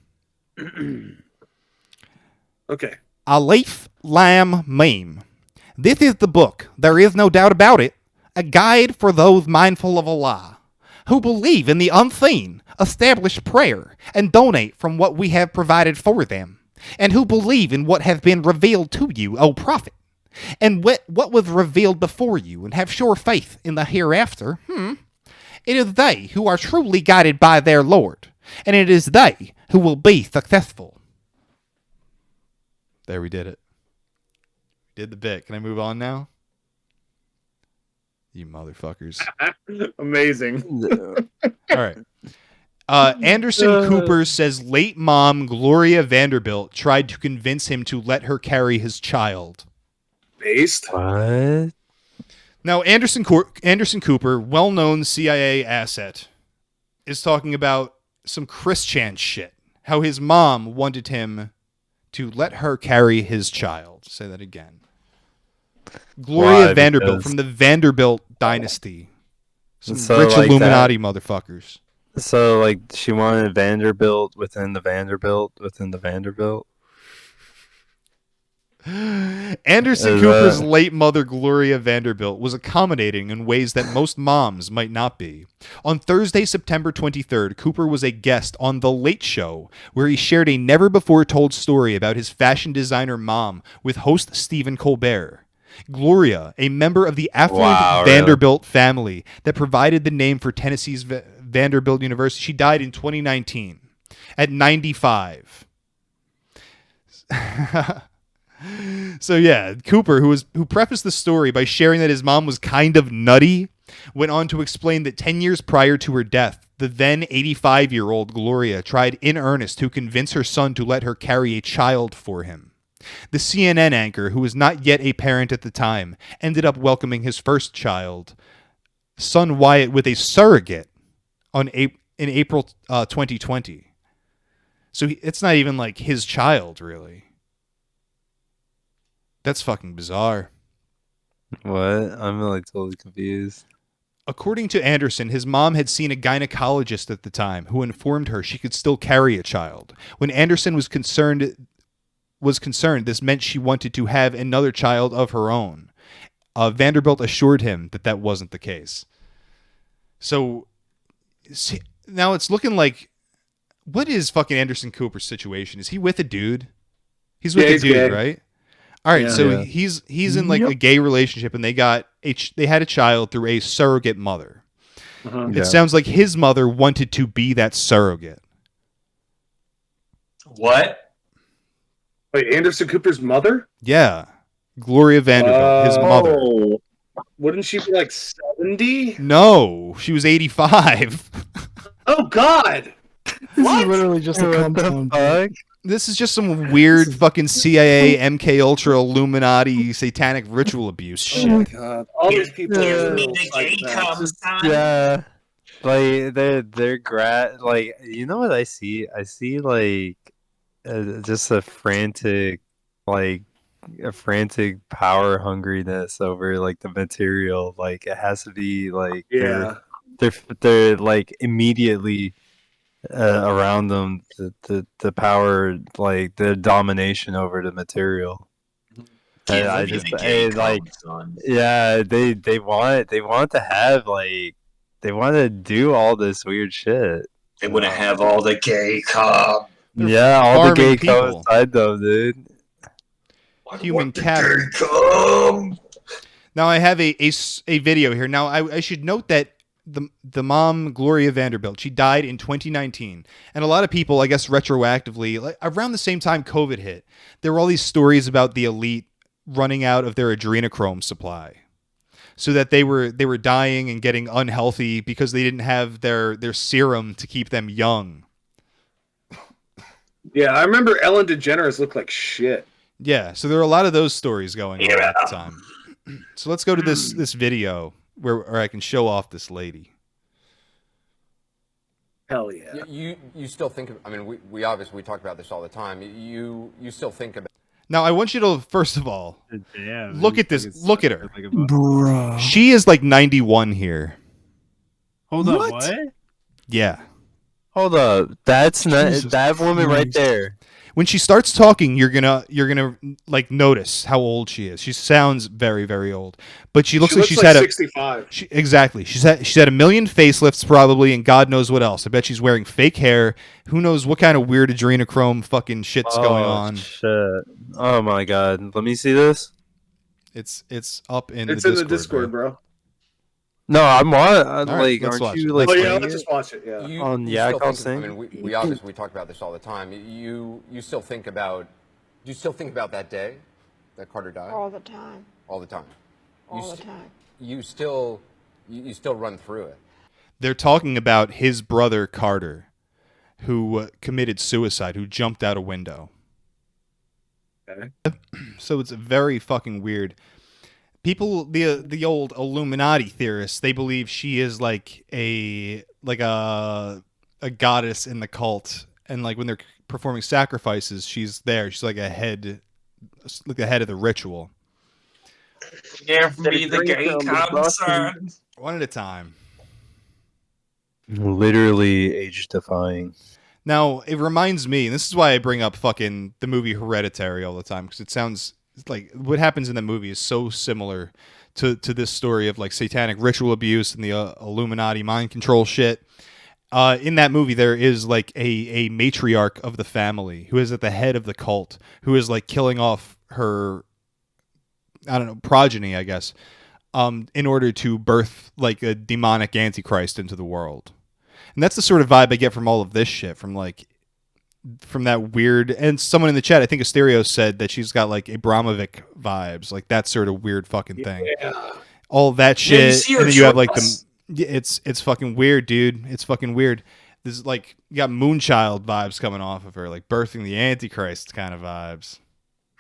Okay. Alif Lam Mim. This is the book, there is no doubt about it, a guide for those mindful of Allah, who believe in the unseen, establish prayer, and donate from what we have provided for them, and who believe in what has been revealed to you, O Prophet, and what was revealed before you, and have sure faith in the hereafter. It is they who are truly guided by their Lord, and it is they who will be successful. There, we did it. Did the bit. Can I move on now? You motherfuckers. Amazing. All right. Anderson Cooper says late mom Gloria Vanderbilt tried to convince him to let her carry his child. Based? What? Now, Anderson Cooper, well-known CIA asset, is talking about some Chris Chan shit. How his mom wanted him to let her carry his child. Say that again. Gloria Vanderbilt from the Vanderbilt dynasty. Some rich Illuminati motherfuckers. So, like, she wanted Vanderbilt within the Vanderbilt within the Vanderbilt? Anderson Cooper's late mother, Gloria Vanderbilt, was accommodating in ways that most moms might not be. On Thursday, September 23rd, Cooper was a guest on The Late Show, where he shared a never-before-told story about his fashion designer mom with host Stephen Colbert. Gloria, a member of the affluent Vanderbilt family that provided the name for Tennessee's Vanderbilt University, she died in 2019 at 95. So yeah, Cooper, who prefaced the story by sharing that his mom was kind of nutty, went on to explain that 10 years prior to her death, the then 85-year-old Gloria tried in earnest to convince her son to let her carry a child for him. The CNN anchor, who was not yet a parent at the time, ended up welcoming his first child, son Wyatt, with a surrogate in April 2020. So it's not even like his child, really. That's fucking bizarre. What? I'm like totally confused. According to Anderson, his mom had seen a gynecologist at the time who informed her she could still carry a child. When Anderson was concerned, this meant she wanted to have another child of her own. Vanderbilt assured him that that wasn't the case. So now it's looking like, what is fucking Anderson Cooper's situation? Is he with a dude? He's with a dude, gay. Right? All right, so he's in like a gay relationship, and they had a child through a surrogate mother. It sounds like his mother wanted to be that surrogate. What? Wait, Anderson Cooper's mother? Yeah, Gloria Vanderbilt, his mother. Wouldn't she be like 70? No, she was 85. Oh God! This is literally just a compound. This is just some weird fucking CIA, MK Ultra, Illuminati, satanic ritual abuse shit. Oh my God! All these people are yeah, like they're like, you know what I see? I see like just a frantic power hungriness over like the material. Like it has to be like they're like immediately around them the power, like the domination over the material. I just like yeah, they want to have like they want to do all this weird shit. They want to have all the gay cum. Yeah, all the gay cum inside them, dude. Human cavern. Now I have a video here. Now I should note that the mom, Gloria Vanderbilt, she died in 2019. And a lot of people, I guess retroactively, like around the same time COVID hit, there were all these stories about the elite running out of their adrenochrome supply. So that they were dying and getting unhealthy because they didn't have their serum to keep them young. Yeah, I remember Ellen DeGeneres looked like shit. Yeah, so there are a lot of those stories going on at the time. So let's go to this video where I can show off this lady. Hell yeah. You still think of, I mean, we obviously talk about this all the time. You still think about. Now I want you to first of all look at this. Look at her. Bruh. She is like 91 here. Hold up, what? Yeah. Hold up. That's not that woman right there. When she starts talking, you're gonna like notice how old she is. She sounds very, very old, but she looks like she's had 65. Exactly. She's had a million facelifts probably, and God knows what else. I bet she's wearing fake hair. Who knows what kind of weird adrenochrome fucking shit's going on? Shit. Oh my God. Let me see this. It's up in It's the in Discord, the Discord, bro. No, I'm on. Right, Like, let's watch aren't you it. like? Oh yeah, let's just watch it. Yeah. On you still Yakov's think of- thing? I mean, we obviously talk about this all the time. You still think about Do you still think about that day that Carter died? All the time. All the time. All the time. You still run through it. They're talking about his brother Carter, who committed suicide, who jumped out a window. Okay. So it's very fucking weird. People, the old Illuminati theorists, they believe she is like a goddess in the cult, and like when they're performing sacrifices, she's there. She's like the head of the ritual. Give me the gay concern. One at a time. Literally age defying. Now, it reminds me, and this is why I bring up fucking the movie Hereditary all the time, because it sounds like what happens in the movie is so similar to this story of like satanic ritual abuse and the Illuminati mind control shit. In that movie, there is like a matriarch of the family who is at the head of the cult, who is like killing off her, I don't know, progeny, I guess, in order to birth like a demonic antichrist into the world. And that's the sort of vibe I get from all of this shit, from that weird, and someone in the chat, I think Asterio, said that she's got like Abramovic vibes, like that sort of weird fucking thing. Yeah. All that shit, you and then you have like it's fucking weird, dude. It's fucking weird. This is like, you got Moonchild vibes coming off of her, like birthing the Antichrist kind of vibes.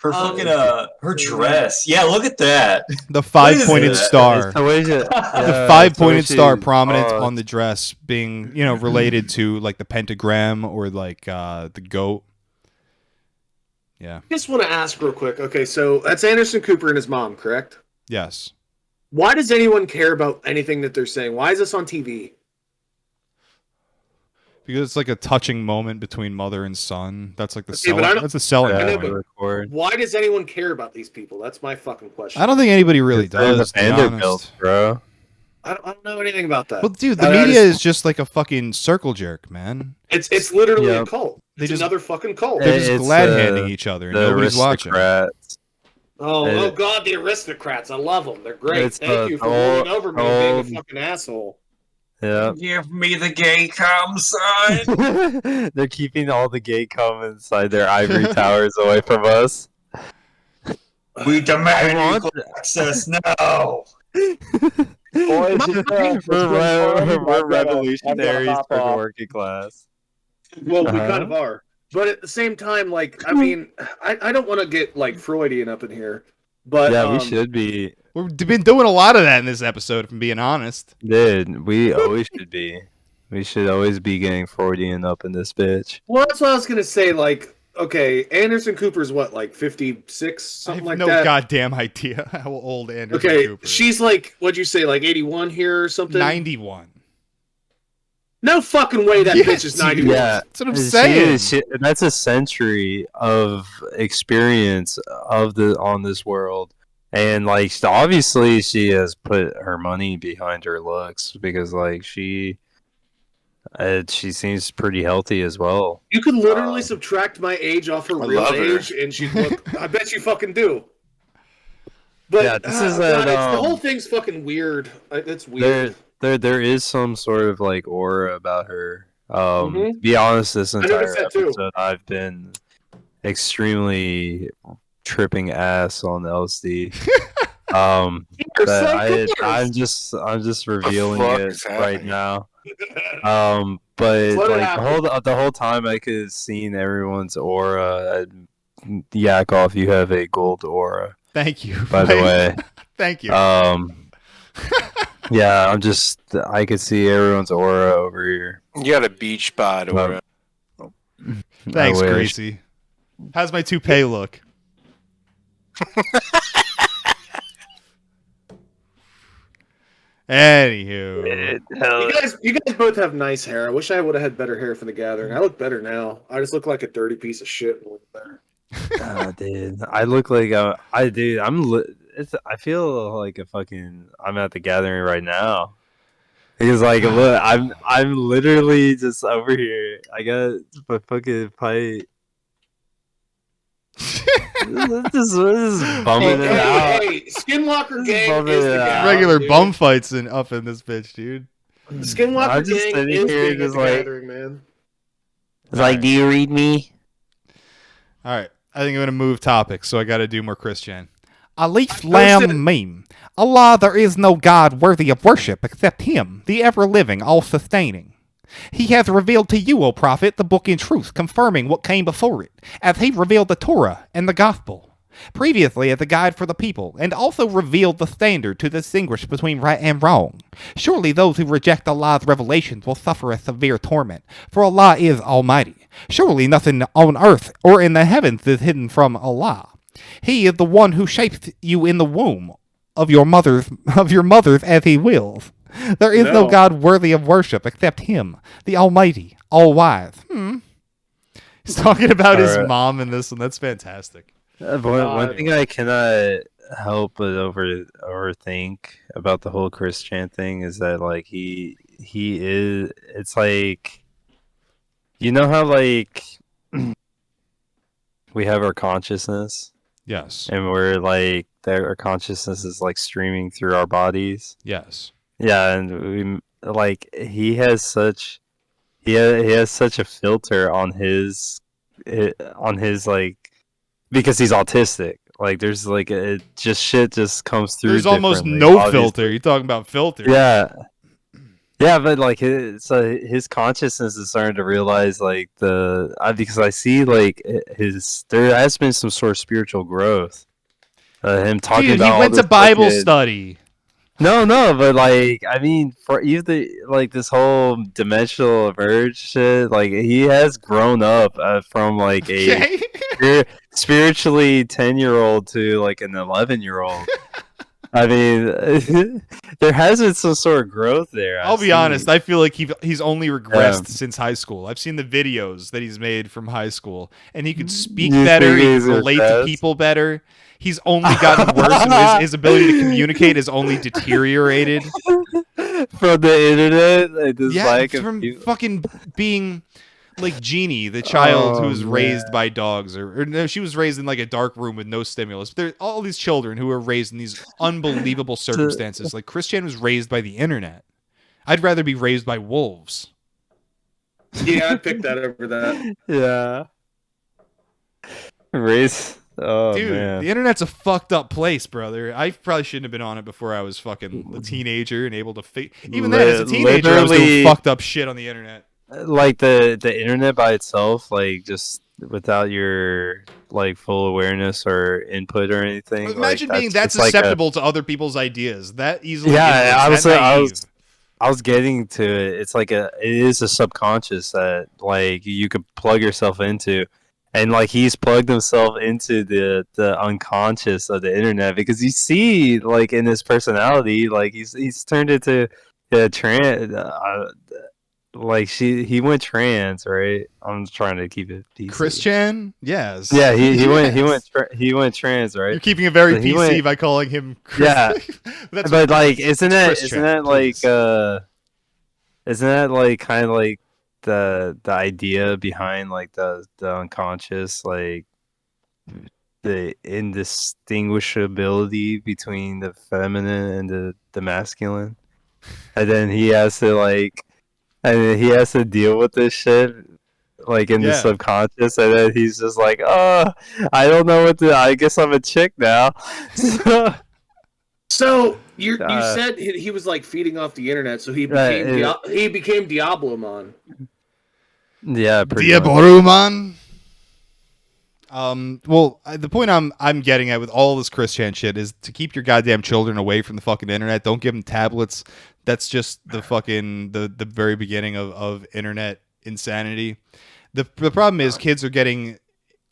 Her fucking her dress. Yeah, look at that. The 5-pointed star. The The 5-pointed star prominent on the dress being, related to like the pentagram or like the goat. Yeah. I just want to ask real quick. Okay, so that's Anderson Cooper and his mom, correct? Yes. Why does anyone care about anything that they're saying? Why is this on TV? Because it's like a touching moment between mother and son. That's like the Okay, but I don't- that's a selling I know, point. but why does anyone care about these people? That's my fucking question. I don't think anybody really does, to be Vanderbilt, honest. bro. I don't know anything about that. Well, dude, the I media just- is just like a fucking circle jerk, man. It's literally Yeah. a cult. They It's just- another fucking cult. They're just It's, glad-handing each other, and the nobody's watching. aristocrats. Oh God, the aristocrats! I love them. They're great. It's Thank you the for ruling old- over me and being old- a fucking asshole. Yeah. Give me the gay cum sign. They're keeping all the gay cum inside their ivory towers away from us. We demand equal access now. Boys, We're revolutionaries hop for the off. working class. Well, we Uh-huh. kind of are, but at the same time, like, I mean, I don't want to get like Freudian up in here, but Yeah, we should be. We've been doing a lot of that in this episode, if I'm being honest. Dude, we always should be. We should always be getting Freudian up in this bitch. Well, that's what I was gonna say. Like, okay, Anderson Cooper's what, like 56, I something have like no that. goddamn idea how old Anderson Okay, Cooper is. she's like, what'd you say, like 81 here or something? 91. No fucking way that Yes, bitch is 91. Yeah, That's what I'm saying. That's a century of experience on this world, and like obviously she has put her money behind her looks because like she seems pretty healthy as well. You could literally subtract my age off her I real love her. age, and she'd look. I bet you fucking do. But Yeah, this is God, that, the whole thing's fucking weird. It's weird. There is some sort of like aura about her. Mhm. To be honest, this entire noticed that too. episode I've been extremely tripping ass on LSD. You're But so I'm just revealing fuck it is right happening? now. But Let it like happen. the whole time I could have seen everyone's aura. Yakov, you have a gold aura. Thank you. By the way. Thank you. Yeah, I could see everyone's aura over here. You got a beach bod or Thanks, I wish. Gracie. How's my toupee look? Anywho. You guys both have nice hair. I wish I would have had better hair for the gathering. I look better now. I just look like a dirty piece of shit over there. Dude, I look like I feel like I'm at the gathering right now. Because like look, I'm literally just over here. I got my fucking pipe. This is bumming it out. Hey, Skinwalker This is gang bumming is it the out. gathering, Regular dude. bum fights up in this bitch, dude. Skinwalker I'm just gang sitting is here being at just the like- gathering, man. It's like, do you read me? All right. I think I'm gonna move topics, so I got to do more Christian. Alif Lam Mim. Allah, there is no God worthy of worship except Him, the ever-living, all-sustaining. He has revealed to you, O Prophet, the book in truth, confirming what came before it, as He revealed the Torah and the Gospel, previously as a guide for the people, and also revealed the standard to distinguish between right and wrong. Surely those who reject Allah's revelations will suffer a severe torment, for Allah is Almighty. Surely nothing on earth or in the heavens is hidden from Allah. He is the one who shaped you in the womb of your mother's as He wills. There is no God worthy of worship except Him, the Almighty, all-wise. He's talking about his mom in this one. That's fantastic. One thing I cannot help but overthink about the whole Christian thing is that like he is. It's like, you know how like we have our consciousness. Yes. And we're like our consciousness is like streaming through our bodies. Yes. Yeah, and we like he has such a filter on his like, because he's autistic. Like there's like shit just comes through. There's almost no filter. You're talking about filter. Yeah. Yeah, but like his consciousness is starting to realize like because I see like there has been some sort of spiritual growth. Him talking about he went to Bible study. No, but like I mean, for either like this whole dimensional emerge shit, like he has grown up from like a spiritually 10-year-old to like an 11-year-old. I mean, there has been some sort of growth there. I'll be honest. I feel like he's only regressed since high school. I've seen the videos that he's made from high school, and he could speak better, he could relate to people better. He's only gotten worse. His ability to communicate has only deteriorated. From the internet? From fucking being like Jeannie, the child who was raised by dogs, or no, she was raised in like a dark room with no stimulus. There, all these children who were raised in these unbelievable circumstances. Like Christian was raised by the internet. I'd rather be raised by wolves. Yeah, I'd pick that over that. Yeah. Oh, dude, man. The internet's a fucked up place, brother. I probably shouldn't have been on it before I was fucking a teenager and able to even then as a teenager I was doing fucked up shit on the internet. Like the internet by itself, like just without your like full awareness or input or anything. Imagine like, being that susceptible to other people's ideas that easily. Yeah, I was getting to it. It's like it is a subconscious that like you could plug yourself into. And like he's plugged himself into the unconscious of the internet, because you see like in his personality, like he's turned into trans. Like he went trans, right? I'm trying to keep it PC. Christian, yes. Yeah, he went trans, right? You're keeping it very PC by calling him. Yeah, but like isn't that like kind of like the idea behind like the unconscious, like the indistinguishability between the feminine and the masculine, and then he has to deal with this shit like in the subconscious, and then he's just like, oh, I don't know what to, I guess I'm a chick now. So you said he was like feeding off the internet, so he became Diablo-mon. Yeah, Diablo-mon. Well, the point I'm getting at with all this Christian shit is to keep your goddamn children away from the fucking internet. Don't give them tablets. That's just the fucking the very beginning of internet insanity. The problem is kids are getting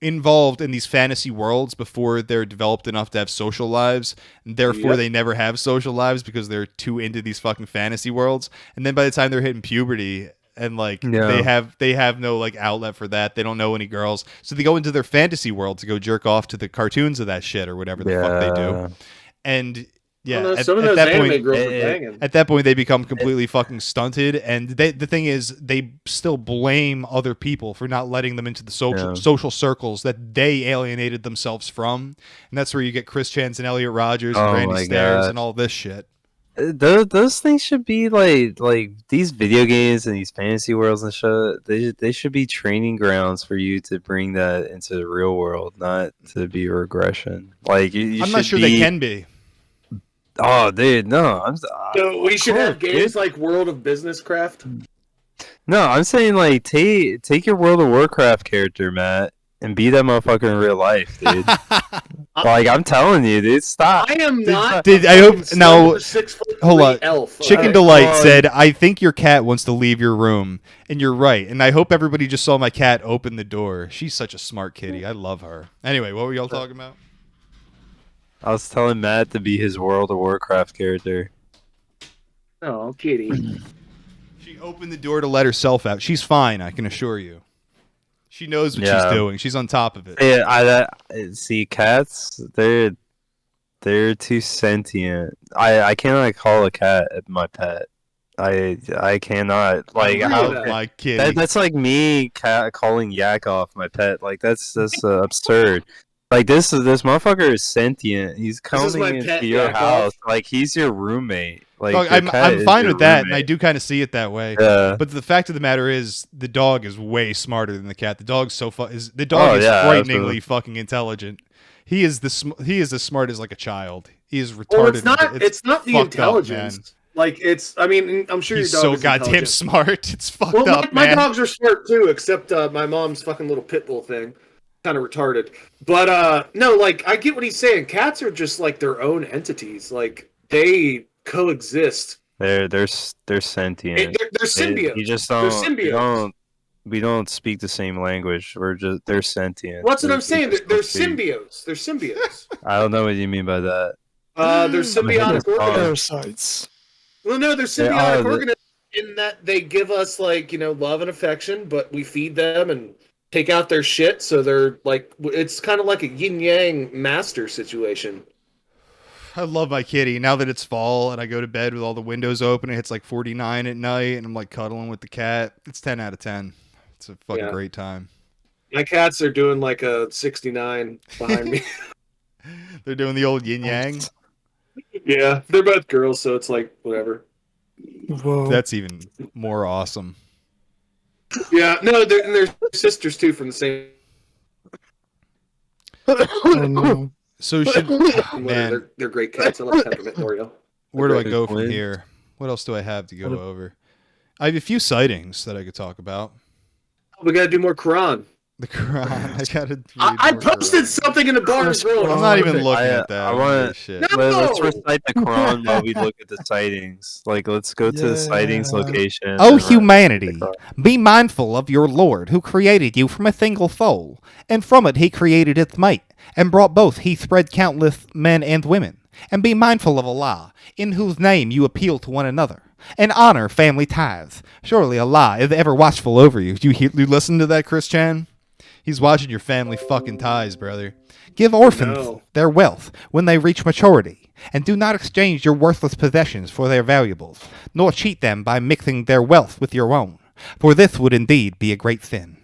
involved in these fantasy worlds before they're developed enough to have social lives, and therefore they never have social lives because they're too into these fucking fantasy worlds. And then by the time they're hitting puberty and like they have no like outlet for that, they don't know any girls, so they go into their fantasy world to go jerk off to the cartoons of that shit or whatever the fuck they do. And at that point they become completely fucking stunted, and the thing is they still blame other people for not letting them into the social circles that they alienated themselves from, and that's where you get Chris Chance and Elliot Rodgers and Randy Stairs and all this shit. those things should be like these video games and these fantasy worlds and shit. They should be training grounds for you to bring that into the real world, not to be a regression. Like you I'm should not sure be, they can be. Oh, dude, no. So we should have games dude. like World of Business Craft. No, I'm saying like take your World of Warcraft character, Matt, and be that motherfucker in real life, dude. Like I'm telling you, dude, stop. I am not. Did I hope now? 6'3" Hold on. elf. Chicken Okay. Delight said, "I think your cat wants to leave your room," and you're right. And I hope everybody just saw my cat open the door. She's such a smart kitty. I love her. Anyway, what were y'all talking about? I was telling Matt to be his World of Warcraft character. Oh, kitty. She opened the door to let herself out. She's fine, I can assure you. She knows what she's doing. She's on top of it. Yeah, I see cats. They're too sentient. I cannot call a cat my pet. I cannot like my kitty. That's like me calling Yakov my pet. Like that's absurd. Like this motherfucker is sentient. He's coming into your house. Like he's your roommate. Like Dog, your I'm cat is fine your with that, and roommate. I do kind of see it that way. Yeah. But the fact of the matter is, the dog is way smarter than the cat. The dog's the dog is yeah, frighteningly absolutely. fucking intelligent. He is as smart as like a child. He is retarded. Well, it's not the fucked up, intelligence. man. Like it's. I mean, I'm sure He's your dog so is goddamn intelligent. smart. It's fucked Well, up, my man. dogs are smart too, except my mom's fucking little pit bull thing, kind of retarded. But no, like I get what he's saying. Cats are just like their own entities. Like they coexist. They're sentient. They're symbiotes. You just They're don't. symbiotes. We don't speak the same language. They're sentient. What's what I'm We saying? just They're don't speak. symbiotes. They're symbiotes. I don't know what you mean by that. They're symbiotic organisms. Parasites. Well, no, they're They symbiotic are the- organisms in that they give us like love and affection, but we feed them and take out their shit. So they're like it's kind of like a yin yang master situation. I love my kitty. Now that it's fall and I go to bed with all the windows open, it hits like 49 at night, and I'm like cuddling with the cat. It's 10 out of 10. It's a fucking great time. My cats are doing like a 69 behind me. They're doing the old yin yang. Yeah, they're both girls, so it's like whatever. Whoa. That's even more awesome. Yeah, no, they're sisters too from the same. Oh, no. So should man, they're great cats. I love Peppermint and Oreo. where do I They're go great from twins. here? What else do I have to go over? I have a few sightings that I could talk about. We gotta do more Quran. The Quran. I gotta. I posted something in the bar as well. I'm not even looking at that. I want. Shit. Let's recite the Quran while we look at the sightings. Like, let's go to the sightings location. O and humanity, be mindful of your Lord, who created you from a single soul, and from it he created its mate, and brought both he spread countless men and women. And be mindful of Allah, in whose name you appeal to one another, and honor family ties. Surely Allah is ever watchful over you. You listen to that, Chris Chan? He's watching your family fucking ties, brother. Give orphans their wealth when they reach maturity, and do not exchange your worthless possessions for their valuables, nor cheat them by mixing their wealth with your own, for this would indeed be a great sin.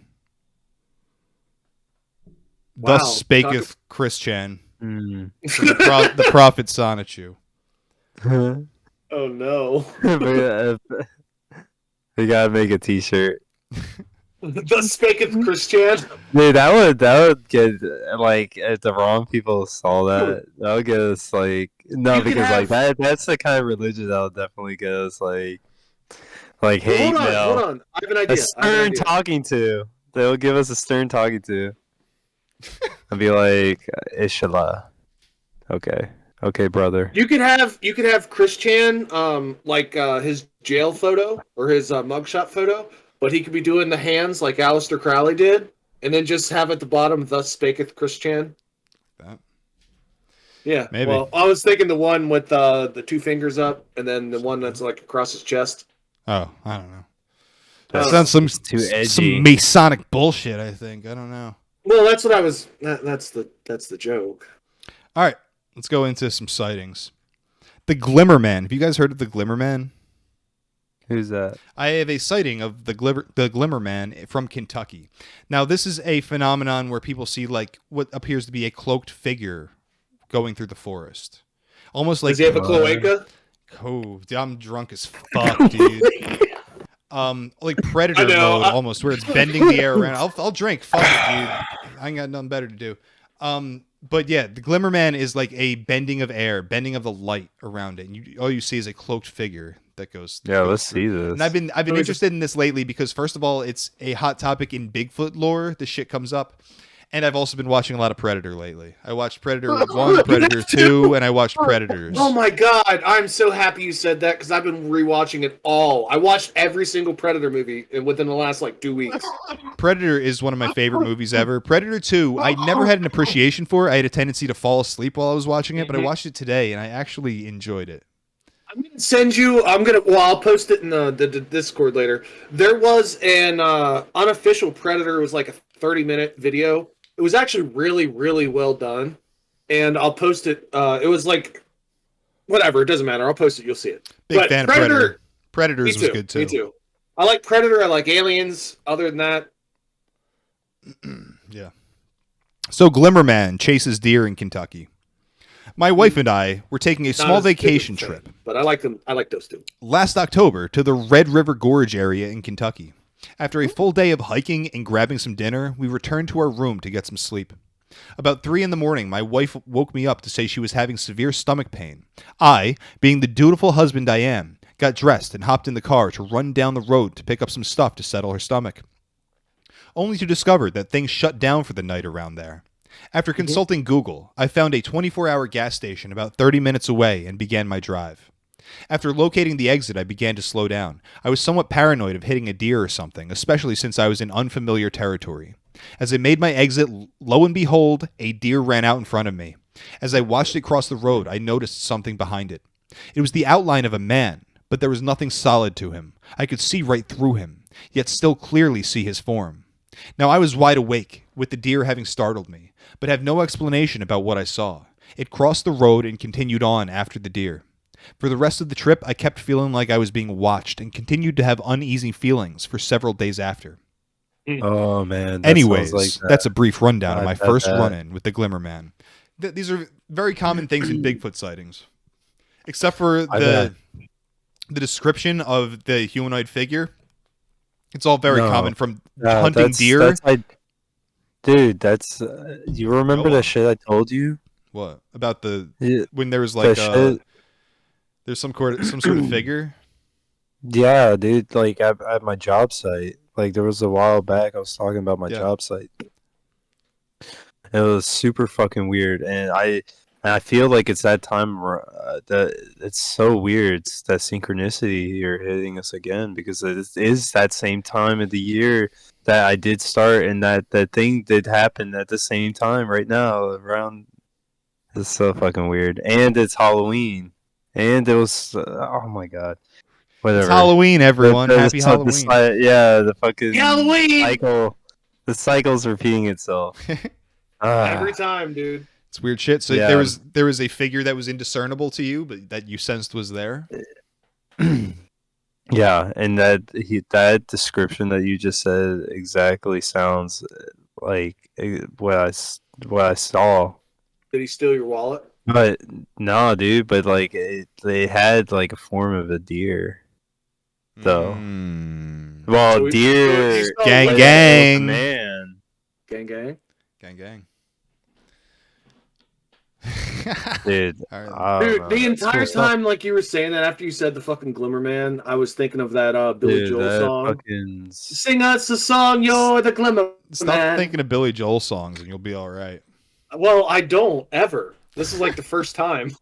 Thus Wow. spaketh Chris Chan, Mm. the prophet Sonichu. Oh no. We gotta make a T-shirt. The spaketh Christian. Dude, that would get like if the wrong people saw that would get us like no You could because like have- that's the kind of religion that would definitely get us like Well, hate mail. hold on. I have an idea. A I have an stern idea. talking to. They'll give us a stern talking to. And be like, Inshallah. Okay, brother. You could have Christian, like his jail photo or his mugshot photo, but he could be doing the hands like Aleister Crowley did, and then just have at the bottom, "Thus spaketh Christian." That. Yeah, Maybe. Well, I was thinking the one with the two fingers up, and then the one that's like across his chest. Oh, I don't know. That That sounds too edgy. some Masonic bullshit, I think. I don't know. Well, that's what I was. That's the joke. All right, let's go into some sightings. The Glimmer Man. Have you guys heard of the Glimmer Man? Who's that? I have a sighting of the Glimmer Man from Kentucky. Now, this is a phenomenon where people see like what appears to be a cloaked figure going through the forest, almost like. Does he have a cloaca? Oh, dude, I'm drunk as fuck, dude. Like Predator mode almost, where it's bending the air around. I'll drink. Fuck it, dude. I ain't got nothing better to do. But yeah, the Glimmerman is like a bending of air, bending of the light around it, and all you see is a cloaked figure that goes. Yeah, let's see this. And I've been interested in this lately because first of all, it's a hot topic in Bigfoot lore. This shit comes up. And I've also been watching a lot of Predator lately. I watched Predator 1, Predator 2, and I watched Predators. Oh my god, I'm so happy you said that because I've been rewatching it all. I watched every single Predator movie within the last 2 weeks. Predator is one of my favorite movies ever. Predator 2, I never had an appreciation for. I had a tendency to fall asleep while I was watching it, but I watched it today and I actually enjoyed it. I'm gonna send you. I'll post it in the Discord later. There was an unofficial Predator. It was like a 30-minute video. It was actually really, really well done, and I'll post it. It was like, whatever. It doesn't matter. I'll post it. You'll see it. Big fan of Predator. Predators was good too. Me too. I like Predator. I like Aliens. Other than that, yeah. So Glimmerman chases deer in Kentucky. My wife and I were taking a small vacation trip. But I like them. I like those two. Last October to the Red River Gorge area in Kentucky. After a full day of hiking and grabbing some dinner, we returned to our room to get some sleep. About 3 a.m, my wife woke me up to say she was having severe stomach pain. I, being the dutiful husband I am, got dressed and hopped in the car to run down the road to pick up some stuff to settle her stomach. Only to discover that things shut down for the night around there. After consulting Google, I found a 24-hour gas station about 30 minutes away and began my drive. After locating the exit, I began to slow down. I was somewhat paranoid of hitting a deer or something, especially since I was in unfamiliar territory. As I made my exit, lo and behold, a deer ran out in front of me. As I watched it cross the road, I noticed something behind it. It was the outline of a man, but there was nothing solid to him. I could see right through him, yet still clearly see his form. Now I was wide awake, with the deer having startled me, but have no explanation about what I saw. It crossed the road and continued on after the deer. For the rest of the trip, I kept feeling like I was being watched and continued to have uneasy feelings for several days after. Oh, man. Anyways, that's a brief rundown of my first run-in with the Glimmerman. These are very common things in Bigfoot sightings. Except for the description of the humanoid figure. It's all very common from hunting deer. Dude, that's... you remember the shit I told you? What? About when there was like... there's some sort of figure? Yeah, dude, like at my job site. Like there was a while back I was talking about my job site. It was super fucking weird, and I feel like it's that time that it's so weird. It's that synchronicity you're hitting us again because it is that same time of the year that I did start, and that thing did happen at the same time right now around. It's so fucking weird, and it's Halloween, and it was oh my god. Whatever. It's Halloween, everyone. Happy Halloween. The fucking Halloween! cycle. The cycle's repeating itself. Every time, dude. It's weird shit. So there was a figure that was indiscernible to you, but that you sensed was there? Yeah, and that description that you just said exactly sounds like what I saw. Did he steal your wallet? But no, dude. But like they had like a form of a deer. So, well, So deer, gang, man, gang. Dude, Dude, the entire time, like you were saying that after you said the fucking Glimmerman, I was thinking of that Billy Joel song. Sing us a song, you're the Glimmerman. Stop thinking of Billy Joel songs and you'll be all right. Well, I don't ever. This is like the first time.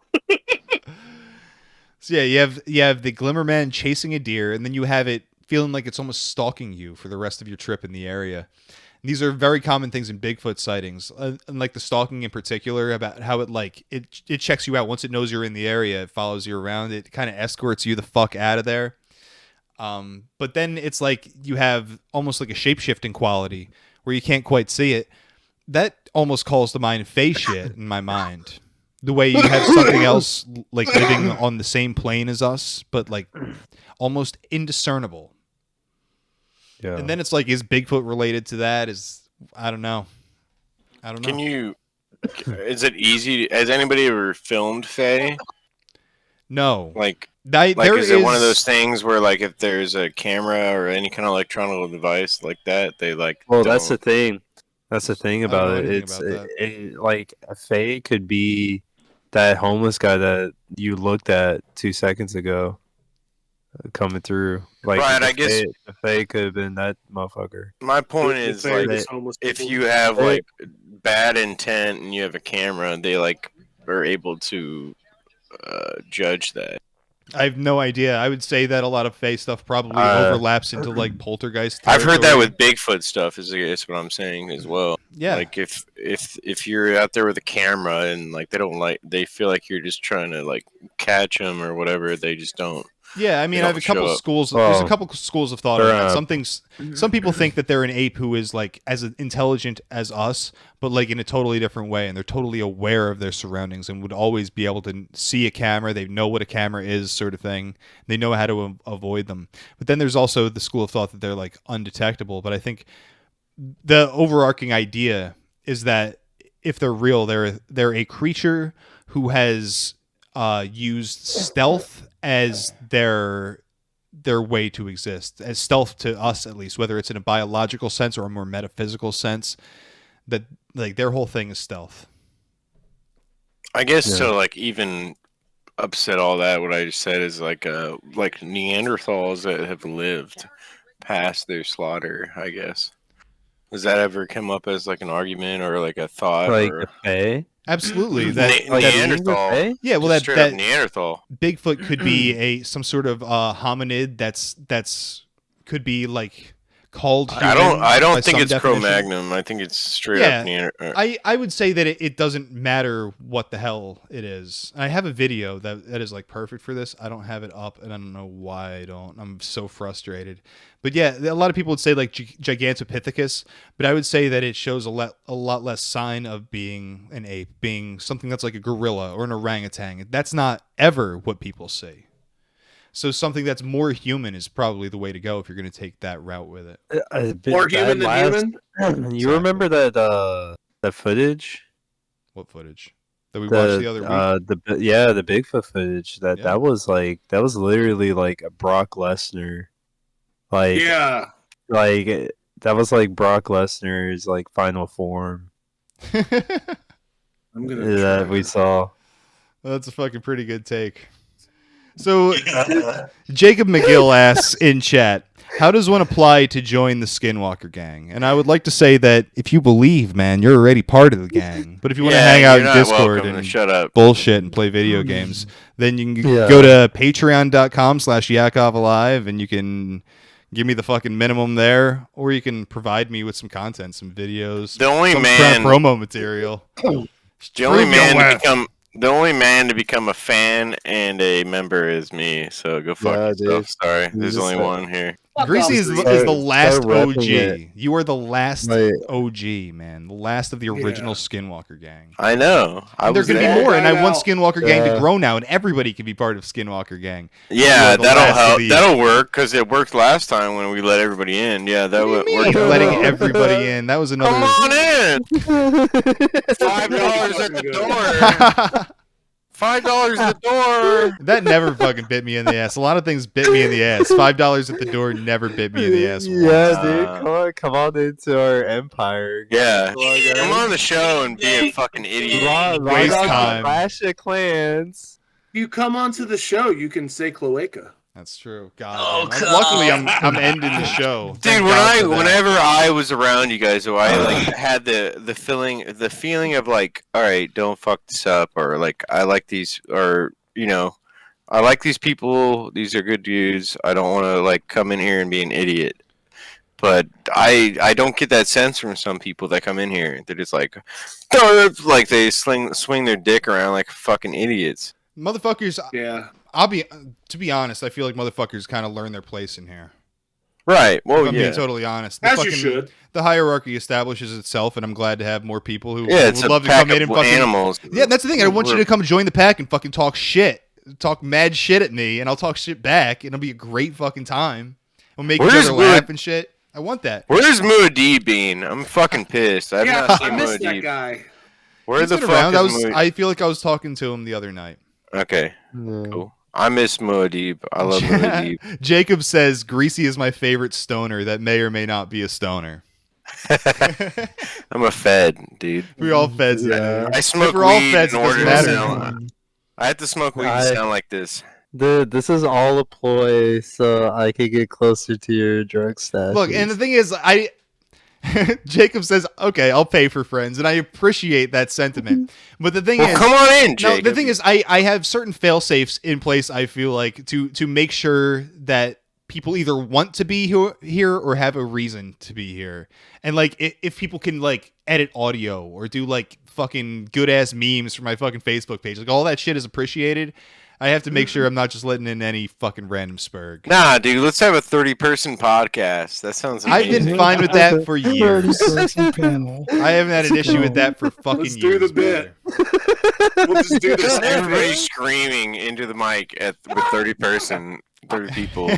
So yeah, you have the Glimmerman chasing a deer, and then you have it feeling like it's almost stalking you for the rest of your trip in the area. And these are very common things in Bigfoot sightings, and like the stalking in particular, about how it checks you out once it knows you're in the area. It follows you around. It kind of escorts you the fuck out of there. But then it's like you have almost like a shape-shifting quality where you can't quite see it. That almost calls to mind face shit in my mind. The way you have something else like living on the same plane as us, but like almost indiscernible. Yeah. And then it's like, is Bigfoot related to that? I don't know. Is it easy? Has anybody ever filmed Faye? No. Like there is it one of those things where like if there's a camera or any kind of electronic device like that, they like Well, don't... that's the thing. That's the thing I don't know about it. anything It's about that. like a Faye could be that homeless guy that you looked at 2 seconds ago coming through. Like, Right, the I guess the Faye could have been that motherfucker. my point The is fair like is homeless if people. you have like bad intent and you have a camera, they like are able to judge that. I have no idea. I would say that a lot of Fae stuff probably overlaps into like poltergeist I've heard that territory. with Bigfoot stuff. Is what I'm saying as well. Yeah. Like if you're out there with a camera and like they feel like you're just trying to like catch them or whatever, they just don't. Yeah, I mean, They I have don't a couple show up. schools. There's a couple schools of thought on that. Some people think that they're an ape who is like as intelligent as us, but like in a totally different way, and they're totally aware of their surroundings and would always be able to see a camera. They know what a camera is, sort of thing. They know how to avoid them. But then there's also the school of thought that they're like undetectable. But I think the overarching idea is that if they're real, they're a creature who has used stealth as their way to exist, as stealth to us at least, whether it's in a biological sense or a more metaphysical sense, that like their whole thing is stealth. I guess to like even upset all that, what I just said is like Neanderthals that have lived past their slaughter, I guess. Does that ever come up as like an argument or like a thought? Like or... the Faye? Absolutely. That Neanderthal. Yeah, well, Just straight up Neanderthal. Bigfoot could be some sort of hominid that's could be like called human. I don't by think some it's definition. Cro-Magnon. I think it's straight up Neanderthal. I would say that it doesn't matter what the hell it is. I have a video that is like perfect for this. I don't have it up, and I don't know why I don't. I'm so frustrated. But yeah, a lot of people would say like Gigantopithecus, but I would say that it shows a lot less sign of being an ape, being something that's like a gorilla or an orangutan. That's not ever what people see. So something that's more human is probably the way to go if you're going to take that route with it. More human than human? You remember that footage? What footage? That we watched the other week? The Bigfoot footage. That was literally like a Brock Lesnar. Like that was like Brock Lesnar's like final form. I'm gonna that we saw. Well, that's a fucking pretty good take. So Jacob McGill asks in chat, how does one apply to join the Skinwalker gang? And I would like to say that if you believe, man, you're already part of the gang. But if you want to hang out in Discord and shut up. bullshit and play video games, then you can go to patreon.com/yakovalive and you can give me the fucking minimum there, or you can provide me with some content, some videos, some crap promo material. The only man to become a fan and a member is me, so go fuck yourself. Dude. Sorry, there's only one here. Greasy is the last OG. You are the last OG, man. The last of the original Skinwalker gang. I know. There's going to be more, and I want Skinwalker gang to grow now, and everybody can be part of Skinwalker gang. Yeah, that'll help. That'll work, because it worked last time when we let everybody in. Yeah, that would work. Letting everybody in. That was another... Come on in! $5 at the door! $5 at the door. That never fucking bit me in the ass. A lot of things bit me in the ass. $5 at the door never bit me in the ass. Yeah, dude. Come on into our empire. Yeah. Come on the show and be a fucking idiot. Waste time. Clash of Clans. If you come onto the show, you can say cloaca. That's true. God. Luckily, I'm ending the show. Dude, whenever I was around you guys, so I like had the feeling of like, all right, don't fuck this up, or like I like these, or I like these people. These are good dudes. I don't want to like come in here and be an idiot. But I don't get that sense from some people that come in here. They're just like they swing their dick around like fucking idiots. Motherfuckers. Yeah. To be honest, I feel like motherfuckers kind of learn their place in here. Right. Well, if I'm being totally honest. As you should. The hierarchy establishes itself, and I'm glad to have more people who would love to come in and fucking animals. Yeah, that's the thing. I want you to come join the pack and fucking talk mad shit at me, and I'll talk shit back, and it'll be a great fucking time. We'll make each other laugh and shit. I want that. Where's Muad'Dib been? I'm fucking pissed. I've not seen I missed Muad'Dib. that guy. Where the fuck around. is Muad'Dib? I feel like I was talking to him the other night. Okay. Cool. I miss Muad'Dib. I love Muad'Dib. Jacob says Greasy is my favorite stoner that may or may not be a stoner. I'm a Fed, dude. We all Feds. Yeah. I smoke we're all weed Feds, in it order doesn't to matter. sound. I have to smoke weed to sound like this. Dude, this is all a ploy so I could get closer to your drug stashes. Look, and the thing is, Jacob says, "Okay, I'll pay for friends," and I appreciate that sentiment. But the thing is, come on in, Jacob. No, the thing is, I have certain fail safes in place. I feel like to make sure that people either want to be here or have a reason to be here. And like, if people can like edit audio or do like fucking good ass memes for my fucking Facebook page, like all that shit is appreciated. I have to make sure I'm not just letting in any fucking random spurg. Nah, dude, let's have a 30-person podcast. That sounds amazing. I've been fine with that for years. 30-person panel. I haven't had an issue with that for fucking Let's years. do the bit. We'll just do this. Just everybody screaming into the mic with 30 people.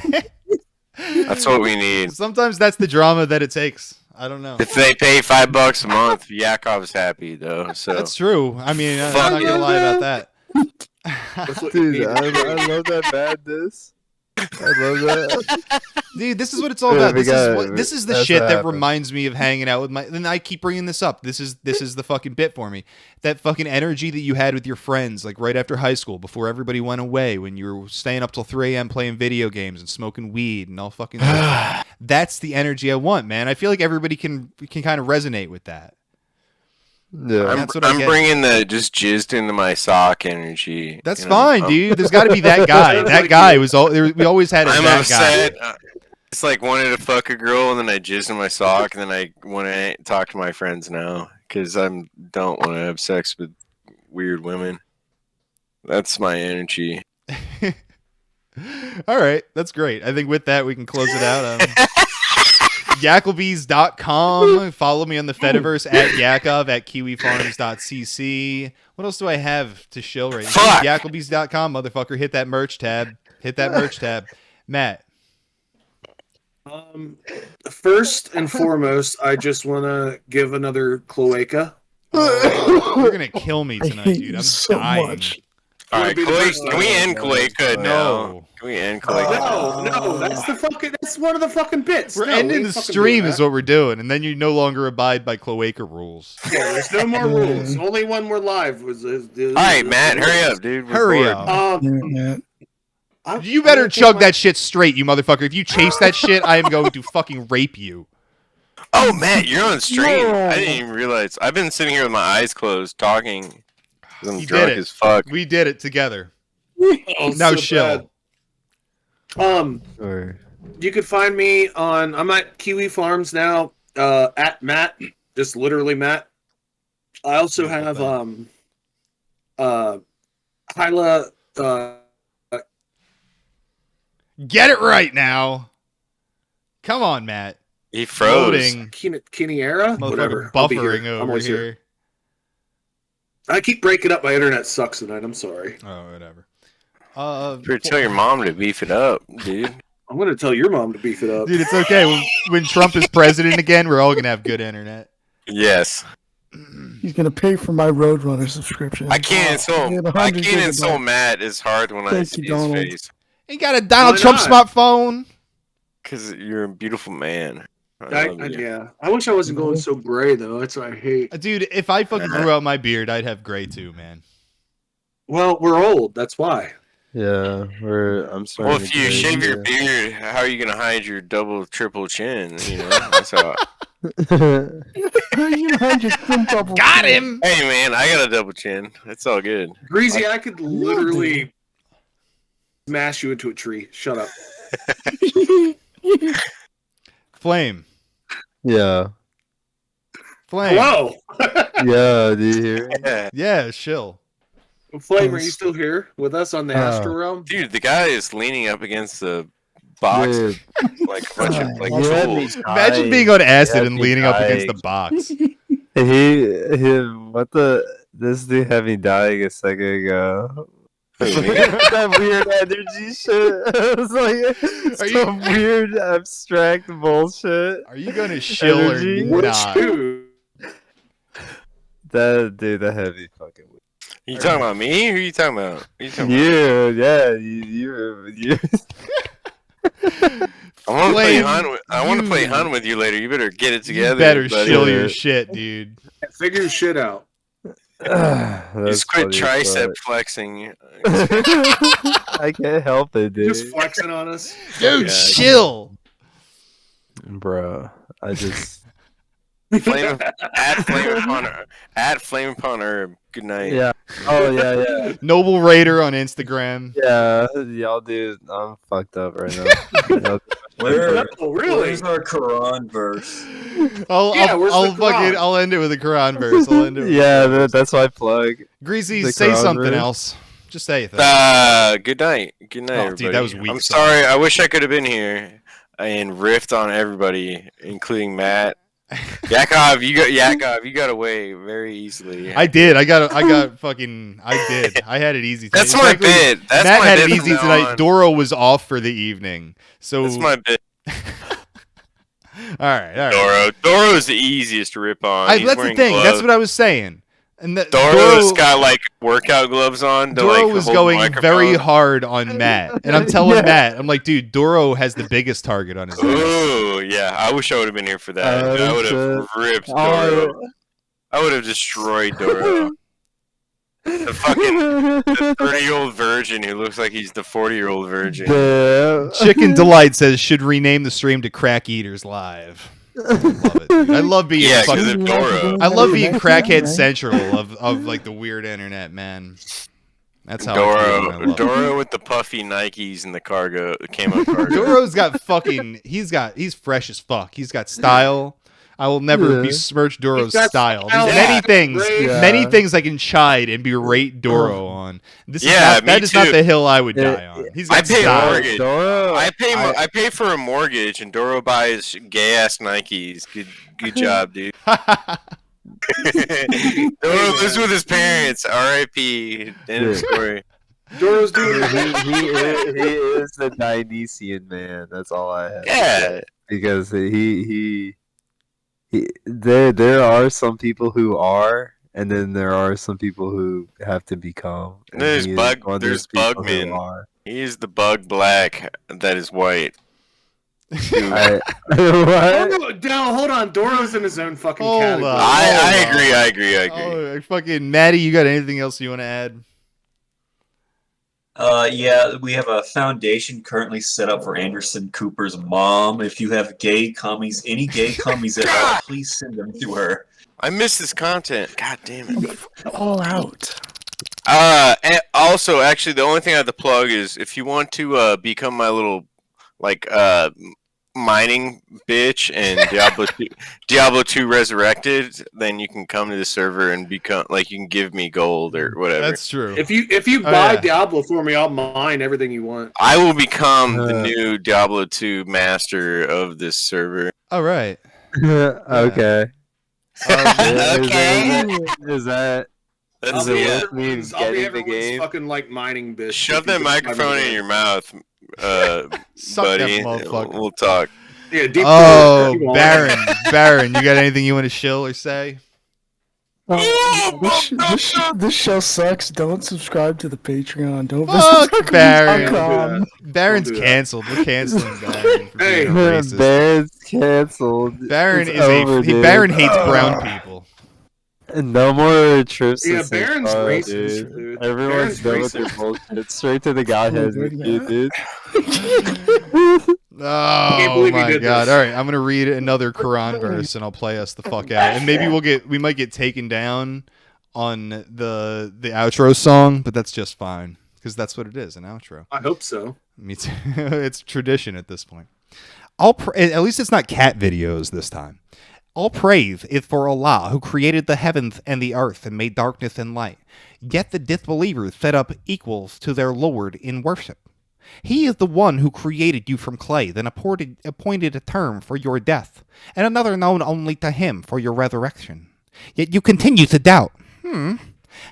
That's what we need. Sometimes that's the drama that it takes. I don't know. If they pay $5 a month, Yakov's happy though. So that's true. I mean, I'm not gonna lie about that. Dude, I love that badness. I love that. Dude, this is what it's all about. This is the shit that reminds me of hanging out with my. And I keep bringing this up. This is the fucking bit for me. That fucking energy that you had with your friends, like right after high school, before everybody went away, when you were staying up till 3 a.m. playing video games and smoking weed and all fucking. That's the energy I want, man. I feel like everybody can kind of resonate with that. Yeah, I'm bringing the just jizzed into my sock energy. That's fine, dude. There's got to be that guy. That guy was all. We always had I'm that upset. guy. It's like wanted to fuck a girl and then I jizzed in my sock and then I want to talk to my friends now because I don't want to have sex with weird women. That's my energy. All right, that's great. I think with that we can close it out. Yakovalive.com. Follow me on the Fediverse at Yakov at kiwifarms.cc. What else do I have to shill right now? Yakovalive.com, motherfucker. Hit that merch tab. Matt. First and foremost, I just want to give another cloaca. You're gonna kill me tonight, dude. I'm so dying. much. All right, can we end Cloaca now? Can we end Cloaca? No, that's one of the fucking bits. We're ending the stream is what we're doing, and then you no longer abide by cloaca rules. Yeah, there's no more rules. Only one more live. All right, Matt, hurry up, dude. Hurry up. You better chug that shit straight, you motherfucker. If you chase that shit, I am going to fucking rape you. Oh, Matt, you're on stream. I didn't even realize. I've been sitting here with my eyes closed, talking. I'm drunk as fuck. We did it together. Oh, now so chill. Sure. You can find me on. I'm at Kiwi Farms now. At Matt, just literally Matt. I also have Hyla. Get it right now. Come on, Matt. He froze. Kiniera? Whatever. Buffering over here. I keep breaking up. My internet sucks tonight. I'm sorry. Oh, whatever. Better tell your mom to beef it up, dude. I'm going to tell your mom to beef it up. Dude, it's okay. When Trump is president again, we're all going to have good internet. Yes. He's going to pay for my Roadrunner subscription. I can't insult Matt as hard when I see his face. He got a Donald Trump smartphone. Because you're a beautiful man. Yeah. I wish I wasn't going so gray, though. That's what I hate. Dude, if I fucking grew out my beard, I'd have gray too, man. Well, we're old. That's why. Yeah, I'm sorry. Well, if you shave your beard, how are you going to hide your double, triple chin? You know, that's how. Got him! Hey, man, I got a double chin. That's all good. Greasy, I could literally smash you into a tree. Shut up. Flame. Yeah. Flame. Hello. Yeah, do you hear me? Yeah, chill. Flame, are you still here with us on the Astro Realm? Dude, the guy is leaning up against the box like a bunch of like tools. Imagine being on acid and leaning up against the box. This dude had me dying a second ago. That weird energy shit. It was like some weird abstract bullshit. Are you gonna chill or not? That dude, that had me fucking weird. You talking about me? Who are you talking about? Who you talking You, yeah, you. I want to play Flame, hunt. I want to play hunt with you later. You better get it together. You better buddy. shill your shit, dude. Figure your shit out. Just quit tricep flexing. I can't help it, dude. Just flexing on us. Dude, chill. Bro, I just... Flame upon herb. Good night. Yeah. Oh, yeah. Noble Raider on Instagram. Yeah, y'all dude, I'm fucked up right now. Where's our Quran verse? I'll end it with a Quran verse. Yeah, that's my plug. Greasy, The say Quran something verse. else. Just say it. Good night. Good night, everybody. Dude, that was weak. I'm sorry. I wish I could have been here and riffed on everybody, including Matt. Yakov, you got away very easily. I did. I got fucking. I did. I had it easy. Tonight. That's my bit. That's Matt my had bit it from easy now tonight. on. Doro was off for the evening, so That's my bit. all right. Doro's the easiest to rip on. He's That's the wearing thing. gloves. That's what I was saying. And Doro's got like workout gloves on. Doro like, was hold the going microphone. very hard on Matt, and I'm telling Matt, I'm like, dude, Doro has the biggest target on his head. Oh yeah, I wish I would have been here for that. I would have ripped Doro. I would have destroyed Doro. The fucking 30-year-old virgin who looks like he's the 40-year-old virgin. Chicken Delight says should rename the stream to Crack Eaters Live. I love it, dude. I love being of Doro. I love being Crackhead Central of like the weird internet, man. That's how Doro with the puffy Nikes and the camo cargo. Doro's got fucking he's fresh as fuck. He's got style. I will never besmirch Doro's style. There's many things I can chide and berate Doro on. That is not the hill I would die on. He's got I pay style. a mortgage. I pay for a mortgage, and Doro buys gay ass Nikes. Good job, dude. Doro lives with his parents. R.I.P. End of story. Doro's doing he is the Dionysian man. That's all I have. Yeah, because there are some people who are, and then there are some people who have to become. There's Bugman. He is the bug black that is white. What? Hold on. Doro's in his own fucking Hold category. on. I agree. Oh, fucking Maddie, you got anything else you want to add? Yeah, we have a foundation currently set up for Anderson Cooper's mom. If you have any gay cummies at all, please send them to her. I miss this content. God damn it. All out. And also, actually, the only thing I have to plug is if you want to become my little mining bitch and Diablo 2 Resurrected, then you can come to the server and become you can give me gold or whatever. That's true. If you buy Diablo for me, I'll mine everything you want. I will become the new Diablo 2 master of this server. All right. Okay. Is that? That's I'll be getting the everyone's game. fucking mining bitch. Shove that microphone in your mouth, Suck buddy. that motherfucker. We'll talk. Yeah, deep Baron, you got anything you want to shill or say? This show sucks. Don't subscribe to the Patreon. Don't Fuck Baron. Baron. Baron's canceled. We're canceling Baron. For Hey, being a racist. Baron's canceled. Baron It's is over, dude. Baron hates brown people. No more trips. Yeah, to Baron's St. Paul, racist, dude. Everyone's Baron's done with their bullshit. Straight to the Godhead with you, dude. Oh believe he my did god! this. All right, I'm gonna read another Quran verse and I'll play us the fuck out. And maybe we might get taken down on the outro song, but that's just fine because that's what it is, an outro. I hope so. Me too. It's tradition at this point. At least it's not cat videos this time. All praise is for Allah, who created the heavens and the earth and made darkness and light. Yet the disbelievers set up equals to their Lord in worship. He is the one who created you from clay, then appointed a term for your death, and another known only to him for your resurrection. Yet you continue to doubt.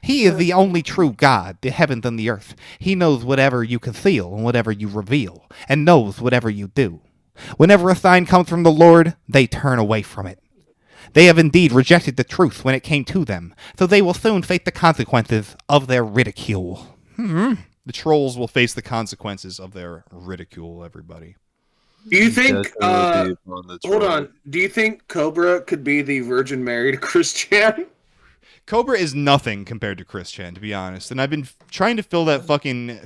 He is the only true God, the heavens and the earth. He knows whatever you conceal and whatever you reveal, and knows whatever you do. Whenever a sign comes from the Lord, they turn away from it. They have indeed rejected the truth when it came to them, so they will soon face the consequences of their ridicule. The trolls will face the consequences of their ridicule, everybody. Do you think, hold on, do you think Cobra could be the Virgin Mary to Chris Chan? Cobra is nothing compared to Chris Chan, to be honest. And I've been trying to fill that fucking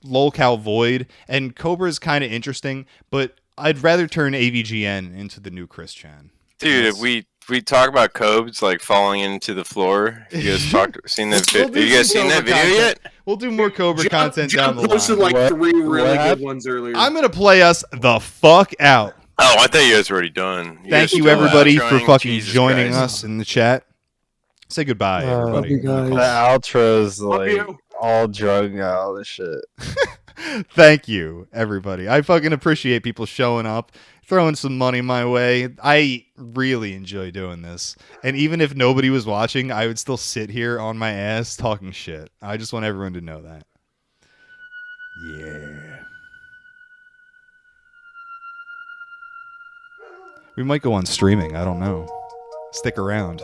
lolcow void, and Cobra is kind of interesting, but I'd rather turn AVGN into the new Chris Chan. Dude, if we talk about Cobes like falling into the floor. Have you guys seen that video? Have you guys seen that video yet? We'll do more Cobra content down the line. posted like 3 really good ones earlier. I'm gonna play us the fuck out. Oh, I thought you guys were already done. Thank you, everybody, for fucking joining us in the chat. Say goodbye, everybody. The outro's like all drug out of the shit. Thank you, everybody. I fucking appreciate people showing up, throwing some money my way. I really enjoy doing this. And even if nobody was watching, I would still sit here on my ass talking shit. I just want everyone to know that. Yeah. We might go on streaming. I don't know. Stick around.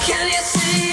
Can you see?